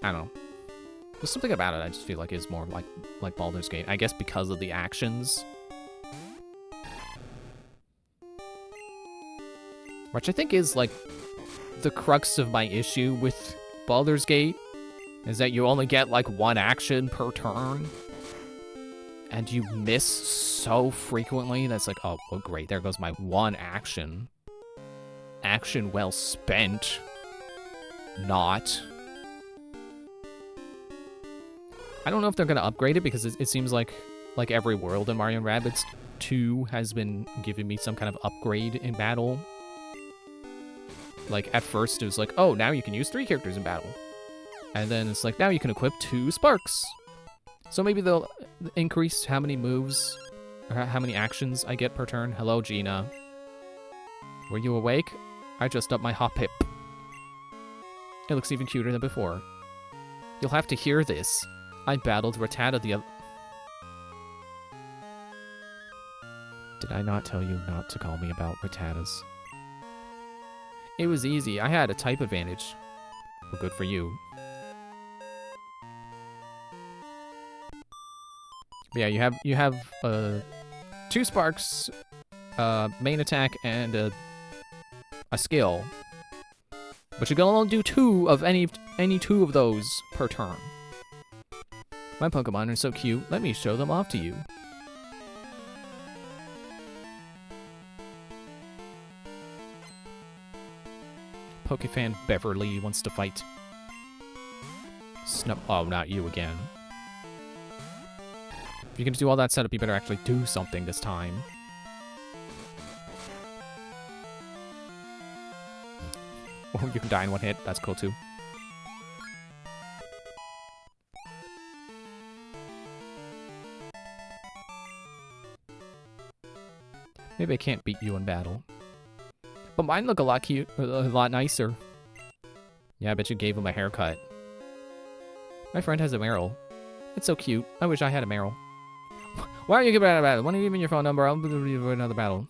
I don't know. There's something about it I just feel like is more like Baldur's Gate. I guess because of the actions. Which I think is, like, the crux of my issue with Baldur's Gate, is that you only get, like, 1 action per turn. And you miss so frequently, that's like, oh, well, great, there goes my 1 action. Action well spent. Not. I don't know if they're going to upgrade it, because it seems like every world in Mario & Rabbids 2 has been giving me some kind of upgrade in battle. Like, at first, it was like, oh, now you can use 3 characters in battle. And then it's like, now you can equip 2 sparks. So maybe they'll increase how many moves, or how many actions I get per turn. Hello, Gina. Were you awake? I just upped my hop hip. It looks even cuter than before. You'll have to hear this. I battled Rattata the other... Did I not tell you not to call me about Rattatas? It was easy. I had a type advantage. Well, good for you. But yeah, you have 2 sparks, main attack, and a skill. But you can only do 2 of any 2 of those per turn. My Pokemon are so cute. Let me show them off to you. Pokefan Beverly wants to fight. Oh, not you again. If you're gonna do all that setup, you better actually do something this time. Or you can die in 1 hit. That's cool too. Maybe I can't beat you in battle. But mine look a lot cute, a lot nicer. Yeah, I bet you gave him a haircut. My friend has a Meryl. It's so cute. I wish I had a Meryl. Why aren't you giving out a battle? Why don't you give me your phone number? I'll give you another battle.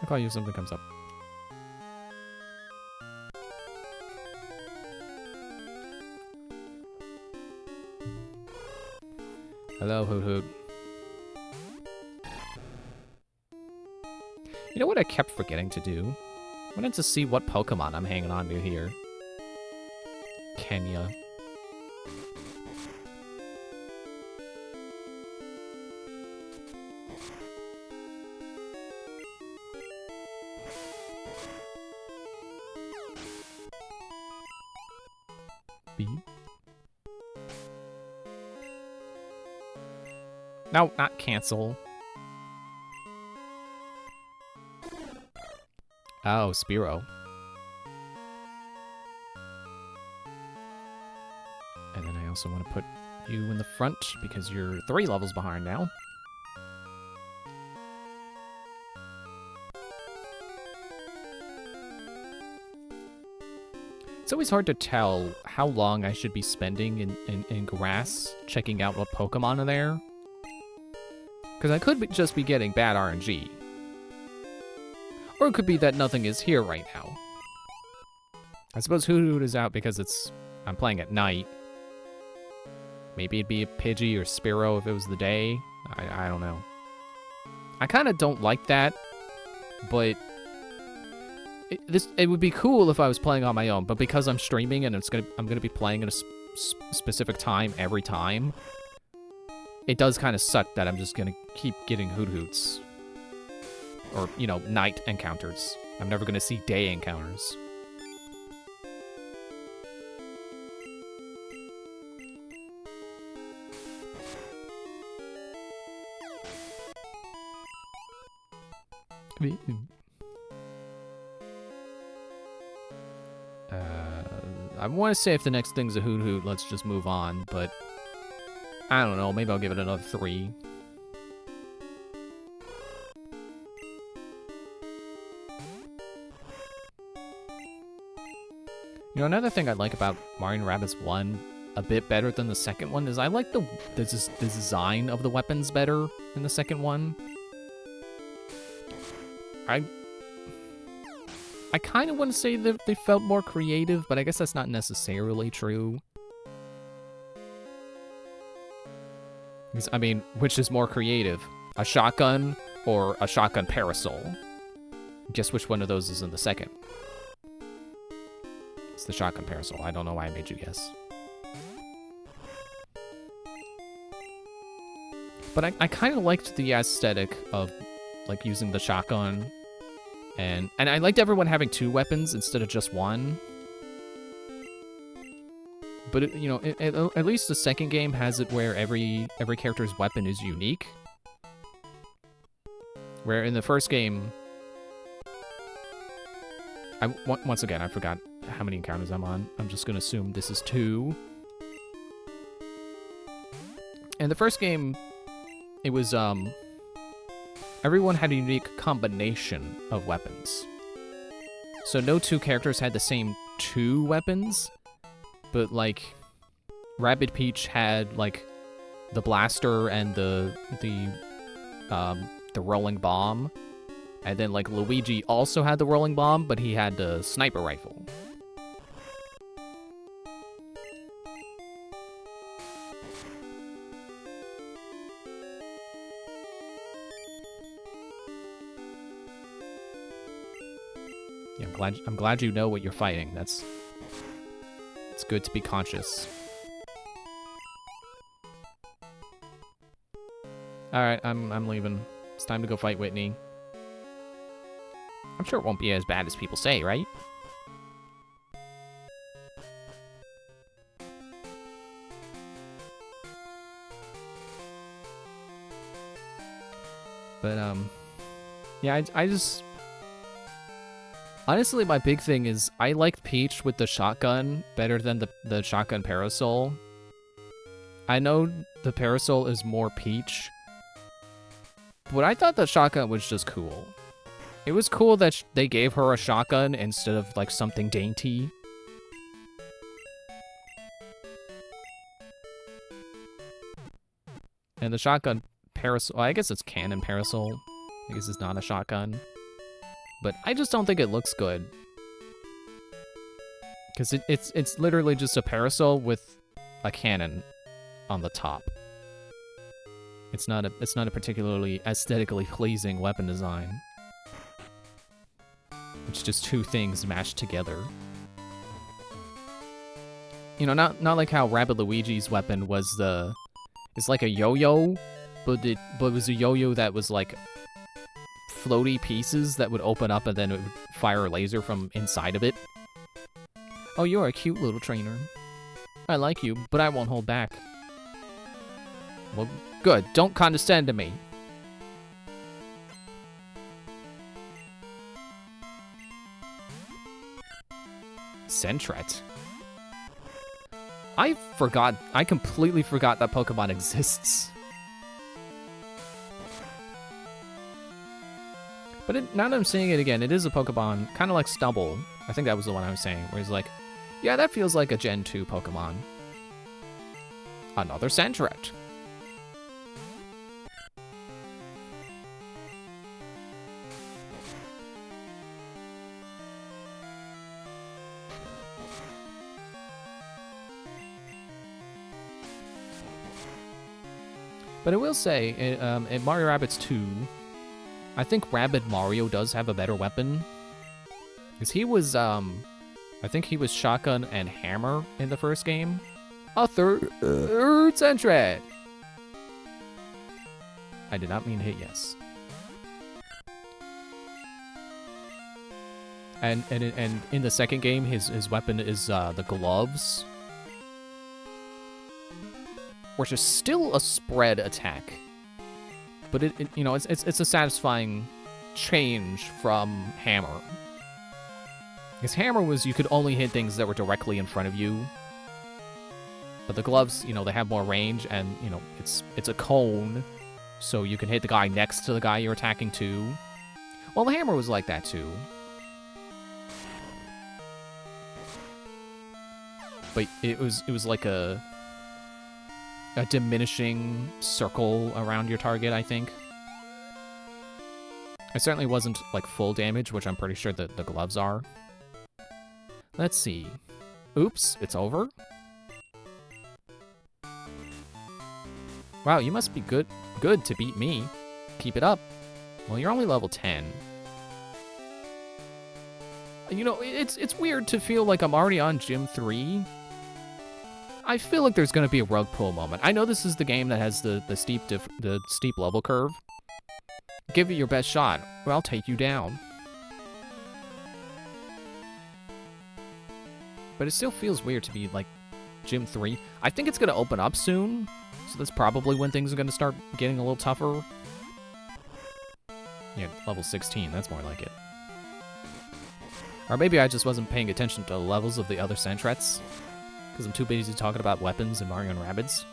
I'll call you if something comes up. Hello, Hoot Hoot. You know what I kept forgetting to do? I wanted to see what Pokemon I'm hanging on to here. Kenya. B. No, not cancel. Oh, Spearow. And then I also want to put you in the front because you're 3 levels behind now. It's always hard to tell how long I should be spending in grass checking out what Pokemon are there. Because I could just be getting bad RNG. Or it could be that nothing is here right now. I suppose Hoot Hoot is out because I'm playing at night. Maybe it'd be a Pidgey or Spearow if it was the day. I don't know. I kind of don't like that, but it would be cool if I was playing on my own. But because I'm streaming and I'm gonna be playing at a specific time every time, it does kind of suck that I'm just gonna keep getting Hoot Hoots, or you know, night encounters. I'm never gonna see day encounters. I want to say if the next thing's a Hoot Hoot, let's just move on, but I don't know, maybe I'll give it another 3. You know, another thing I like about Mario & Rabbids 1 a bit better than the second one is I like the design of the weapons better in the second one. I kind of want to say that they felt more creative, but I guess that's not necessarily true. I mean, which is more creative? A shotgun or a shotgun parasol? Guess which one of those is in the second? It's the shotgun parasol. I don't know why I made you guess. But I kind of liked the aesthetic of, like, using the shotgun. And I liked everyone having 2 weapons instead of just 1. But, you know, at least the second game has it where every character's weapon is unique. Where in the first game... once again, I forgot how many encounters I'm on. I'm just going to assume this is 2. In the first game, it was, everyone had a unique combination of weapons. So no 2 characters had the same 2 weapons, but, like, Rabbid Peach had, like, the blaster and the rolling bomb. And then, like, Luigi also had the rolling bomb, but he had the sniper rifle. Yeah, I'm glad you know what you're fighting. It's good to be conscious. All right, I'm leaving. It's time to go fight Whitney. I'm sure it won't be as bad as people say, right? But yeah, I just. Honestly, my big thing is I liked Peach with the shotgun better than the shotgun parasol. I know the parasol is more Peach, but I thought the shotgun was just cool. It was cool that they gave her a shotgun instead of, like, something dainty. And the shotgun parasol, I guess it's cannon parasol. I guess it's not a shotgun. But I just don't think it looks good. Because it's literally just a parasol with a cannon on the top. It's not a particularly aesthetically pleasing weapon design. It's just 2 things mashed together. You know, not like how Rabbid Luigi's weapon was it's like a yo-yo, but it was a yo-yo that was like floaty pieces that would open up and then it would fire a laser from inside of it. Oh, you're a cute little trainer. I like you, but I won't hold back. Well, good. Don't condescend to me. Sentret. I completely forgot that Pokemon exists. But now that I'm seeing it again, it is a Pokemon, kind of like Stubble. I think that was the one I was saying, where he's like, yeah, that feels like a Gen 2 Pokemon. Another Sentret. But I will say, in Mario Rabbids 2, I think Rabbid Mario does have a better weapon. Because he was, I think he was shotgun and hammer in the first game. A third Sentret! I did not mean to hit yes. And in the second game, his weapon is the gloves, which is still a spread attack, but it you know it's a satisfying change from hammer. Because hammer was you could only hit things that were directly in front of you, but the gloves, you know, they have more range, and you know it's a cone, so you can hit the guy next to the guy you're attacking too. Well, the hammer was like that too. But it was like a diminishing circle around your target, I think. It certainly wasn't like full damage, which I'm pretty sure that the gloves are. Let's see. Oops, it's over. Wow, you must be good to beat me. Keep it up. Well, you're only level 10. You know, it's weird to feel like I'm already on Gym 3. I feel like there's going to be a rug pull moment. I know this is the game that has the steep level curve. Give it your best shot, or I'll take you down. But it still feels weird to be, like, Gym 3. I think it's going to open up soon, so that's probably when things are going to start getting a little tougher. Yeah, level 16, that's more like it. Or maybe I just wasn't paying attention to the levels of the other Sentrets, because I'm too busy talking about weapons in Mario and Rabbids.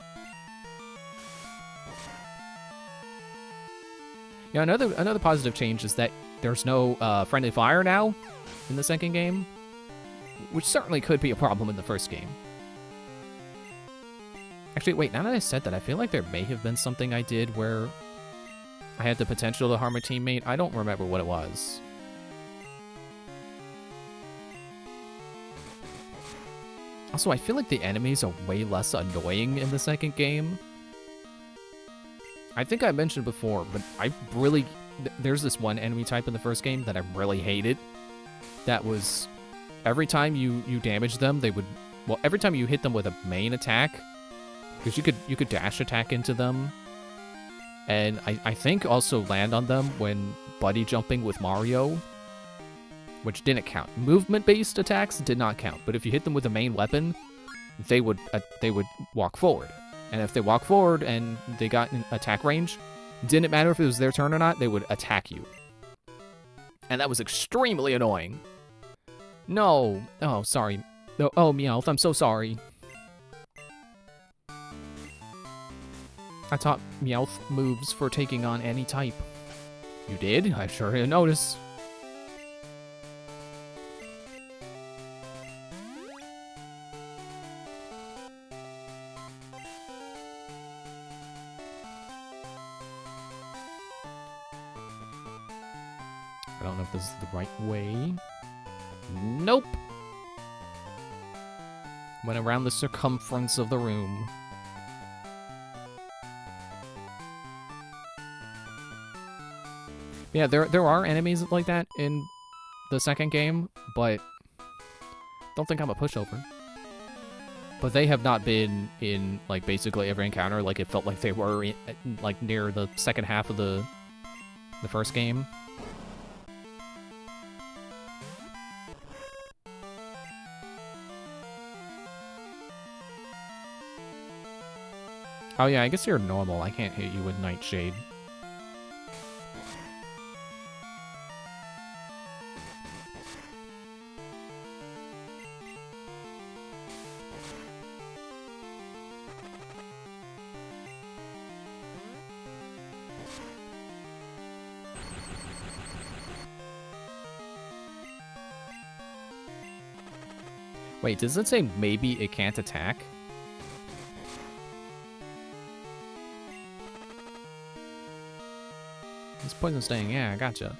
Yeah, another positive change is that there's no friendly fire now in the second game, which certainly could be a problem in the first game. Actually, wait, now that I said that, I feel like there may have been something I did where I had the potential to harm a teammate. I don't remember what it was. Also, I feel like the enemies are way less annoying in the second game. I think I mentioned before, but I really... There's this one enemy type in the first game that I really hated. That was... Every time you damage them, they would... Well, every time you hit them with a main attack, because you could dash attack into them, and I think also land on them when buddy jumping with Mario, which didn't count. Movement-based attacks did not count, but if you hit them with a main weapon, they would walk forward. And if they walk forward and they got an attack range, didn't matter if it was their turn or not, they would attack you. And that was extremely annoying. No. Oh, sorry. No. Oh, Meowth, I'm so sorry. I taught Meowth moves for taking on any type. You did? I sure didn't notice. I don't know if this is the right way. Nope. Went around the circumference of the room. Yeah, there are enemies like that in the second game, but don't think I'm a pushover. But they have not been in, like, basically every encounter. Like, it felt like they were in, like, near the second half of the first game. Oh yeah, I guess you're normal. I can't hit you with Nightshade. Wait, does it say maybe it can't attack? This poison sting, yeah, I gotcha.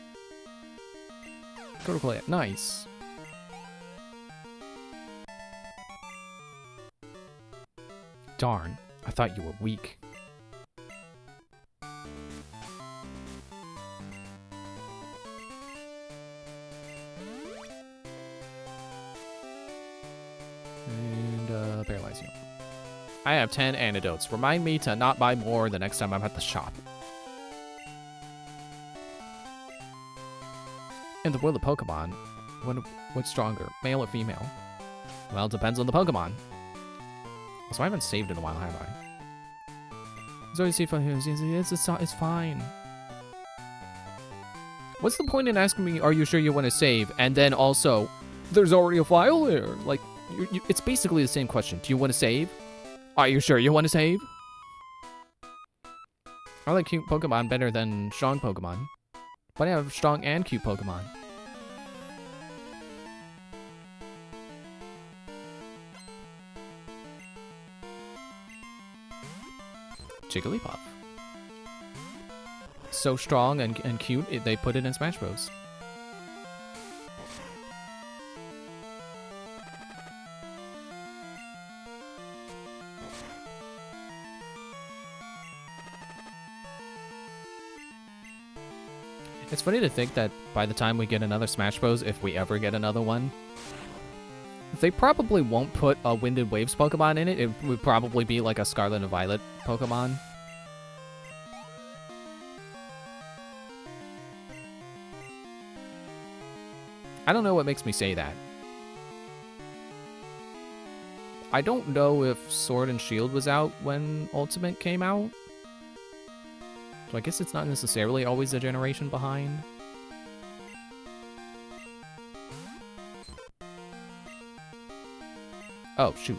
Critical hit, nice. Darn, I thought you were weak. And, paralyze you. I have 10 antidotes. Remind me to not buy more the next time I'm at the shop. In the world of Pokemon, what's stronger, male or female? Well, it depends on the Pokemon. So I haven't saved in a while, have I? It's always it's fine. What's the point in asking me, are you sure you want to save? And then also, there's already a file there. Like, it's basically the same question. Do you want to save? Are you sure you want to save? I like cute Pokemon better than strong Pokemon. But I have strong and cute Pokemon. Jigglypuff. So strong and cute, they put it in Smash Bros. It's funny to think that by the time we get another Smash Bros, if we ever get another one, they probably won't put a Wind and Waves Pokemon in it. It would probably be like a Scarlet and Violet Pokemon. I don't know what makes me say that. I don't know if Sword and Shield was out when Ultimate came out. So I guess it's not necessarily always a generation behind. Oh, shoot.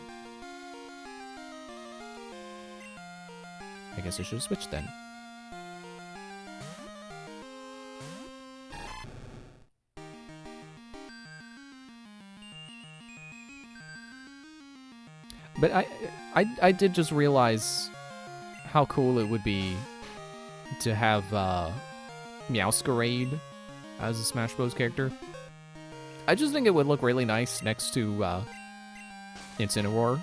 I guess I should have switched then. But I did just realize how cool it would be to have Meowscarade as a Smash Bros. Character. I just think it would look really nice next to Incineroar.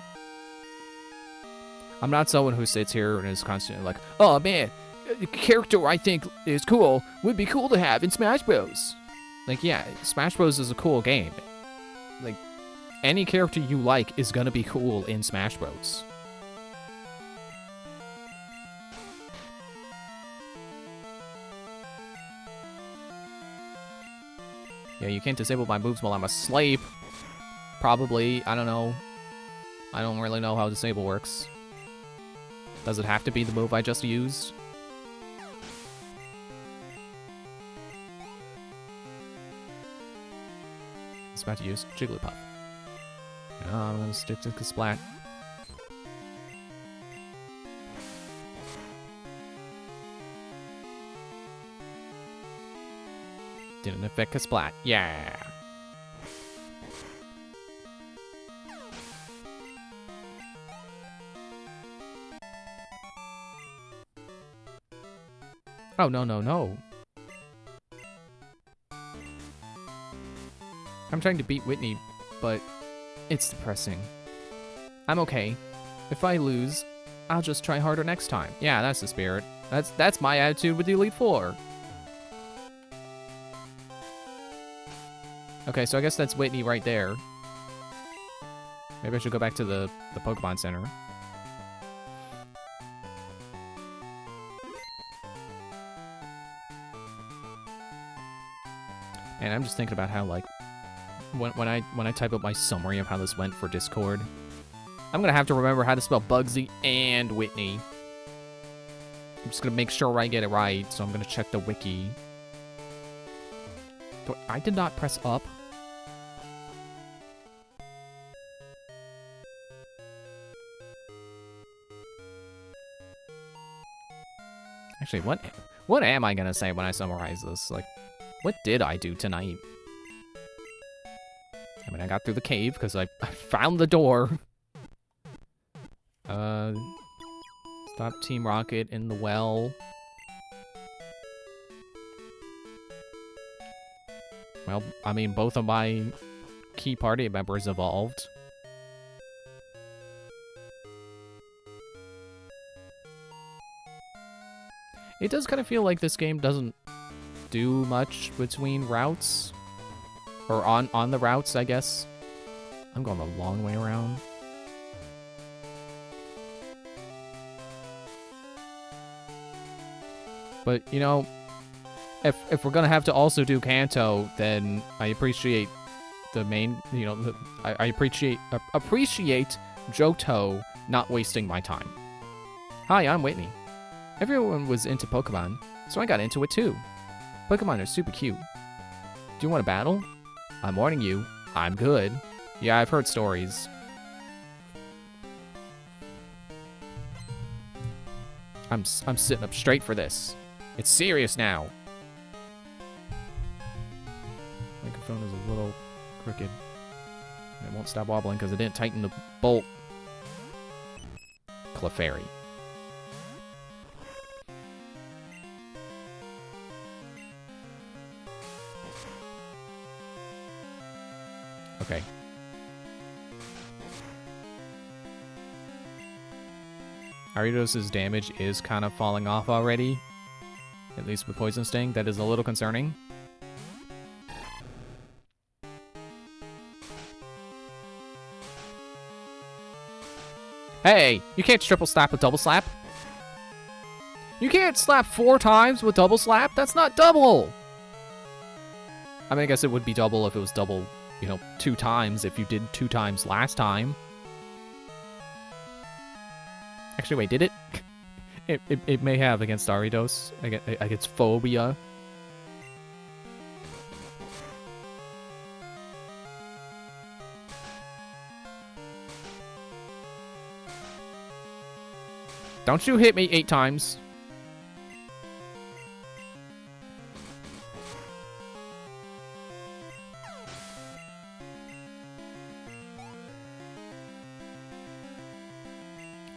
I'm not someone who sits here and is constantly like, oh man, a character I think is cool would be cool to have in Smash Bros. Like, yeah, Smash Bros. Is a cool game. Like, any character you like is gonna be cool in Smash Bros. Yeah, you can't disable my moves while I'm asleep. Probably, I don't know. I don't really know how disable works. Does it have to be the move I just used? It's about to use Jigglypuff. No, I'm gonna stick to Splat. Didn't affect a Splat. Yeah. Oh, no, no, no. I'm trying to beat Whitney, but it's depressing. I'm okay. If I lose, I'll just try harder next time. Yeah, that's the spirit. That's my attitude with the Elite Four. Okay, so I guess that's Whitney right there. Maybe I should go back to the Pokemon Center. And I'm just thinking about how, like, when I type up my summary of how this went for Discord, I'm gonna have to remember how to spell Bugsy and Whitney. I'm just gonna make sure I get it right, so I'm gonna check the wiki. I did not press up. Actually, what am I gonna say when I summarize this? Like, what did I do tonight? I mean, I got through the cave because I found the door. Stop Team Rocket in the well. Well, I mean, both of my key party members evolved. It does kind of feel like this game doesn't do much between routes. Or on the routes, I guess. I'm going the long way around. But, you know, if we're gonna have to also do Kanto, then I appreciate the main, you know, I appreciate Johto not wasting my time. Hi, I'm Whitney. Everyone was into Pokemon, so I got into it too. Pokemon are super cute. Do you want to battle? I'm warning you, I'm good. Yeah, I've heard stories. I'm sitting up straight for this. It's serious now. Microphone is a little crooked. It won't stop wobbling because it didn't tighten the bolt. Clefairy. Okay. Aridos' damage is kind of falling off already. At least with Poison Sting. That is a little concerning. Hey! You can't triple slap with double slap. You can't slap 4 times with double slap. That's not double! I mean, I guess it would be double if it was double, you know, 2 times if you did 2 times last time. Actually, wait, did it? It may have against Aridos, against Phobia. Don't you hit me 8 times.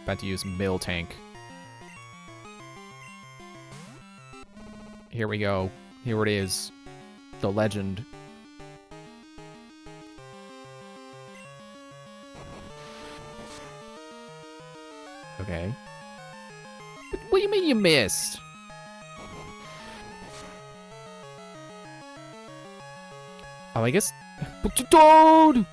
About to use Mill Tank. Here we go. Here it is. The legend. Okay. What do you mean you missed? Oh, I guess... Dude!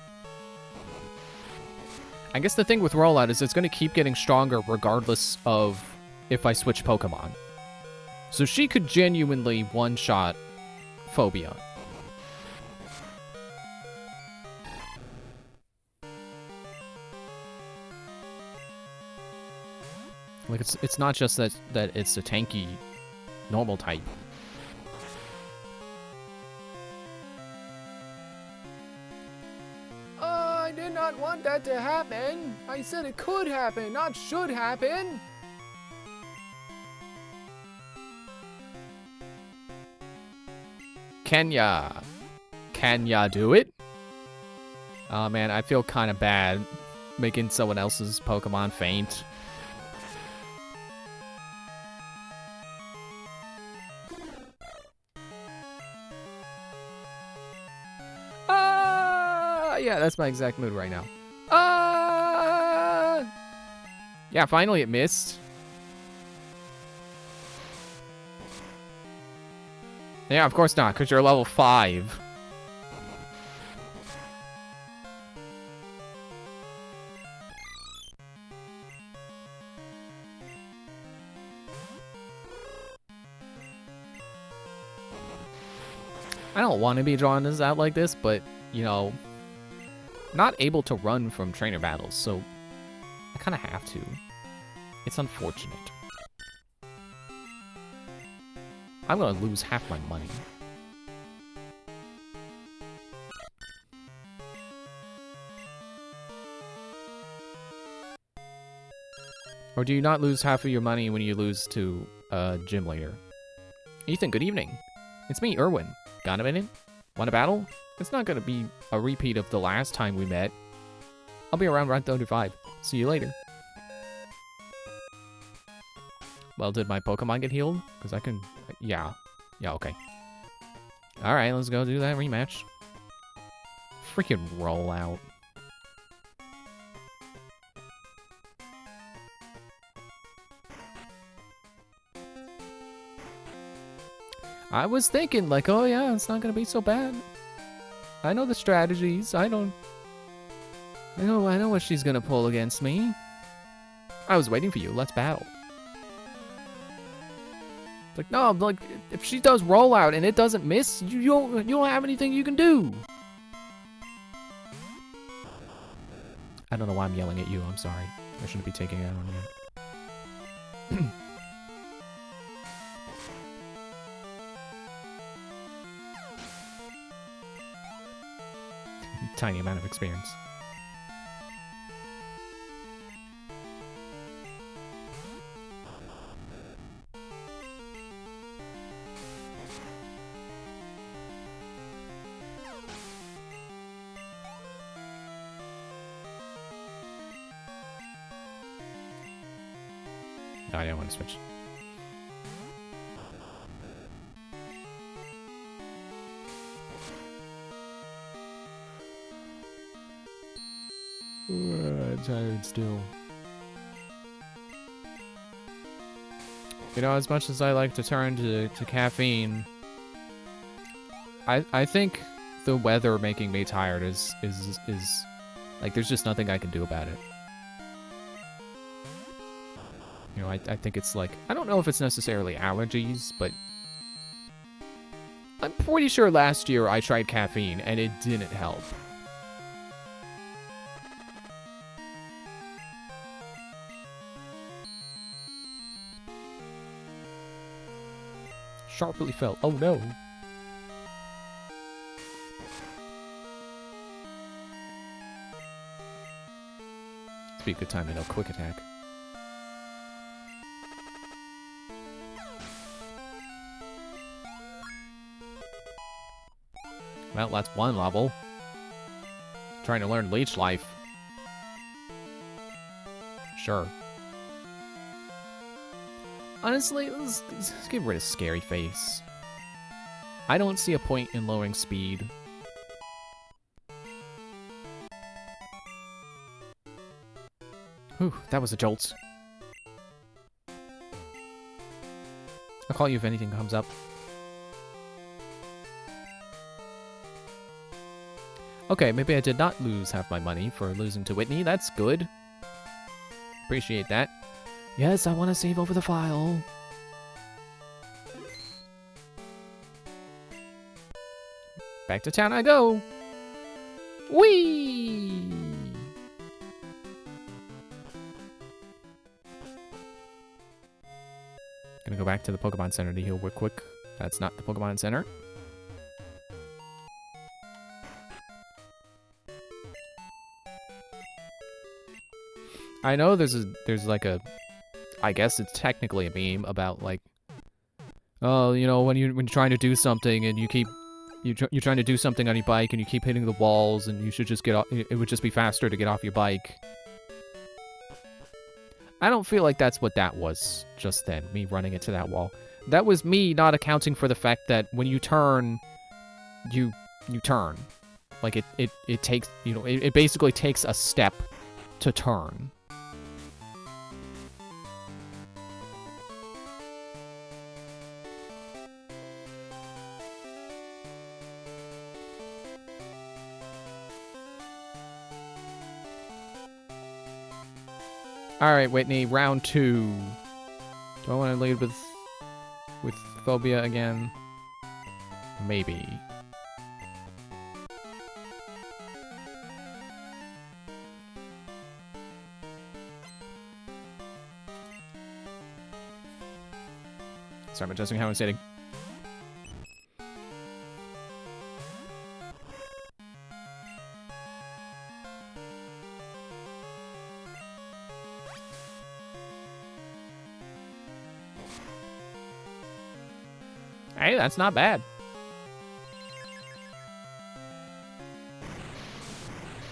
I guess the thing with Rollout is it's going to keep getting stronger regardless of if I switch Pokemon. So she could genuinely one-shot Phobia. Like, it's not just that it's a tanky normal type. I did not want that to happen. I said it could happen, not should happen. Can ya do it? Oh man, I feel kind of bad making someone else's Pokemon faint. Yeah, that's my exact mood right now. Yeah, finally it missed. Yeah, of course not, because you're level 5. I don't want to be drawing this out like this, but, you know, not able to run from trainer battles, so I kind of have to. It's unfortunate. I'm gonna lose half my money. Or do you not lose half of your money when you lose to a gym leader? Ethan, good evening. It's me, Erwin. Got a minute? Want to battle? It's not gonna be a repeat of the last time we met. I'll be around Route 35. See you later. Well, did my Pokemon get healed? Because I can... Yeah. Yeah, okay. Alright, let's go do that rematch. Freaking rollout. I was thinking, like, oh yeah, it's not gonna be so bad. I know the strategies. I don't... I know what she's gonna pull against me. I was waiting for you. Let's battle. Like, no, like, if she does rollout and it doesn't miss, you don't have anything you can do. I don't know why I'm yelling at you. I'm sorry. I shouldn't be taking it out on you. Tiny amount of experience. No, I didn't want to switch. I'm tired still. You know, as much as I like to turn to caffeine, I think the weather making me tired is like, there's just nothing I can do about it. You know, I think it's like, I don't know if it's necessarily allergies, but I'm pretty sure last year I tried caffeine and it didn't help. Sharply fell. Oh no. It'd be a good time to know quick attack. Well, that's one level. Trying to learn Leech Life. Sure. Honestly, let's get rid of Scary Face. I don't see a point in lowering speed. Whew, that was a jolt. I'll call you if anything comes up. Okay, maybe I did not lose half my money for losing to Whitney. That's good. Appreciate that. Yes, I want to save over the file. Back to town I go. Whee! Gonna go back to the Pokemon Center to heal real quick. That's not the Pokemon Center. I know there's like a, I guess it's technically a meme about like, oh, you know, when you're trying to do something and you're trying to do something on your bike and you keep hitting the walls and you should just get off, it would just be faster to get off your bike. I don't feel like that's what that was just then, me running into that wall. That was me not accounting for the fact that when you turn, you turn. Like it takes, you know, it basically takes a step to turn. All right, Whitney, round 2. Do I want to lead with phobia again? Maybe. Sorry, I'm adjusting how I'm sitting. Hey, that's not bad.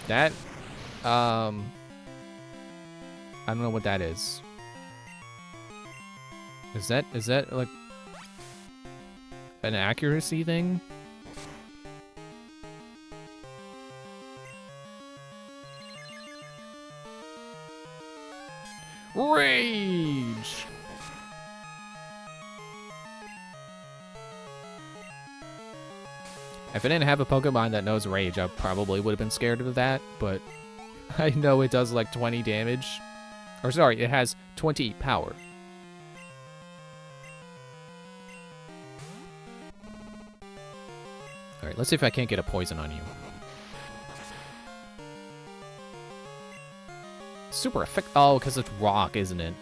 That, I don't know what that is. Is that like an accuracy thing? Rage! If I didn't have a Pokemon that knows Rage, I probably would have been scared of that, but I know it does like 20 damage. Or sorry, it has 20 power. Alright, let's see if I can't get a poison on you. Super effect. Oh, because it's rock, isn't it?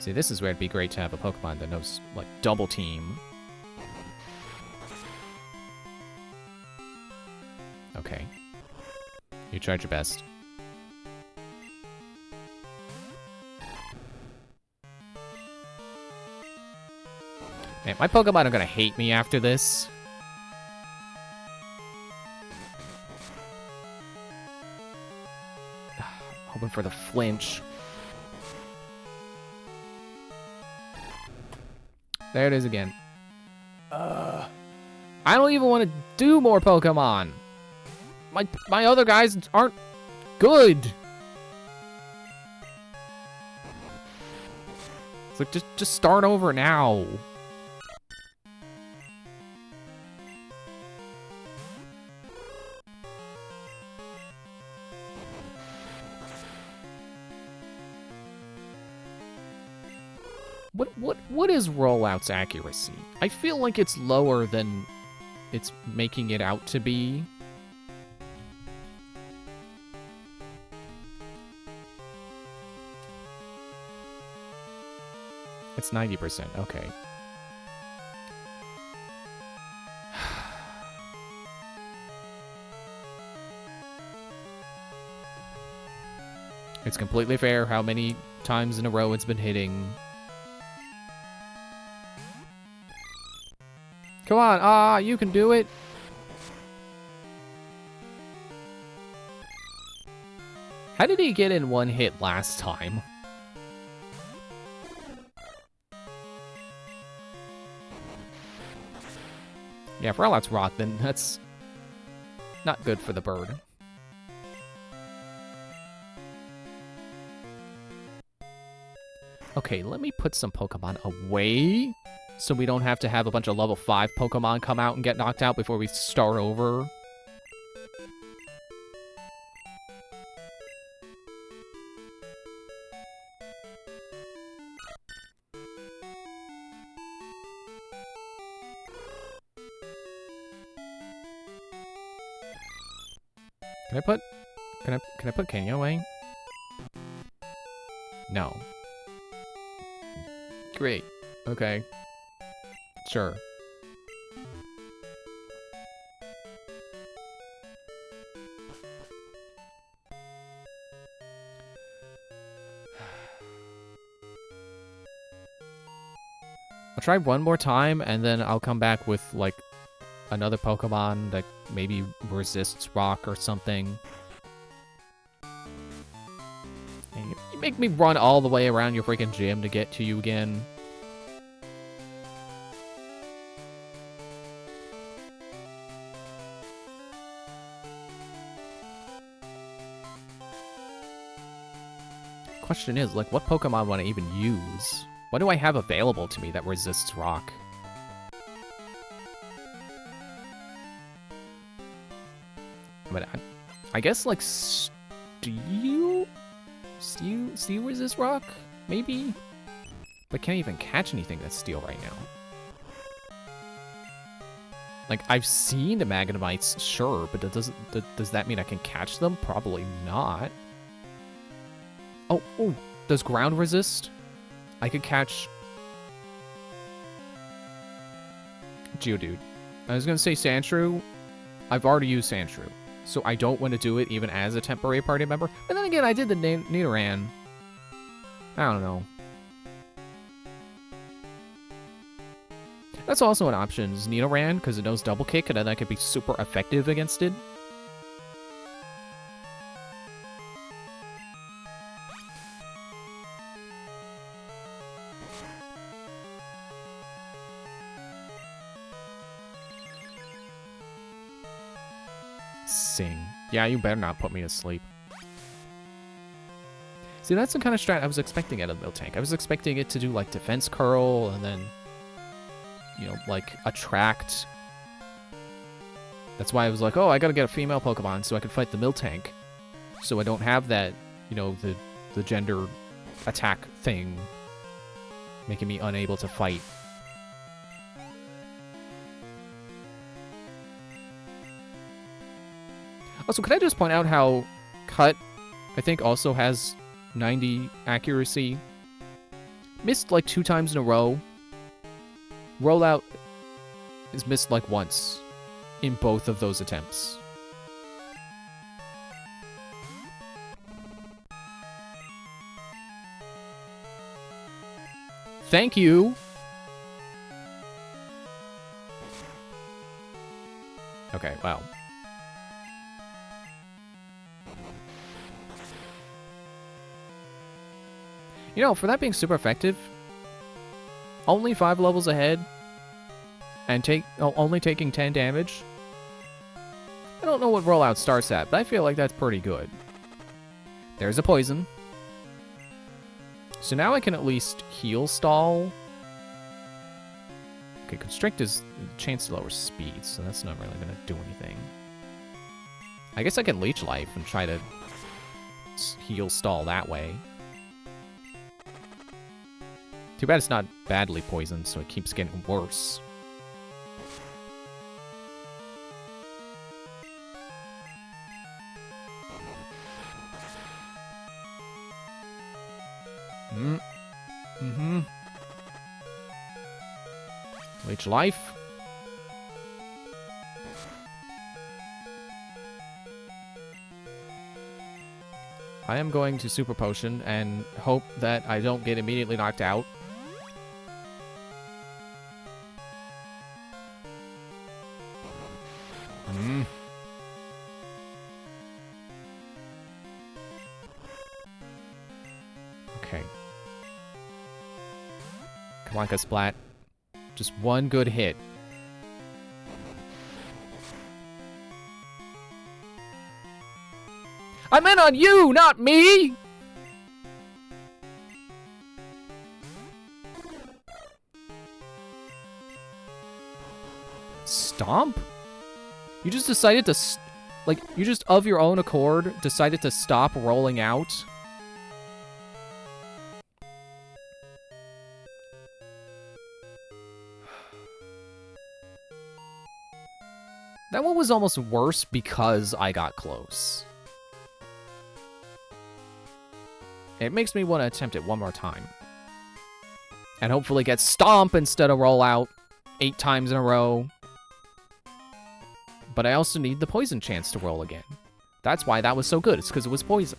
See, this is where it'd be great to have a Pokemon that knows, like, double team. Okay. You tried your best. Man, my Pokemon are gonna hate me after this. Hoping for the flinch. There it is again. I don't even want to do more Pokemon. My other guys aren't good. It's like just start over now. What is rollout's accuracy? I feel like it's lower than it's making it out to be. It's 90%, okay. It's completely fair how many times in a row it's been hitting. Come on, you can do it. How did he get in one hit last time? Yeah, for all that's rock, then that's not good for the bird. Okay, let me put some Pokemon away so we don't have to have a bunch of level 5 Pokemon come out and get knocked out before we start over. Can I put Kenya away? No. Great. Okay. Sure. I'll try one more time, and then I'll come back with, like, another Pokemon that maybe resists rock or something. And you make me run all the way around your freaking gym to get to you again. Question is, like, what Pokemon would I even use? What do I have available to me that resists rock? But I guess, like, steel resist rock? Maybe? But can't even catch anything that's steel right now. Like, I've seen the Magnemites, sure, but does that mean I can catch them? Probably not. Oh, does ground resist? I could catch Geodude. I was gonna say Sandshrew. I've already used Sandshrew, so I don't want to do it even as a temporary party member. But then again, I did the Nidoran. I don't know. That's also an option, is Nidoran, because it knows double kick, and then I could be super effective against it. Sing. Yeah, you better not put me to sleep. See, that's the kind of strat I was expecting out of the Miltank. I was expecting it to do, like, defense curl and then, you know, like, attract. That's why I was like, oh, I gotta get a female Pokemon so I can fight the Miltank. So I don't have that, you know, the gender attack thing making me unable to fight. Also, could I just point out how Cut, I think, also has 90 accuracy? Missed like 2 times in a row. Rollout is missed like once in both of those attempts. Thank you. Okay, wow. You know, for that being super effective, only 5 levels ahead, and only taking 10 damage. I don't know what rollout starts at, but I feel like that's pretty good. There's a poison. So now I can at least heal stall. Okay, Constrict is a chance to lower speed, so that's not really going to do anything. I guess I can Leech Life and try to heal stall that way. Too bad it's not badly poisoned, so it keeps getting worse. Leech Life. I am going to Super Potion and hope that I don't get immediately knocked out. Okay. Come on, Splat. Just one good hit. I meant on you, not me! Stomp? You just decided to, like, you just of your own accord decided to stop rolling out? That one was almost worse because I got close. It makes me want to attempt it one more time. And hopefully get Stomp instead of roll out 8 times in a row. But I also need the poison chance to roll again. That's why that was so good. It's because it was poison.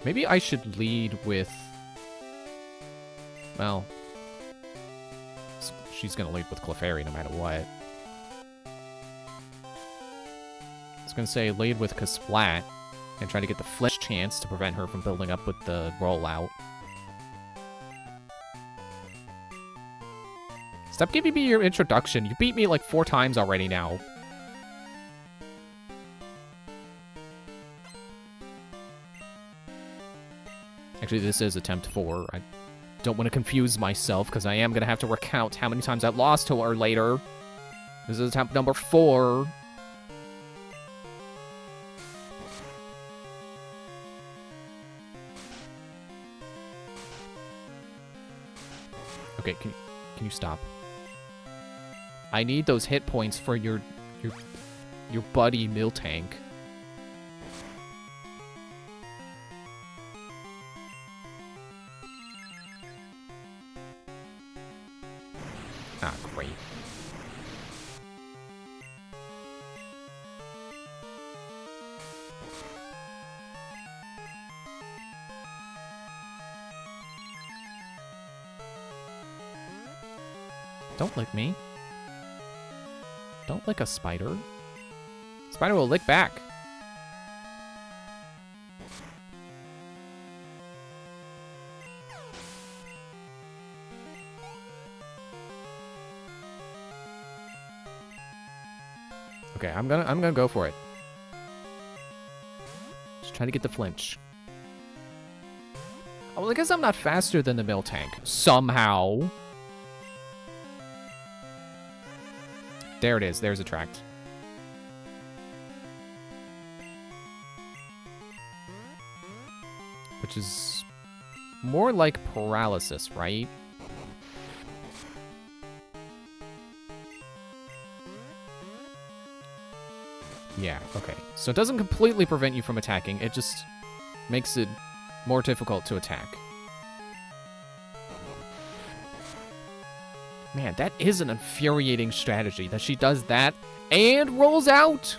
Maybe I should lead with... Well... She's going to lead with Clefairy no matter what. I was going to say lead with Kasplat and try to get the Flesh chance to prevent her from building up with the rollout. Stop giving me your introduction. You beat me like 4 times already now. Actually, this is attempt 4. I don't want to confuse myself, because I am going to have to recount how many times I lost to her later. This is attempt number 4. Okay, can you stop? I need those hit points for your buddy Miltank. Ah, great. Don't lick me. Don't lick a spider. Spider will lick back. Okay, I'm gonna go for it. Trying to get the flinch. Oh, well, I guess I'm not faster than the Miltank. Somehow. There it is. There's Attract. Which is more like Paralysis, right? Yeah, okay. So it doesn't completely prevent you from attacking. It just makes it more difficult to attack. Man, that is an infuriating strategy that she does that and rolls out.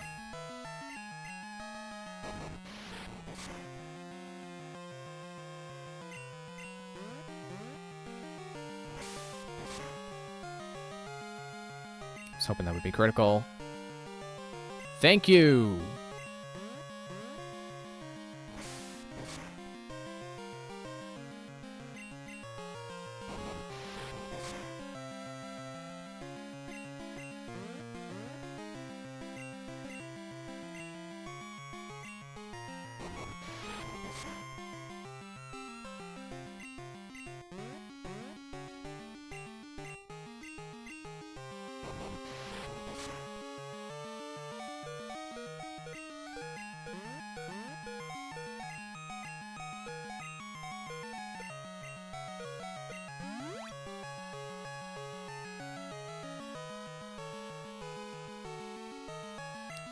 I was hoping that would be critical. Thank you.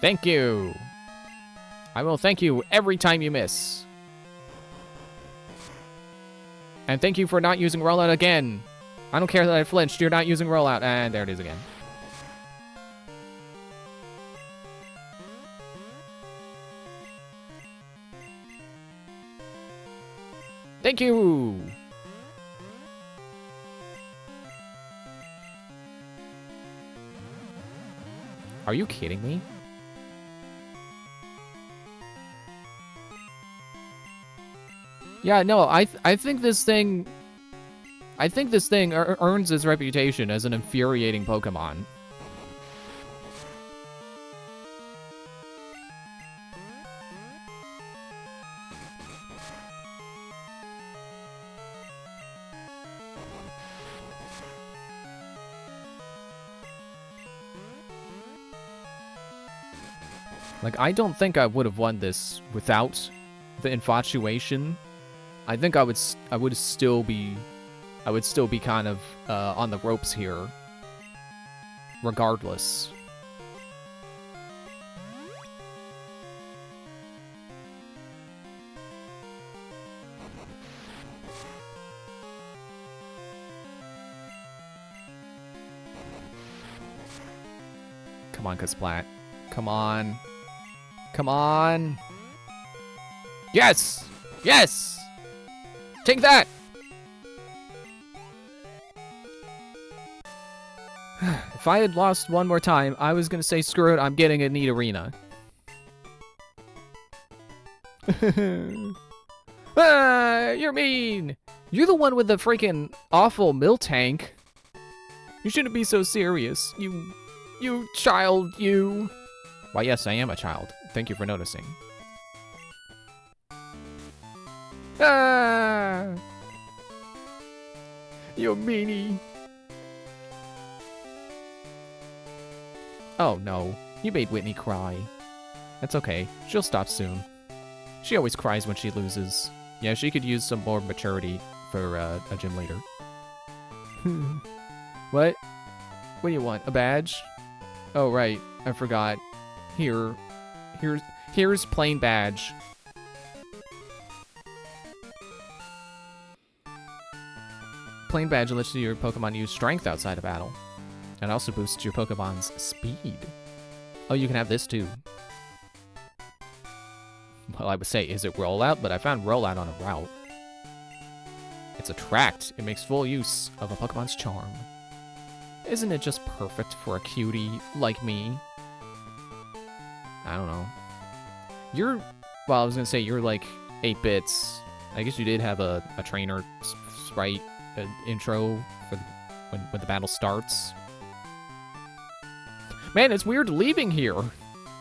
Thank you. I will thank you every time you miss. And thank you for not using rollout again. I don't care that I flinched. You're not using rollout. And there it is again. Thank you. Are you kidding me? Yeah, no, I think this thing... I think this thing earns its reputation as an infuriating Pokemon. Like, I don't think I would have won this without the infatuation. I think I would still be kind of on the ropes here, regardless. Come on, Kasplat. Come on. Come on. Yes! Yes! Take that! If I had lost one more time, I was gonna say, screw it, I'm getting a neat arena. Ah, you're mean! You're the one with the freaking awful Miltank. You shouldn't be so serious. You child, you. Why, yes, I am a child. Thank you for noticing. Ah! You meanie. Oh, no. You made Whitney cry. That's okay. She'll stop soon. She always cries when she loses. Yeah, she could use some more maturity for a gym leader. What? What do you want? A badge? Oh, right. I forgot. Here's plain badge. Plain badge lets your Pokemon use strength outside of battle. And also boosts your Pokemon's speed. Oh, you can have this too. Well, I would say, is it rollout? But I found rollout on a route. It's Attract. It makes full use of a Pokemon's charm. Isn't it just perfect for a cutie like me? I don't know. You're... Well, I was gonna say, you're like 8 bits. I guess you did have a trainer sprite intro for when the battle starts. Man, it's weird leaving here.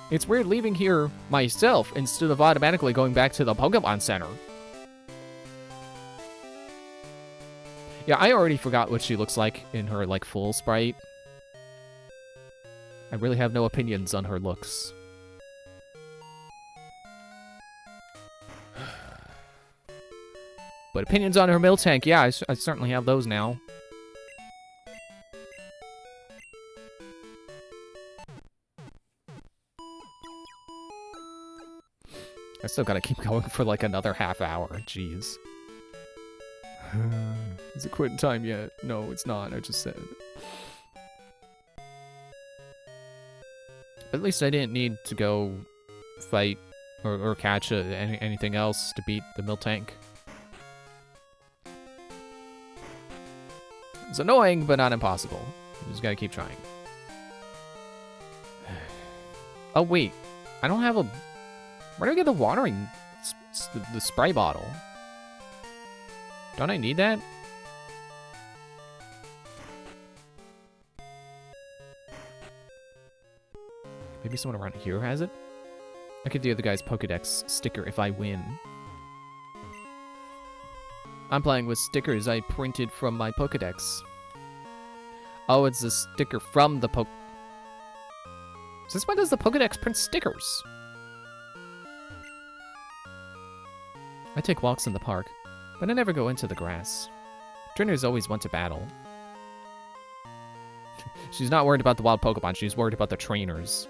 It's weird leaving here myself instead of automatically going back to the Pokemon Center. Yeah, I already forgot what she looks like in her, like, full sprite. I really have no opinions on her looks. But opinions on her Miltank, yeah, I certainly have those now. I still gotta keep going for like another half hour, jeez. Is it quitting time yet? No, it's not, I just said. At least I didn't need to go fight or catch anything else to beat the Miltank. It's annoying, but not impossible. You just gotta keep trying. Oh, wait. I don't have a... Where do I get the watering... the spray bottle? Don't I need that? Maybe someone around here has it? I could do the guy's Pokedex sticker if I win. I'm playing with stickers I printed from my Pokedex. Oh, it's a sticker from the Since when does the Pokedex print stickers? I take walks in the park, but I never go into the grass. Trainers always want to battle. She's not worried about the wild Pokemon, she's worried about the trainers.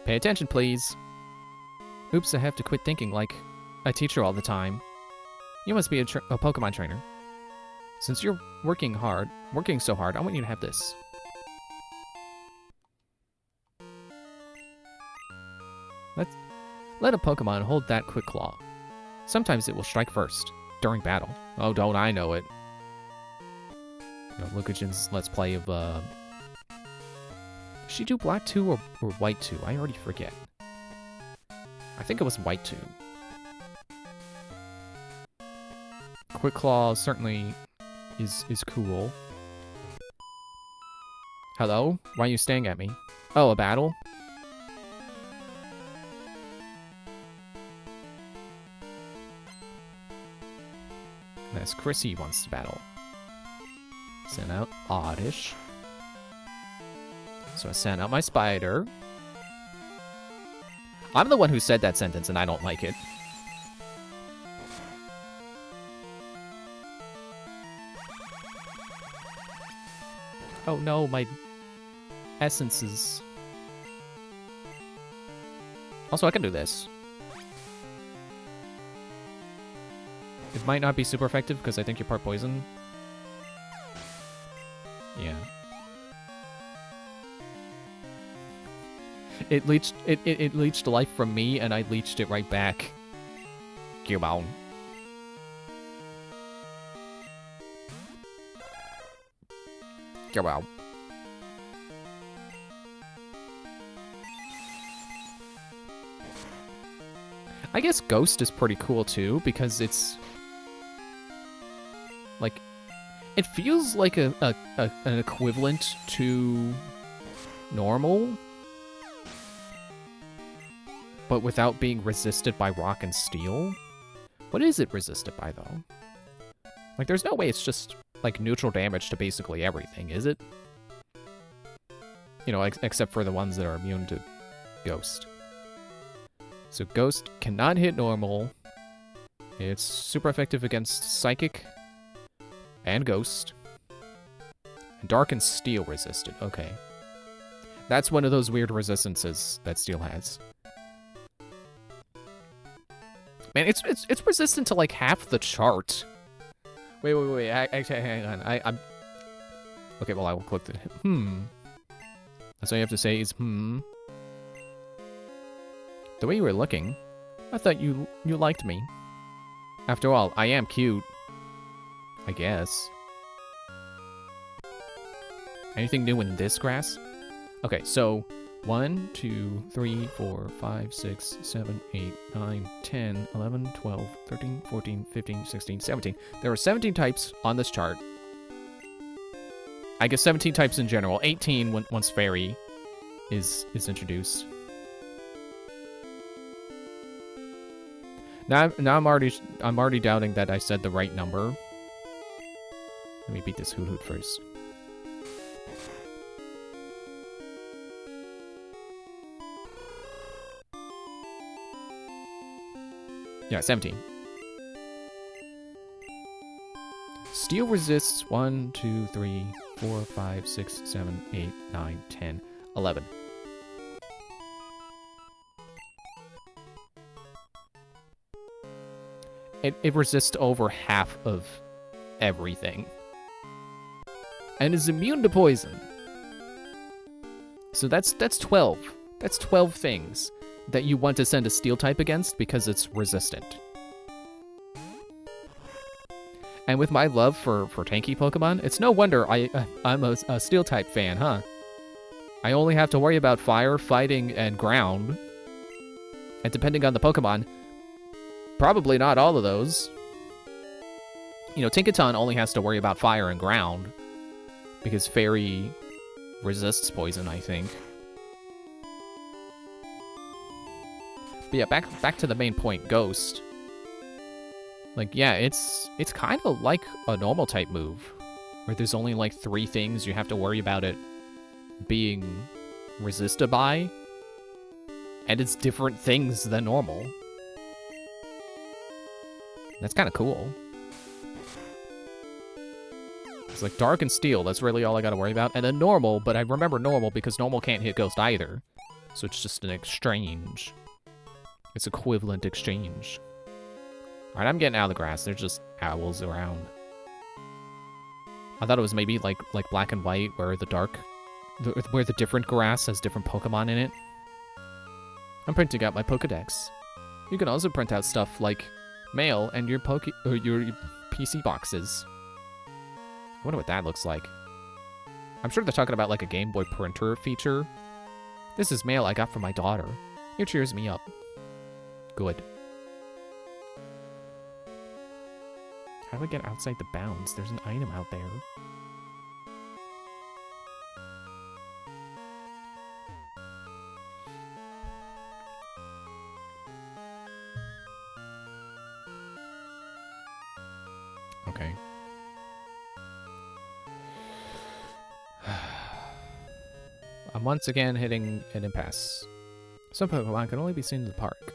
Pay attention, please. Oops, I have to quit thinking like a teacher all the time. You must be a Pokemon trainer. Since you're working so hard, I want you to have this. Let a Pokemon hold that Quick Claw. Sometimes it will strike first, during battle. Oh, don't I know it. You know, Lucagen's Let's Play of, Did she do Black 2 or White 2? I already forget. I think it was White 2. Quick Claw certainly is cool. Hello? Why are you staring at me? Oh, a battle? Yes, Chrissy wants to battle. Send out Oddish. So I sent out my spider. I'm the one who said that sentence and I don't like it. Oh no, my essences. Also, I can do this. It might not be super effective because I think you're part poison. Yeah. It leached life from me and I leached it right back. Cubone. Cubone. I guess Ghost is pretty cool too because it's like it feels like an equivalent to normal, but without being resisted by rock and steel. What is it resisted by though? Like there's no way it's just like neutral damage to basically everything, is it? You know, except for the ones that are immune to Ghost. So Ghost cannot hit normal. It's super effective against Psychic and Ghost. And Dark and Steel resisted. Okay. That's one of those weird resistances that Steel has. Man, it's resistant to like half the chart. Wait. Actually, hang on. I'm... Okay, well, I will click the... That's all you have to say is The way you were looking, I thought you liked me. After all, I am cute. I guess. Anything new in this grass? Okay, so 1, 2, 3, 4, 5, 6, 7, 8, 9, 10, 11, 12, 13, 14, 15, 16, 17. There are 17 types on this chart. I guess 17 types in general. 18 once fairy is introduced. Now I'm already doubting that I said the right number. Let me beat this Hoot Hoot first. Yeah, 17. Steel resists 1, 2, 3, 4, 5, 6, 7, 8, 9, 10, 11. It resists over half of everything. And is immune to poison. So that's 12. That's 12 things that you want to send a steel type against because it's resistant. And with my love for tanky Pokemon, it's no wonder I'm a steel type fan, huh? I only have to worry about fire, fighting, and ground. And depending on the Pokemon, probably not all of those. You know, Tinkaton only has to worry about fire and ground. Because Fairy resists poison, I think. But yeah, back to the main point, Ghost. Like, yeah, it's kind of like a normal type move. Where there's only like 3 things you have to worry about it being resisted by. And it's different things than normal. That's kind of cool. It's like Dark and Steel, that's really all I gotta worry about. And then Normal, but I remember Normal because Normal can't hit Ghost either. So it's just an exchange. It's equivalent exchange. Alright, I'm getting out of the grass. There's just owls around. I thought it was maybe like Black and White, where where the different grass has different Pokemon in it. I'm printing out my Pokedex. You can also print out stuff like mail and your PC boxes. I wonder what that looks like. I'm sure they're talking about like a Game Boy printer feature. This is mail I got from my daughter. It cheers me up. Good. How do I get outside the bounds? There's an item out there. Okay. I'm once again hitting an impasse. Some Pokemon can only be seen in the park.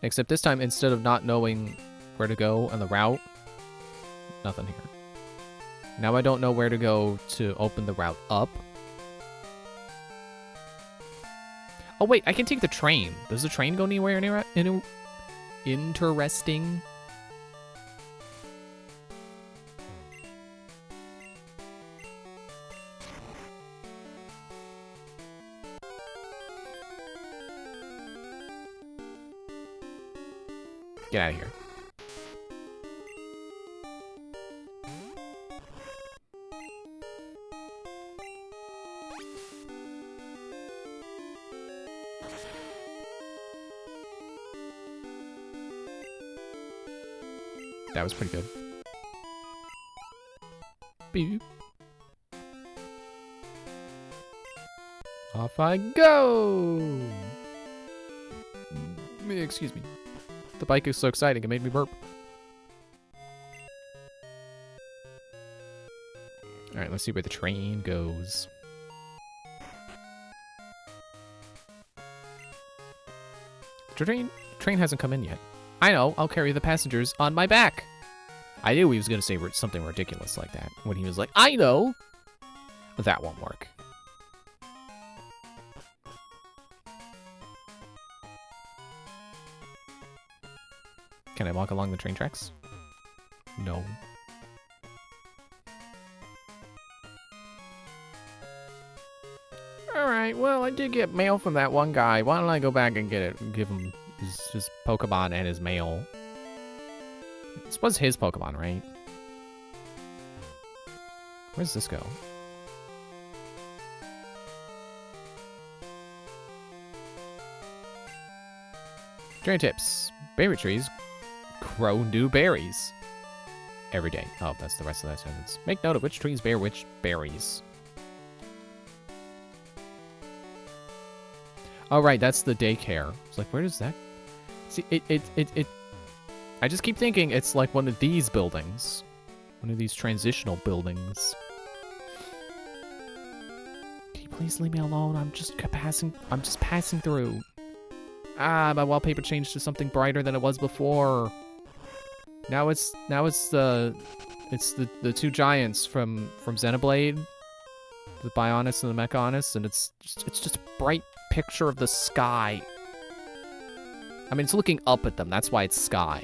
Except this time, instead of not knowing where to go on the route, nothing here. Now I don't know where to go to open the route up. Oh wait, I can take the train. Does the train go anywhere interesting? Get out of here. That was pretty good. Beep. Off I go! Excuse me. The bike is so exciting, it made me burp. Alright, let's see where the train goes. Train hasn't come in yet. I know, I'll carry the passengers on my back. I knew he was going to say something ridiculous like that. When he was like, I know! That won't work. Can I walk along the train tracks? No. Alright, well, I did get mail from that one guy. Why don't I go back and get it and give him his Pokemon and his mail? This was his Pokemon, right? Where does this go? Train tips. Berry trees grow new berries every day. Oh, that's the rest of that sentence. Make note of which trees bear which berries. Oh, right, that's the daycare. It's like, where does that... See, it... I just keep thinking it's like one of these buildings. One of these transitional buildings. Can you please leave me alone? I'm just passing through. Ah, my wallpaper changed to something brighter than it was before. Now it's the two giants from Xenoblade, the Bionis and the Mechonis, and it's just a bright picture of the sky. I mean, it's looking up at them. That's why it's sky.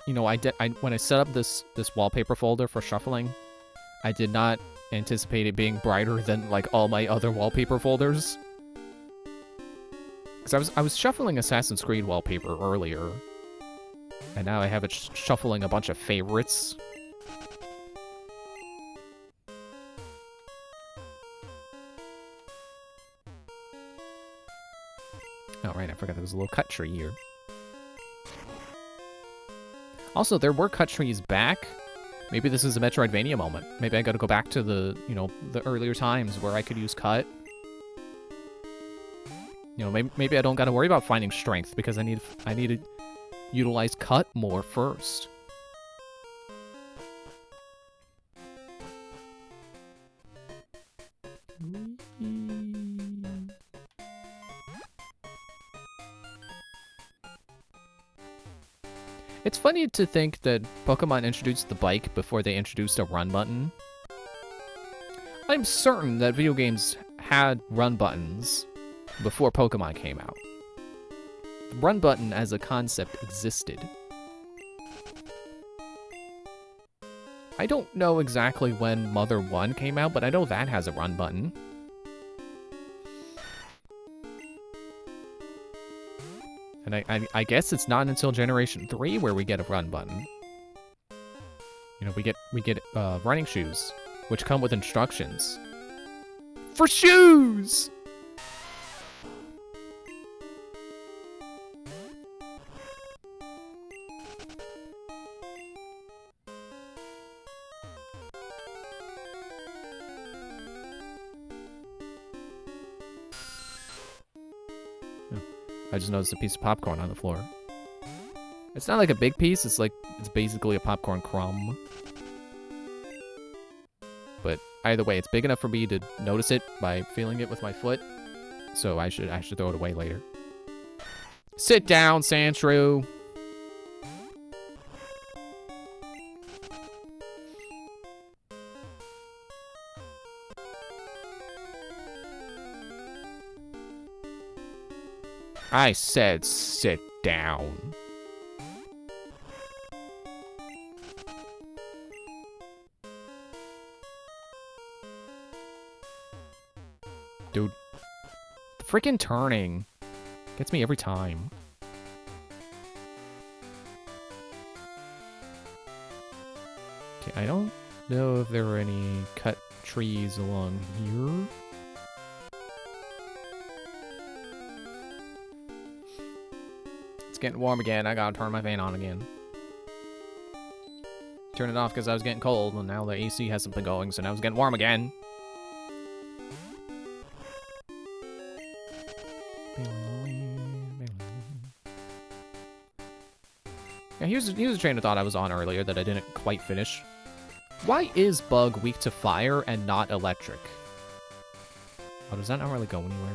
When I set up this wallpaper folder for shuffling, I did not anticipate it being brighter than like all my other wallpaper folders. Because I was shuffling Assassin's Creed wallpaper earlier, and now I have it shuffling a bunch of favorites. Oh right, I forgot there was a little cut tree here. Also, there were cut trees back. Maybe this is a Metroidvania moment. Maybe I gotta go back to the, the earlier times where I could use cut. Maybe I don't gotta worry about finding strength because I need to utilize cut more first. It's funny to think that Pokemon introduced the bike before they introduced a run button. I'm certain that video games had run buttons before Pokemon came out. The run button as a concept existed. I don't know exactly when Mother 1 came out, but I know that has a run button. And I guess it's not until Generation 3 where we get a run button. We get running shoes, which come with instructions. For shoes! I just noticed a piece of popcorn on the floor. It's not like a big piece, it's basically a popcorn crumb. But either way, it's big enough for me to notice it by feeling it with my foot. So I should throw it away later. Sit down, Sandshrew. I said sit down. Dude, the freaking turning gets me every time. Okay, I don't know if there are any cut trees along here. Getting warm again. I gotta turn my fan on again. Turn it off because I was getting cold, and now the AC hasn't been going, so now it's getting warm again. Yeah, here's a train of thought I was on earlier that I didn't quite finish. Why is Bug weak to fire and not electric? Oh, does that not really go anywhere?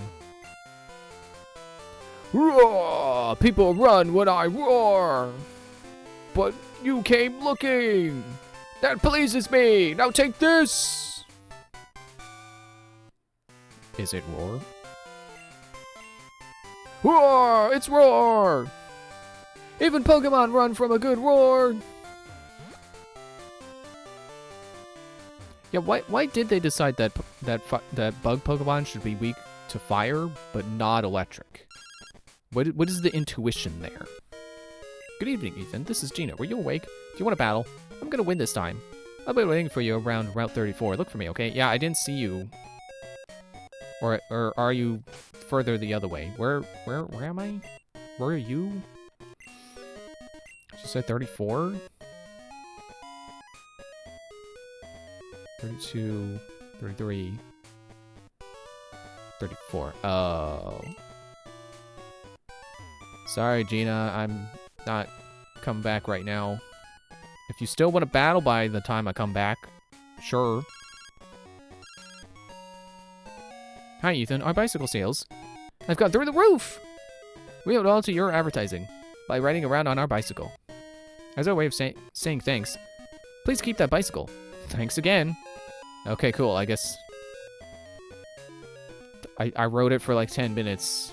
Roar! People run when I roar! But you came looking! That pleases me! Now take this! Is it roar? Roar! It's roar! Even Pokemon run from a good roar! Yeah, why did they decide that bug Pokemon should be weak to fire, but not electric? What is the intuition there? Good evening, Ethan. This is Gina. Were you awake? Do you want to battle? I'm gonna win this time. I'll be waiting for you around Route 34. Look for me, okay? Yeah, I didn't see you. Or are you further the other way? Where am I? Where are you? She said 34? 32, 33, 34. Oh. Sorry, Gina. I'm not coming back right now. If you still want to battle by the time I come back, sure. Hi, Ethan. Our bicycle sales have gone through the roof! We owe it all to your advertising by riding around on our bicycle. As our way of saying thanks, please keep that bicycle. Thanks again. Okay, cool. I guess I rode it for like 10 minutes,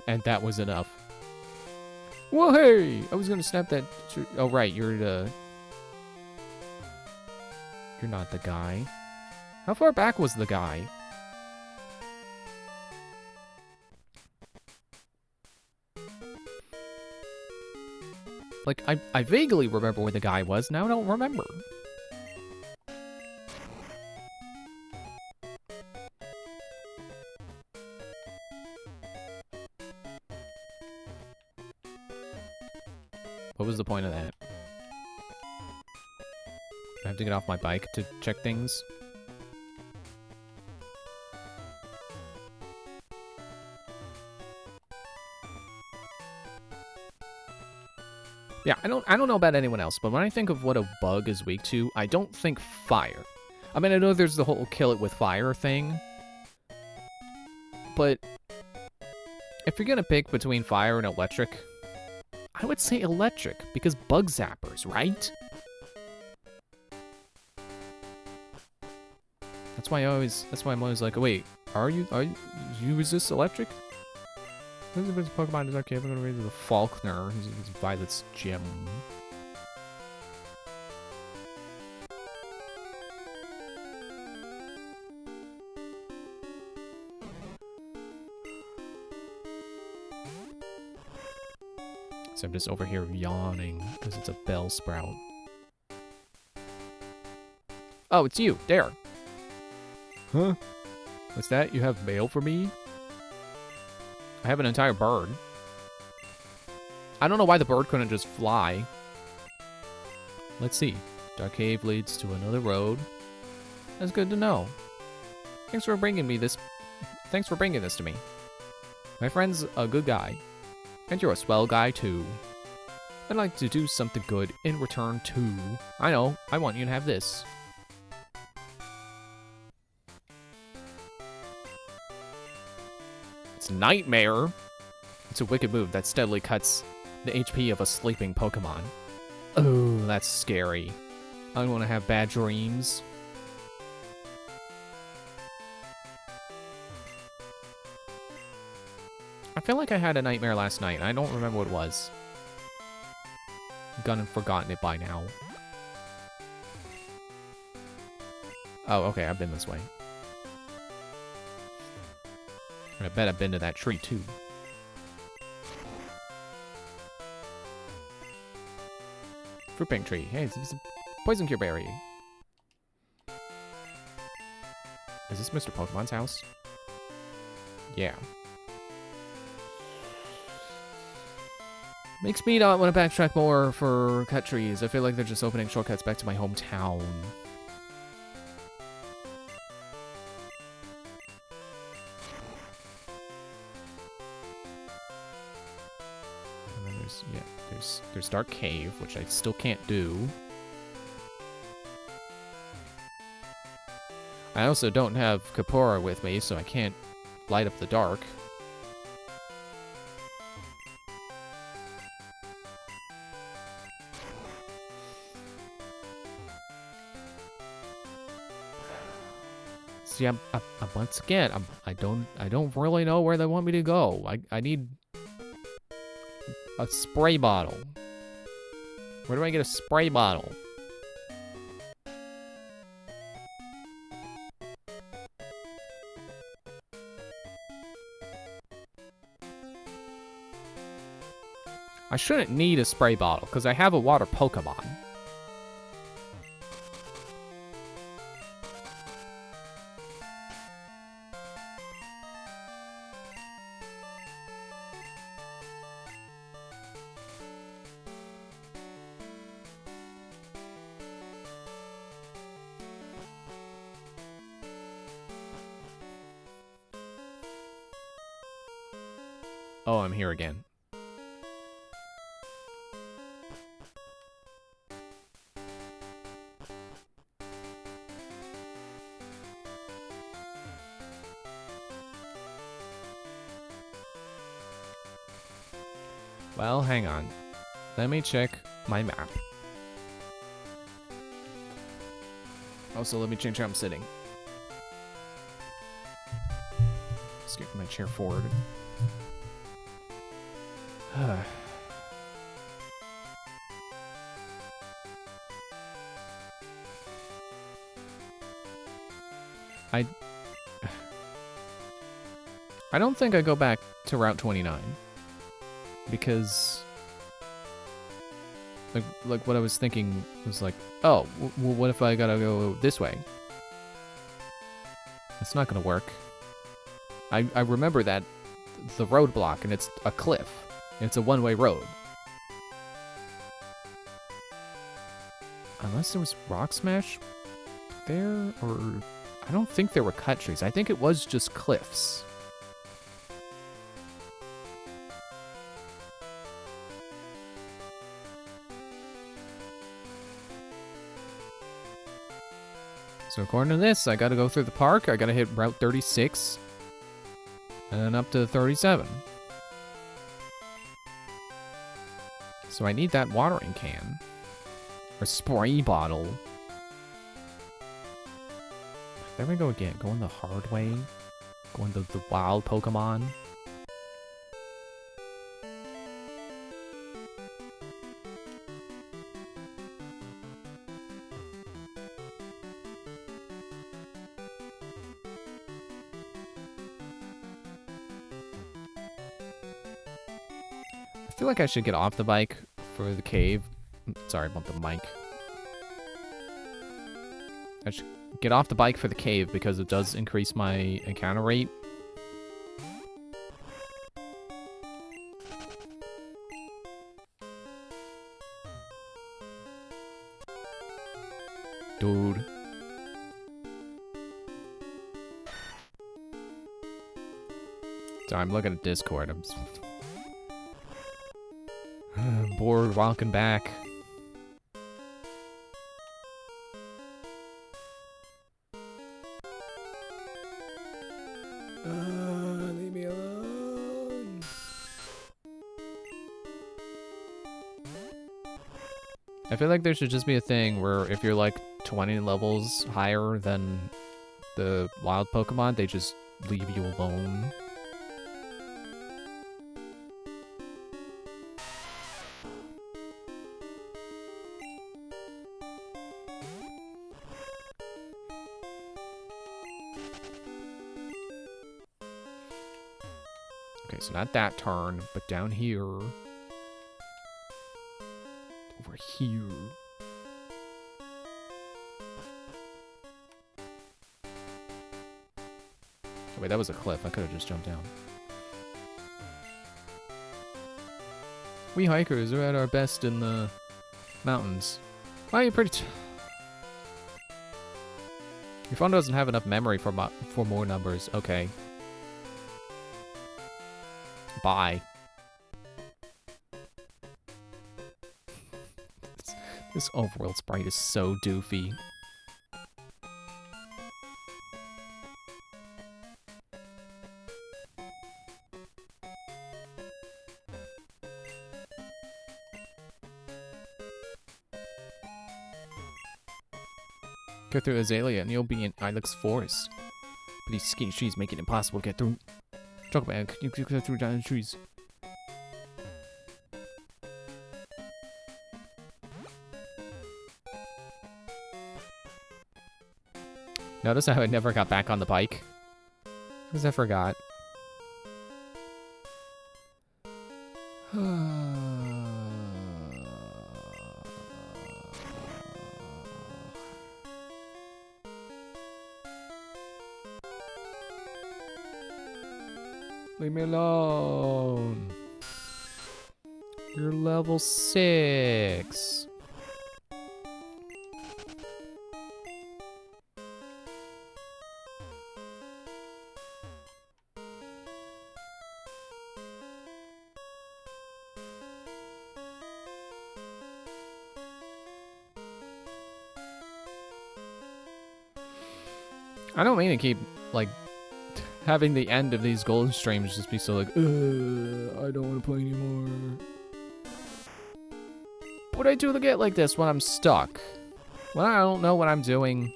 and that was enough. Whoa, hey! I was gonna snap that. Oh, right. You're not the guy. How far back was the guy? Like, I vaguely remember where the guy was, now I don't remember. What was the point of that? I have to get off my bike to check things. Yeah, I don't know about anyone else, but when I think of what a bug is weak to, I don't think fire. I mean, I know there's the whole kill it with fire thing, but if you're gonna pick between fire and electric, I would say electric, because bug zappers, right? That's why I'm always like, wait, are you resist electric? This Pokemon is okay. I'm gonna raise the Faulkner. He's Violet's gym. So I'm just over here yawning because it's a Bellsprout. Oh, it's you, there. Huh? What's that? You have mail for me? I have an entire bird. I don't know why the bird couldn't just fly. Let's see. Dark Cave leads to another road. That's good to know. Thanks for bringing this to me. My friend's a good guy. And you're a swell guy, too. I'd like to do something good in return, too. I know. I want you to have this. It's Nightmare. It's a wicked move that steadily cuts the HP of a sleeping Pokemon. Oh, that's scary. I don't want to have bad dreams. I feel like I had a nightmare last night, and I don't remember what it was. I've gone and forgotten it by now. Oh, okay, I've been this way. I bet I've been to that tree, too. Fruit bank tree. Hey, it's a poison cure berry. Is this Mr. Pokemon's house? Yeah. Makes me not want to backtrack more for cut trees. I feel like they're just opening shortcuts back to my hometown. And then there's Dark Cave, which I still can't do. I also don't have Kapora with me, so I can't light up the dark. See, once again, I don't really know where they want me to go. I need a spray bottle. Where do I get a spray bottle? I shouldn't need a spray bottle because I have a water Pokemon. Oh, I'm here again. Well, hang on. Let me check my map. Also, let me change how I'm sitting. Let's get my chair forward. I don't think I go back to Route 29. Because... Like what I was thinking was like, oh, well, what if I gotta go this way? It's not gonna work. I remember that the roadblock, and it's a cliff. And it's a one-way road. Unless there was rock smash there, or I don't think there were cut trees. I think it was just cliffs. So according to this, I gotta go through the park, I gotta hit Route 36, and then up to 37. So I need that watering can. Or spray bottle. There we go again, going the hard way. Going the wild Pokemon. I feel like I should get off the bike for the cave. Sorry about the mic. I should get off the bike for the cave because it does increase my encounter rate. Dude. Sorry, I'm looking at Discord. I'm bored walking back. Leave me alone. I feel like there should just be a thing where if you're like 20 levels higher than the wild Pokemon, they just leave you alone. Okay, so not that turn, but down here. Over here. Oh, wait, that was a cliff. I could have just jumped down. We hikers are at our best in the mountains. Why are you pretty... Your phone doesn't have enough memory for more numbers. Okay. Bye. This overworld sprite is so doofy. Go through Azalea and you'll be in Ilex Forest. But these skinny trees make it impossible to get through. Chocoman, can you go through giant trees? Notice how I never got back on the bike? Because I forgot. Leave me alone. You're level 6. I don't mean to keep, like, having the end of these gold streams just be so like, I don't want to play anymore. But I do get like this when I'm stuck. When I don't know what I'm doing.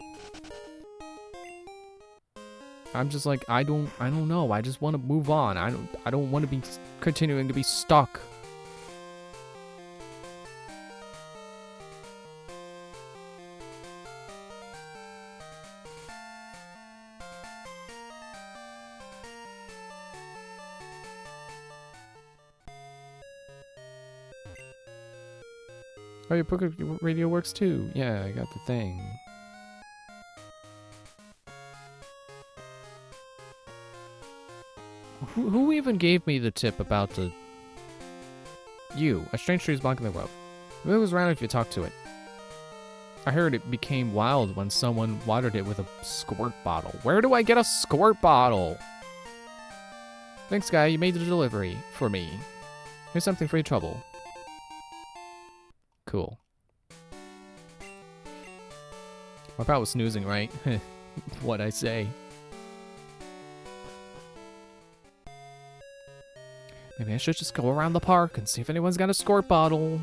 I'm just like, I don't know. I just want to move on. I don't want to be continuing to be stuck. Oh, your poker radio works too. Yeah, I got the thing. Who even gave me the tip about the... You. A strange tree is blocking the road. It moves around if you talk to it. I heard it became wild when someone watered it with a squirt bottle. Where do I get a squirt bottle? Thanks, guy. You made the delivery for me. Here's something for your trouble. Cool. My pal was snoozing, right? What'd I say? Maybe I should just go around the park and see if anyone's got a squirt bottle.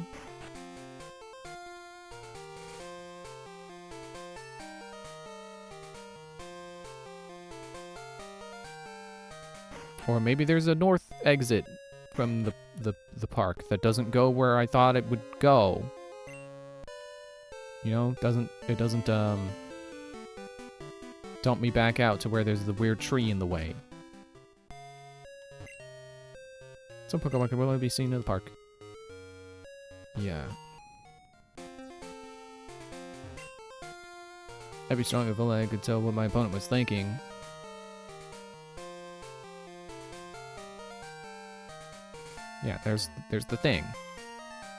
Or maybe there's a north exit from the park that doesn't go where I thought it would go. You know, it doesn't dump me back out to where there's the weird tree in the way. Some Pokemon can only be seen in the park. Yeah. I'd be strong if only I could tell what my opponent was thinking. Yeah, there's the thing.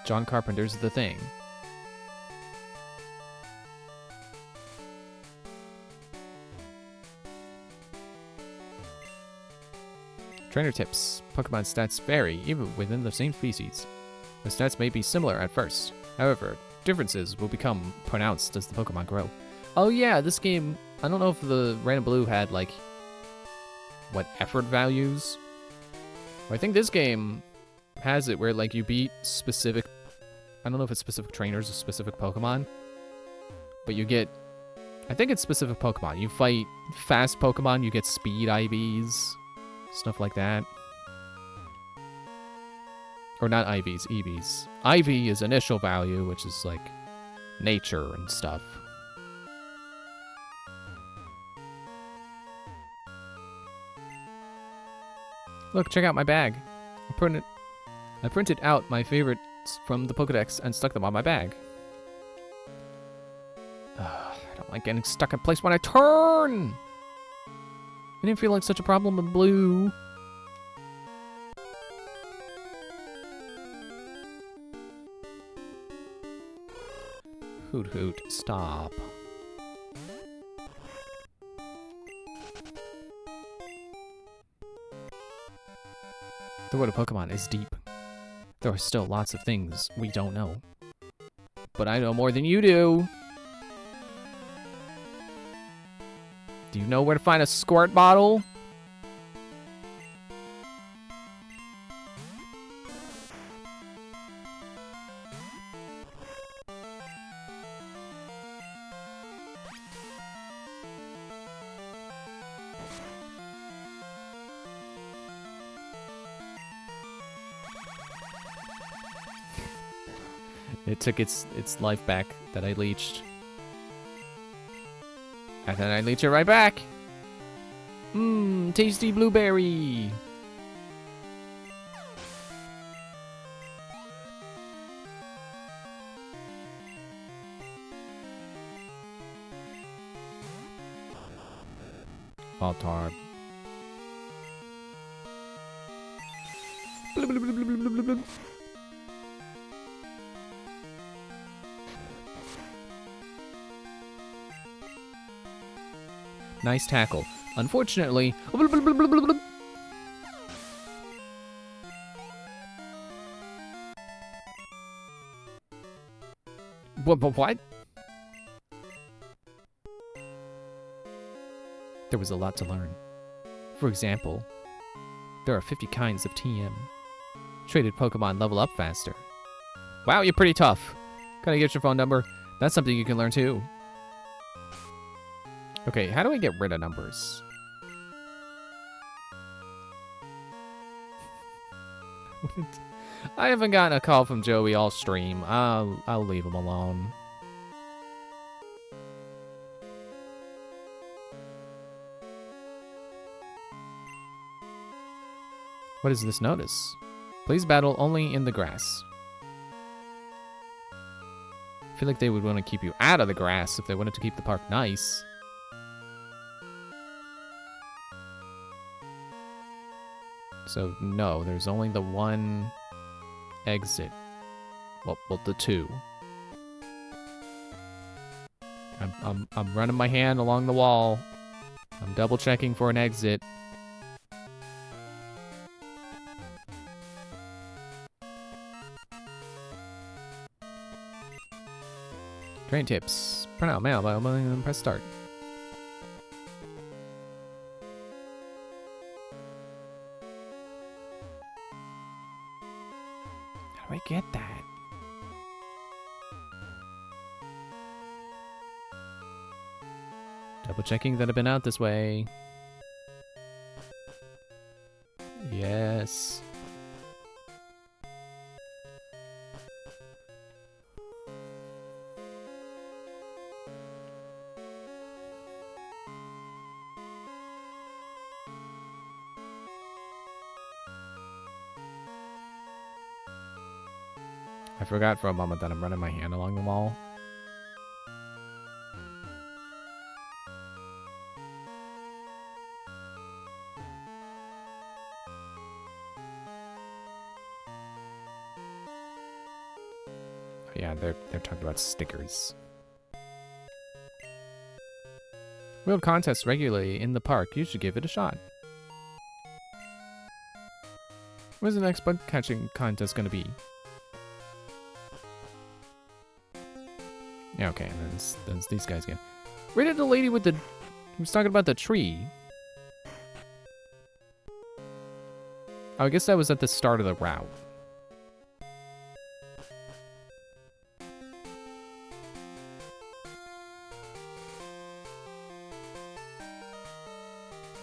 John Carpenter's The Thing. Trainer tips. Pokemon stats vary, even within the same species. The stats may be similar at first. However, differences will become pronounced as the Pokemon grow. Oh yeah, this game, I don't know if the Red and Blue had, like, what, effort values? I think this game has it where, like, you beat specific, I don't know if it's specific trainers or specific Pokemon, but you get, I think it's specific Pokemon. You fight fast Pokemon, you get speed IVs. Stuff like that. Or not IVs, EVs. IV is initial value, which is like nature and stuff. Look, check out my bag. I printed out my favorites from the Pokedex and stuck them on my bag. I don't like getting stuck in place when I turn! I didn't feel like such a problem in Blue. Hoot hoot, stop. The world of Pokemon is deep. There are still lots of things we don't know. But I know more than you do. Do you know where to find a squirt bottle? It took its life back that I leeched. And then I leech it right back. Mmm, tasty blueberry. Altar. Nice tackle. Unfortunately... What? There was a lot to learn. For example, there are 50 kinds of TM. Traded Pokemon level up faster. Wow, you're pretty tough. Can I get your phone number? That's something you can learn too. Okay, how do I get rid of numbers? I haven't gotten a call from Joey all stream. I'll leave him alone. What is this notice? Please battle only in the grass. I feel like they would want to keep you out of the grass if they wanted to keep the park nice. So no, there's only the one exit. Well, the two. I'm running my hand along the wall. I'm double checking for an exit. Train tips. Print out mail and press start. How do I get that? Double checking that I've been out this way. Yes. I forgot for a moment that I'm running my hand along the wall. Yeah, they're talking about stickers. We hold contests regularly in the park. You should give it a shot. When's the next bug catching contest gonna be? Yeah, okay, and then it's these guys again. Right at the lady with the... He was talking about the tree. Oh, I guess that was at the start of the route.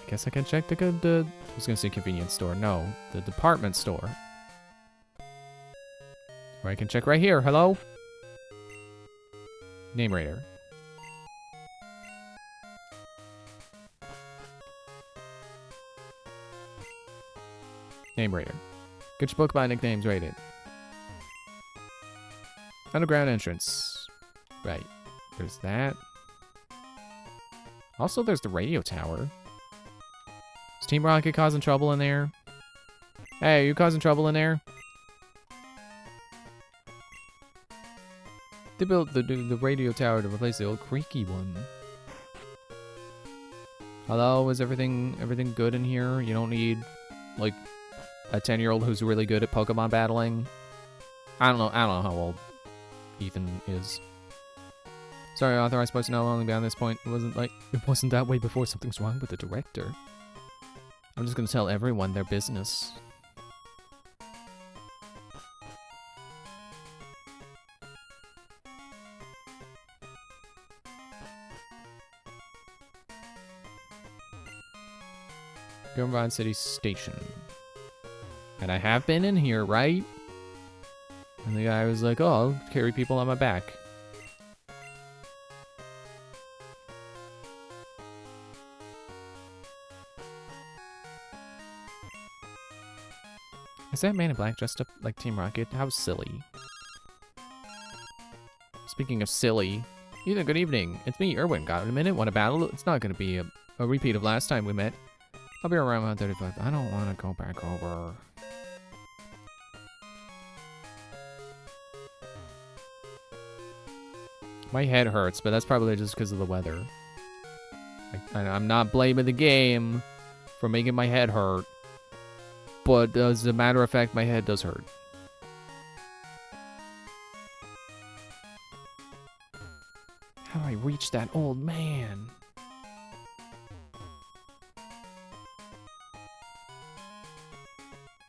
I guess I can check the I was gonna say convenience store. No, the department store. Or I can check right here. Hello? Name Raider. Name Raider. Get your Pokemon nicknames rated. Underground entrance. Right. There's that. Also, there's the radio tower. Is Team Rocket causing trouble in there? Hey, are you causing trouble in there? They built the radio tower to replace the old creaky one. Hello, is everything good in here? You don't need, like, a 10-year-old who's really good at Pokemon battling? I don't know how old Ethan is. Sorry, authorized personnel only beyond this point. It wasn't that way before. Something's wrong with the director. I'm just gonna tell everyone their business. Gilmrod City Station. And I have been in here, right? And the guy was like, oh, I'll carry people on my back. Is that man in black dressed up like Team Rocket? How silly. Speaking of silly, Ethan, good evening. It's me, Erwin. Got a minute? Want to battle? It's not going to be a repeat of last time we met. I'll be around 135. I don't want to go back over. My head hurts, but that's probably just because of the weather. I'm not blaming the game for making my head hurt. But as a matter of fact, my head does hurt. How do I reach that old man?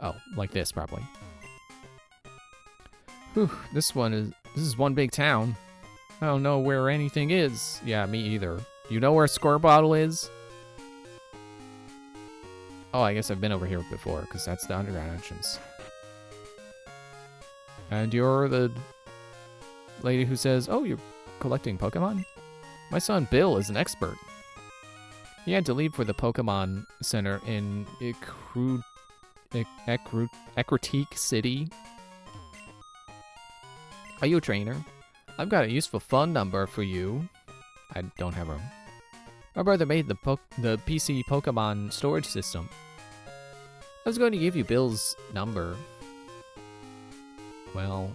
Oh, like this, probably. Whew, this is one big town. I don't know where anything is. Yeah, me either. You know where Squirt Bottle is? Oh, I guess I've been over here before, because that's the underground entrance. And you're the lady who says, oh, you're collecting Pokemon? My son Bill is an expert. He had to leave for the Pokemon Center in Ekritique City. Are you a trainer? I've got a useful phone number for you. I don't have room. My brother made the PC Pokemon storage system. I was going to give you Bill's number. Well,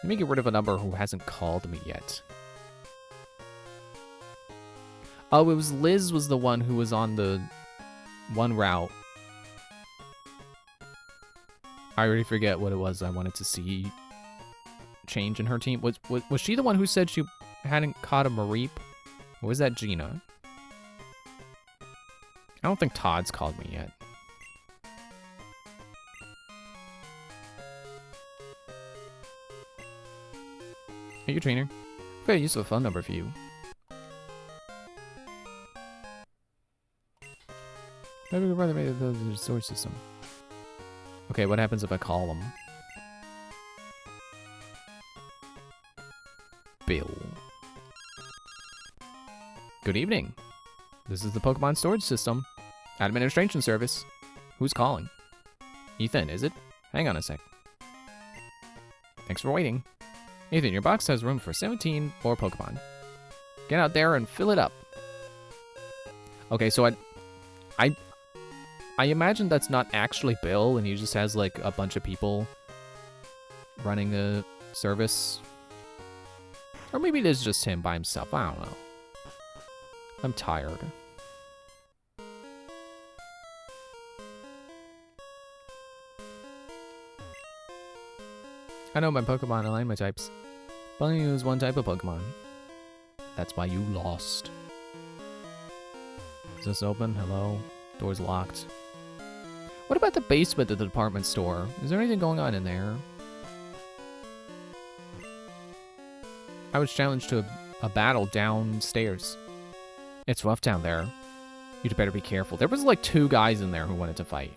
let me get rid of a number who hasn't called me yet. Oh, it was Liz was the one who was on the one route. I already forget what it was I wanted to see change in her team. Was she the one who said she hadn't caught a Mareep? Or was that Gina? I don't think Todd's called me yet. Hey, you trainer. I've got a useful phone number for you. Maybe your brother made the storage system. Okay, what happens if I call him? Bill. Good evening. This is the Pokemon storage system. Administration service. Who's calling? Ethan, is it? Hang on a sec. Thanks for waiting. Ethan, your box has room for 17 more Pokemon. Get out there and fill it up. Okay, so I imagine that's not actually Bill, and he just has, like, a bunch of people running the service. Or maybe it is just him by himself. I don't know. I'm tired. I know my Pokemon align my types. But I only use one type of Pokemon. That's why you lost. Is this open? Hello? Door's locked. What about the basement of the department store? Is there anything going on in there? I was challenged to a battle downstairs. It's rough down there. You'd better be careful. There was like 2 guys in there who wanted to fight.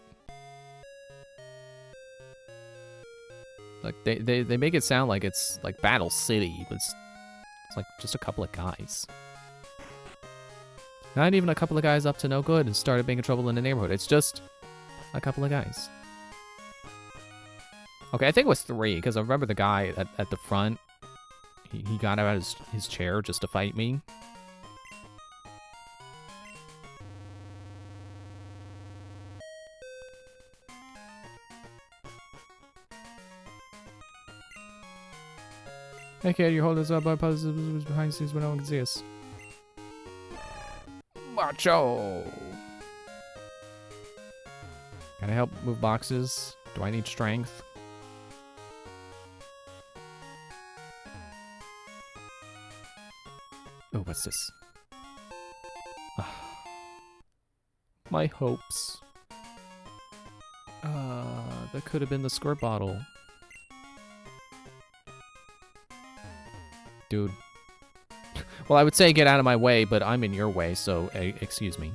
Like, they make it sound like it's like Battle City, but it's like just a couple of guys. Not even a couple of guys up to no good and started making trouble in the neighborhood. It's just a couple of guys. Okay, I think it was 3, because I remember the guy at the front. He got out of his chair just to fight me. Hey kid, you hold us up by positives behind the scenes when no one can see us. Macho! Can I help move boxes? Do I need strength? Oh, what's this? My hopes. That could have been the squirt bottle. Dude. Well, I would say get out of my way, but I'm in your way, so excuse me.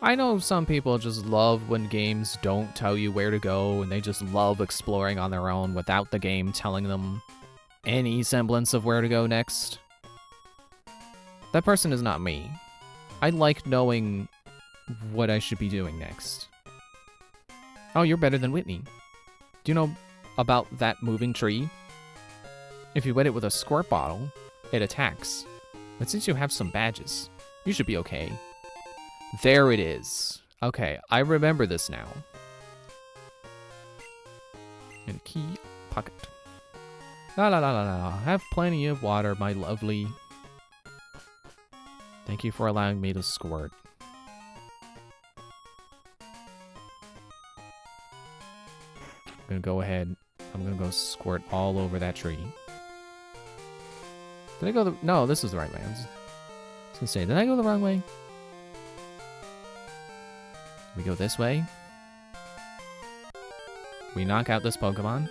I know some people just love when games don't tell you where to go, and they just love exploring on their own without the game telling them any semblance of where to go next. That person is not me. I like knowing what I should be doing next. Oh, you're better than Whitney. Do you know about that moving tree? If you wet it with a squirt bottle, it attacks. But since you have some badges, you should be okay. There it is. Okay, I remember this now. In a key pocket. La la la la la. Have plenty of water, my lovely. Thank you for allowing me to squirt. I'm gonna go ahead I'm gonna go squirt all over that tree. Did I go the... No, this is the right way. I was gonna say, did I go the wrong way? We go this way. We knock out this Pokemon.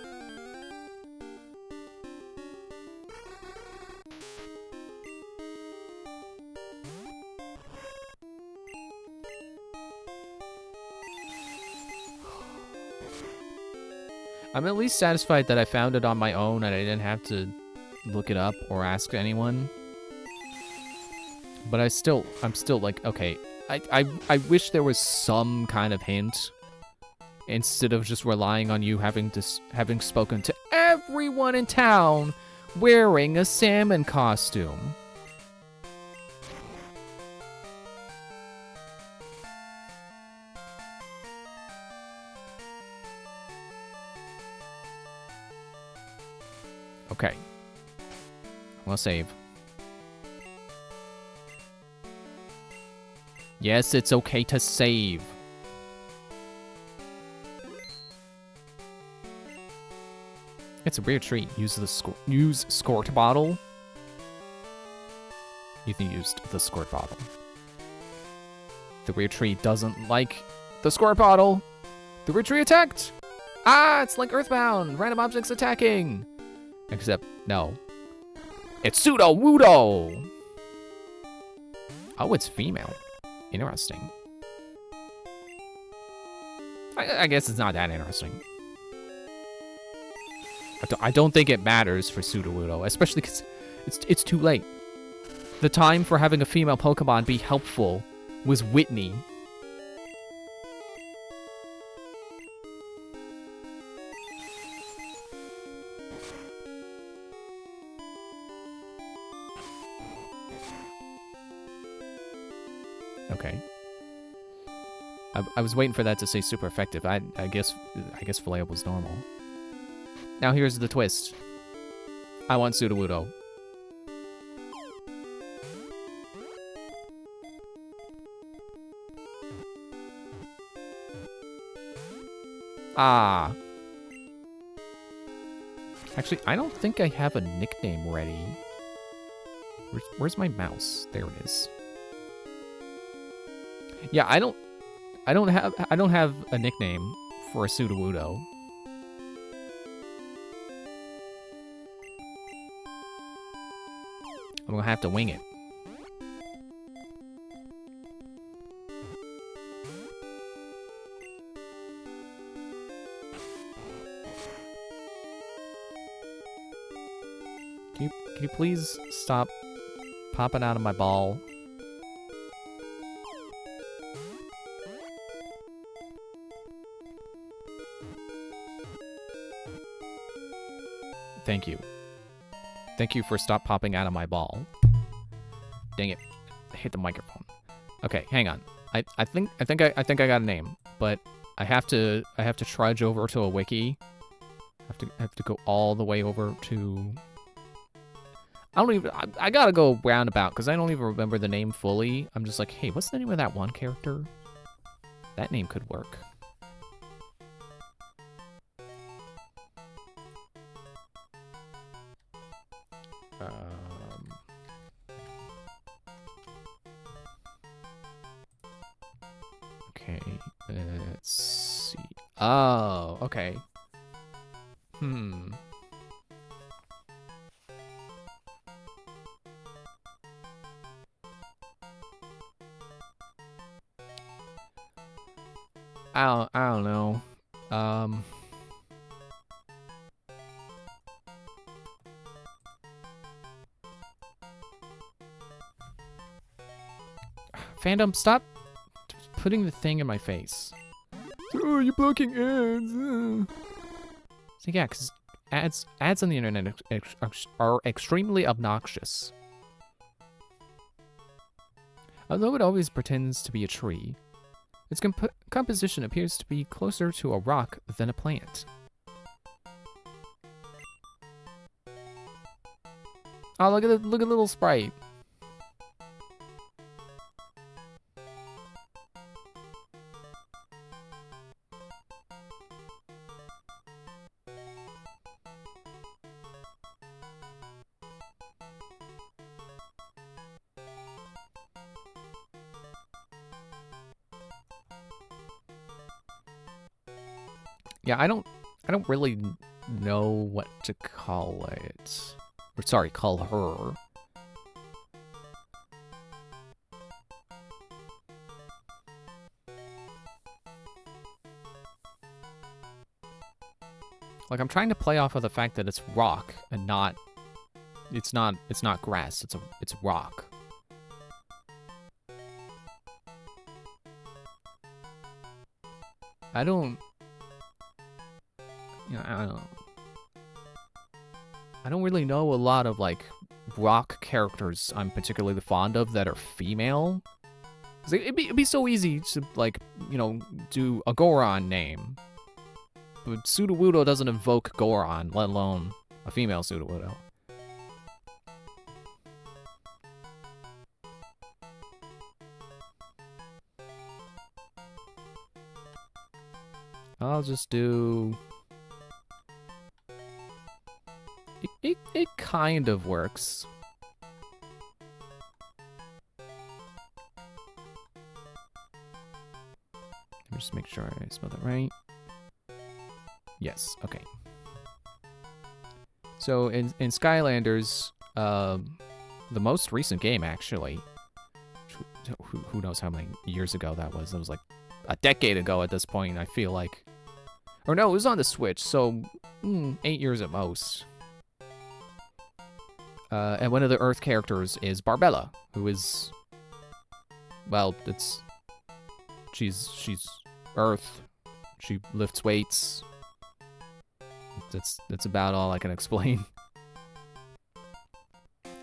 I'm at least satisfied that I found it on my own and I didn't have to look it up or ask anyone. But I'm still like, okay, I wish there was some kind of hint instead of just relying on you having spoken to everyone in town wearing a salmon costume. Okay. I'm gonna save. Yes, it's okay to save. It's a weird treat. Use squirt bottle. Ethan used the squirt bottle. The weird tree doesn't like the squirt bottle. The weird tree attacked. Ah, it's like Earthbound. Random objects attacking. Except, no. It's Pseudo-Wudo! Oh, it's female. Interesting. I guess it's not that interesting. I don't think it matters for Pseudo-Wudo, especially because it's too late. The time for having a female Pokemon be helpful was Whitney. Okay. I was waiting for that to say super effective. I guess Flail was normal. Now here's the twist. I want Sudowoodo. Ah. Actually, I don't think I have a nickname ready. Where's my mouse? There it is. Yeah, I don't have a nickname for a Sudowoodo. I'm gonna have to wing it. Can you please stop popping out of my ball? Thank you. Thank you for stop popping out of my ball. Dang it. I hit the microphone. Okay, hang on. I think I got a name, but I have to trudge over to a wiki. I have to go all the way over to... I gotta go roundabout because I don't even remember the name fully. I'm just like, hey, what's the name of that one character? That name could work. Okay, let's see. Oh, okay. I don't know. Fandom, stop putting the thing in my face. Oh, you're blocking ads. So yeah, because ads on the internet are extremely obnoxious. Although it always pretends to be a tree, its composition appears to be closer to a rock than a plant. Oh, look at the little sprite. Yeah, I don't really know what to call it. Or sorry, call her. Like, I'm trying to play off of the fact that it's rock and not it's not grass, it's rock. I don't really know a lot of like rock characters I'm particularly fond of that are female. 'Cause it'd be so easy to like, do a Goron name. But Sudowoodo doesn't evoke Goron, let alone a female Sudowoodo. I'll just do... It kind of works. Let me just make sure I spelled that right. Yes, okay. So in Skylanders, the most recent game actually, who knows how many years ago that was? It was like a decade ago at this point, I feel like. Or no, it was on the Switch, so 8 years at most. And one of the Earth characters is Barbella, who is, well, she's Earth. She lifts weights. That's about all I can explain.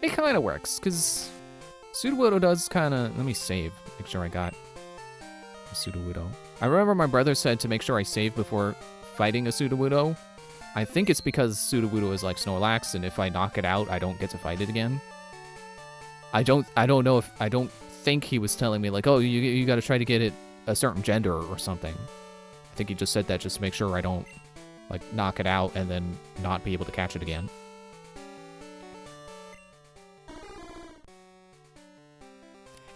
It kind of works, because Sudowoodo does kind of... Let me save, make sure I got a Sudowoodo. I remember my brother said to make sure I save before fighting a Sudowoodo. I think it's because Sudowoodo is like Snorlax, and if I knock it out, I don't get to fight it again. I don't know if... I don't think he was telling me, like, oh, you gotta try to get it a certain gender or something. I think he just said that just to make sure I don't, like, knock it out and then not be able to catch it again.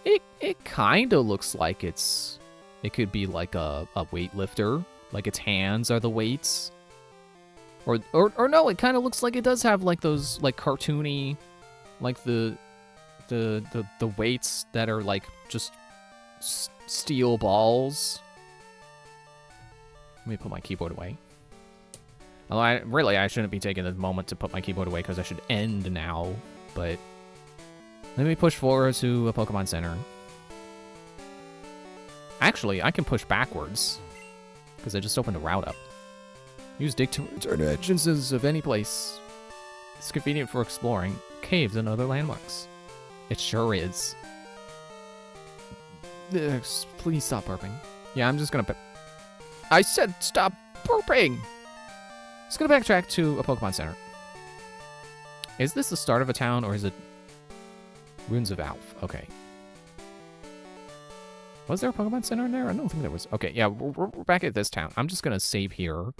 It kind of looks like it could be like a weightlifter, like its hands are the weights. Or no, it kind of looks like it does have like those like cartoony, like the weights that are like just steel balls. Let me put my keyboard away. Although I shouldn't be taking the moment to put my keyboard away because I should end now, but let me push forward to a Pokemon Center. Actually, I can push backwards because I just opened a route up. Use dig to return entrances of any place. It's convenient for exploring caves and other landmarks. It sure is. Please stop burping. Yeah, I'm just gonna... I said stop burping! Just gonna backtrack to a Pokemon Center. Is this the start of a town, or is it Ruins of Alph? Okay. Was there a Pokemon Center in there? I don't think there was. Okay, yeah, we're back at this town. I'm just gonna save here.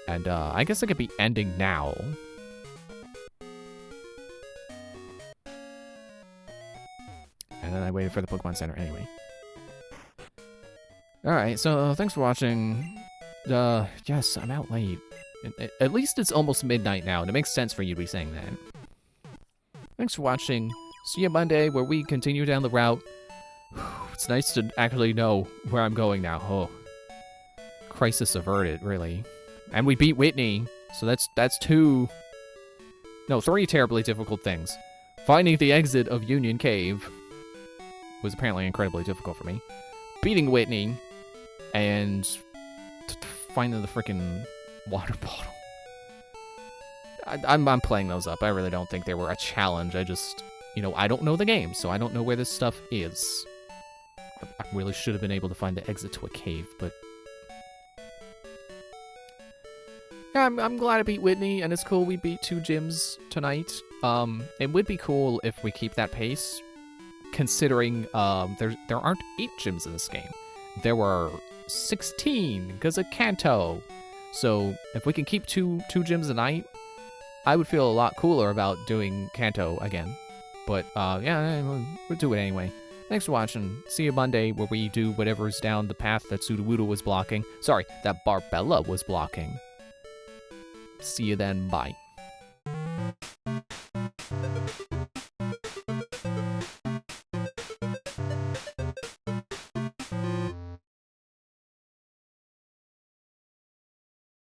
And I guess I could be ending now. And then I waited for the Pokemon Center anyway. Alright, so thanks for watching. Yes, I'm out late. At least it's almost midnight now, and it makes sense for you to be saying that. Thanks for watching. See you Monday, where we continue down the route. It's nice to actually know where I'm going now. Oh. Crisis averted, really. And we beat Whitney, so that's three terribly difficult things. Finding the exit of Union Cave was apparently incredibly difficult for me. Beating Whitney, and finding the freaking water bottle. I'm playing those up. I really don't think they were a challenge. I just, I don't know the game, so I don't know where this stuff is. I really should have been able to find the exit to a cave, but... Yeah, I'm glad I beat Whitney, and it's cool we beat 2 gyms tonight. It would be cool if we keep that pace, considering there aren't 8 gyms in this game. There were 16, because of Kanto. So if we can keep two gyms a night, I would feel a lot cooler about doing Kanto again. But yeah, we'll do it anyway. Thanks for watching. See you Monday where we do whatever's down the path that Sudowoodo was blocking. Sorry, that Barbella was blocking. See you then. Bye.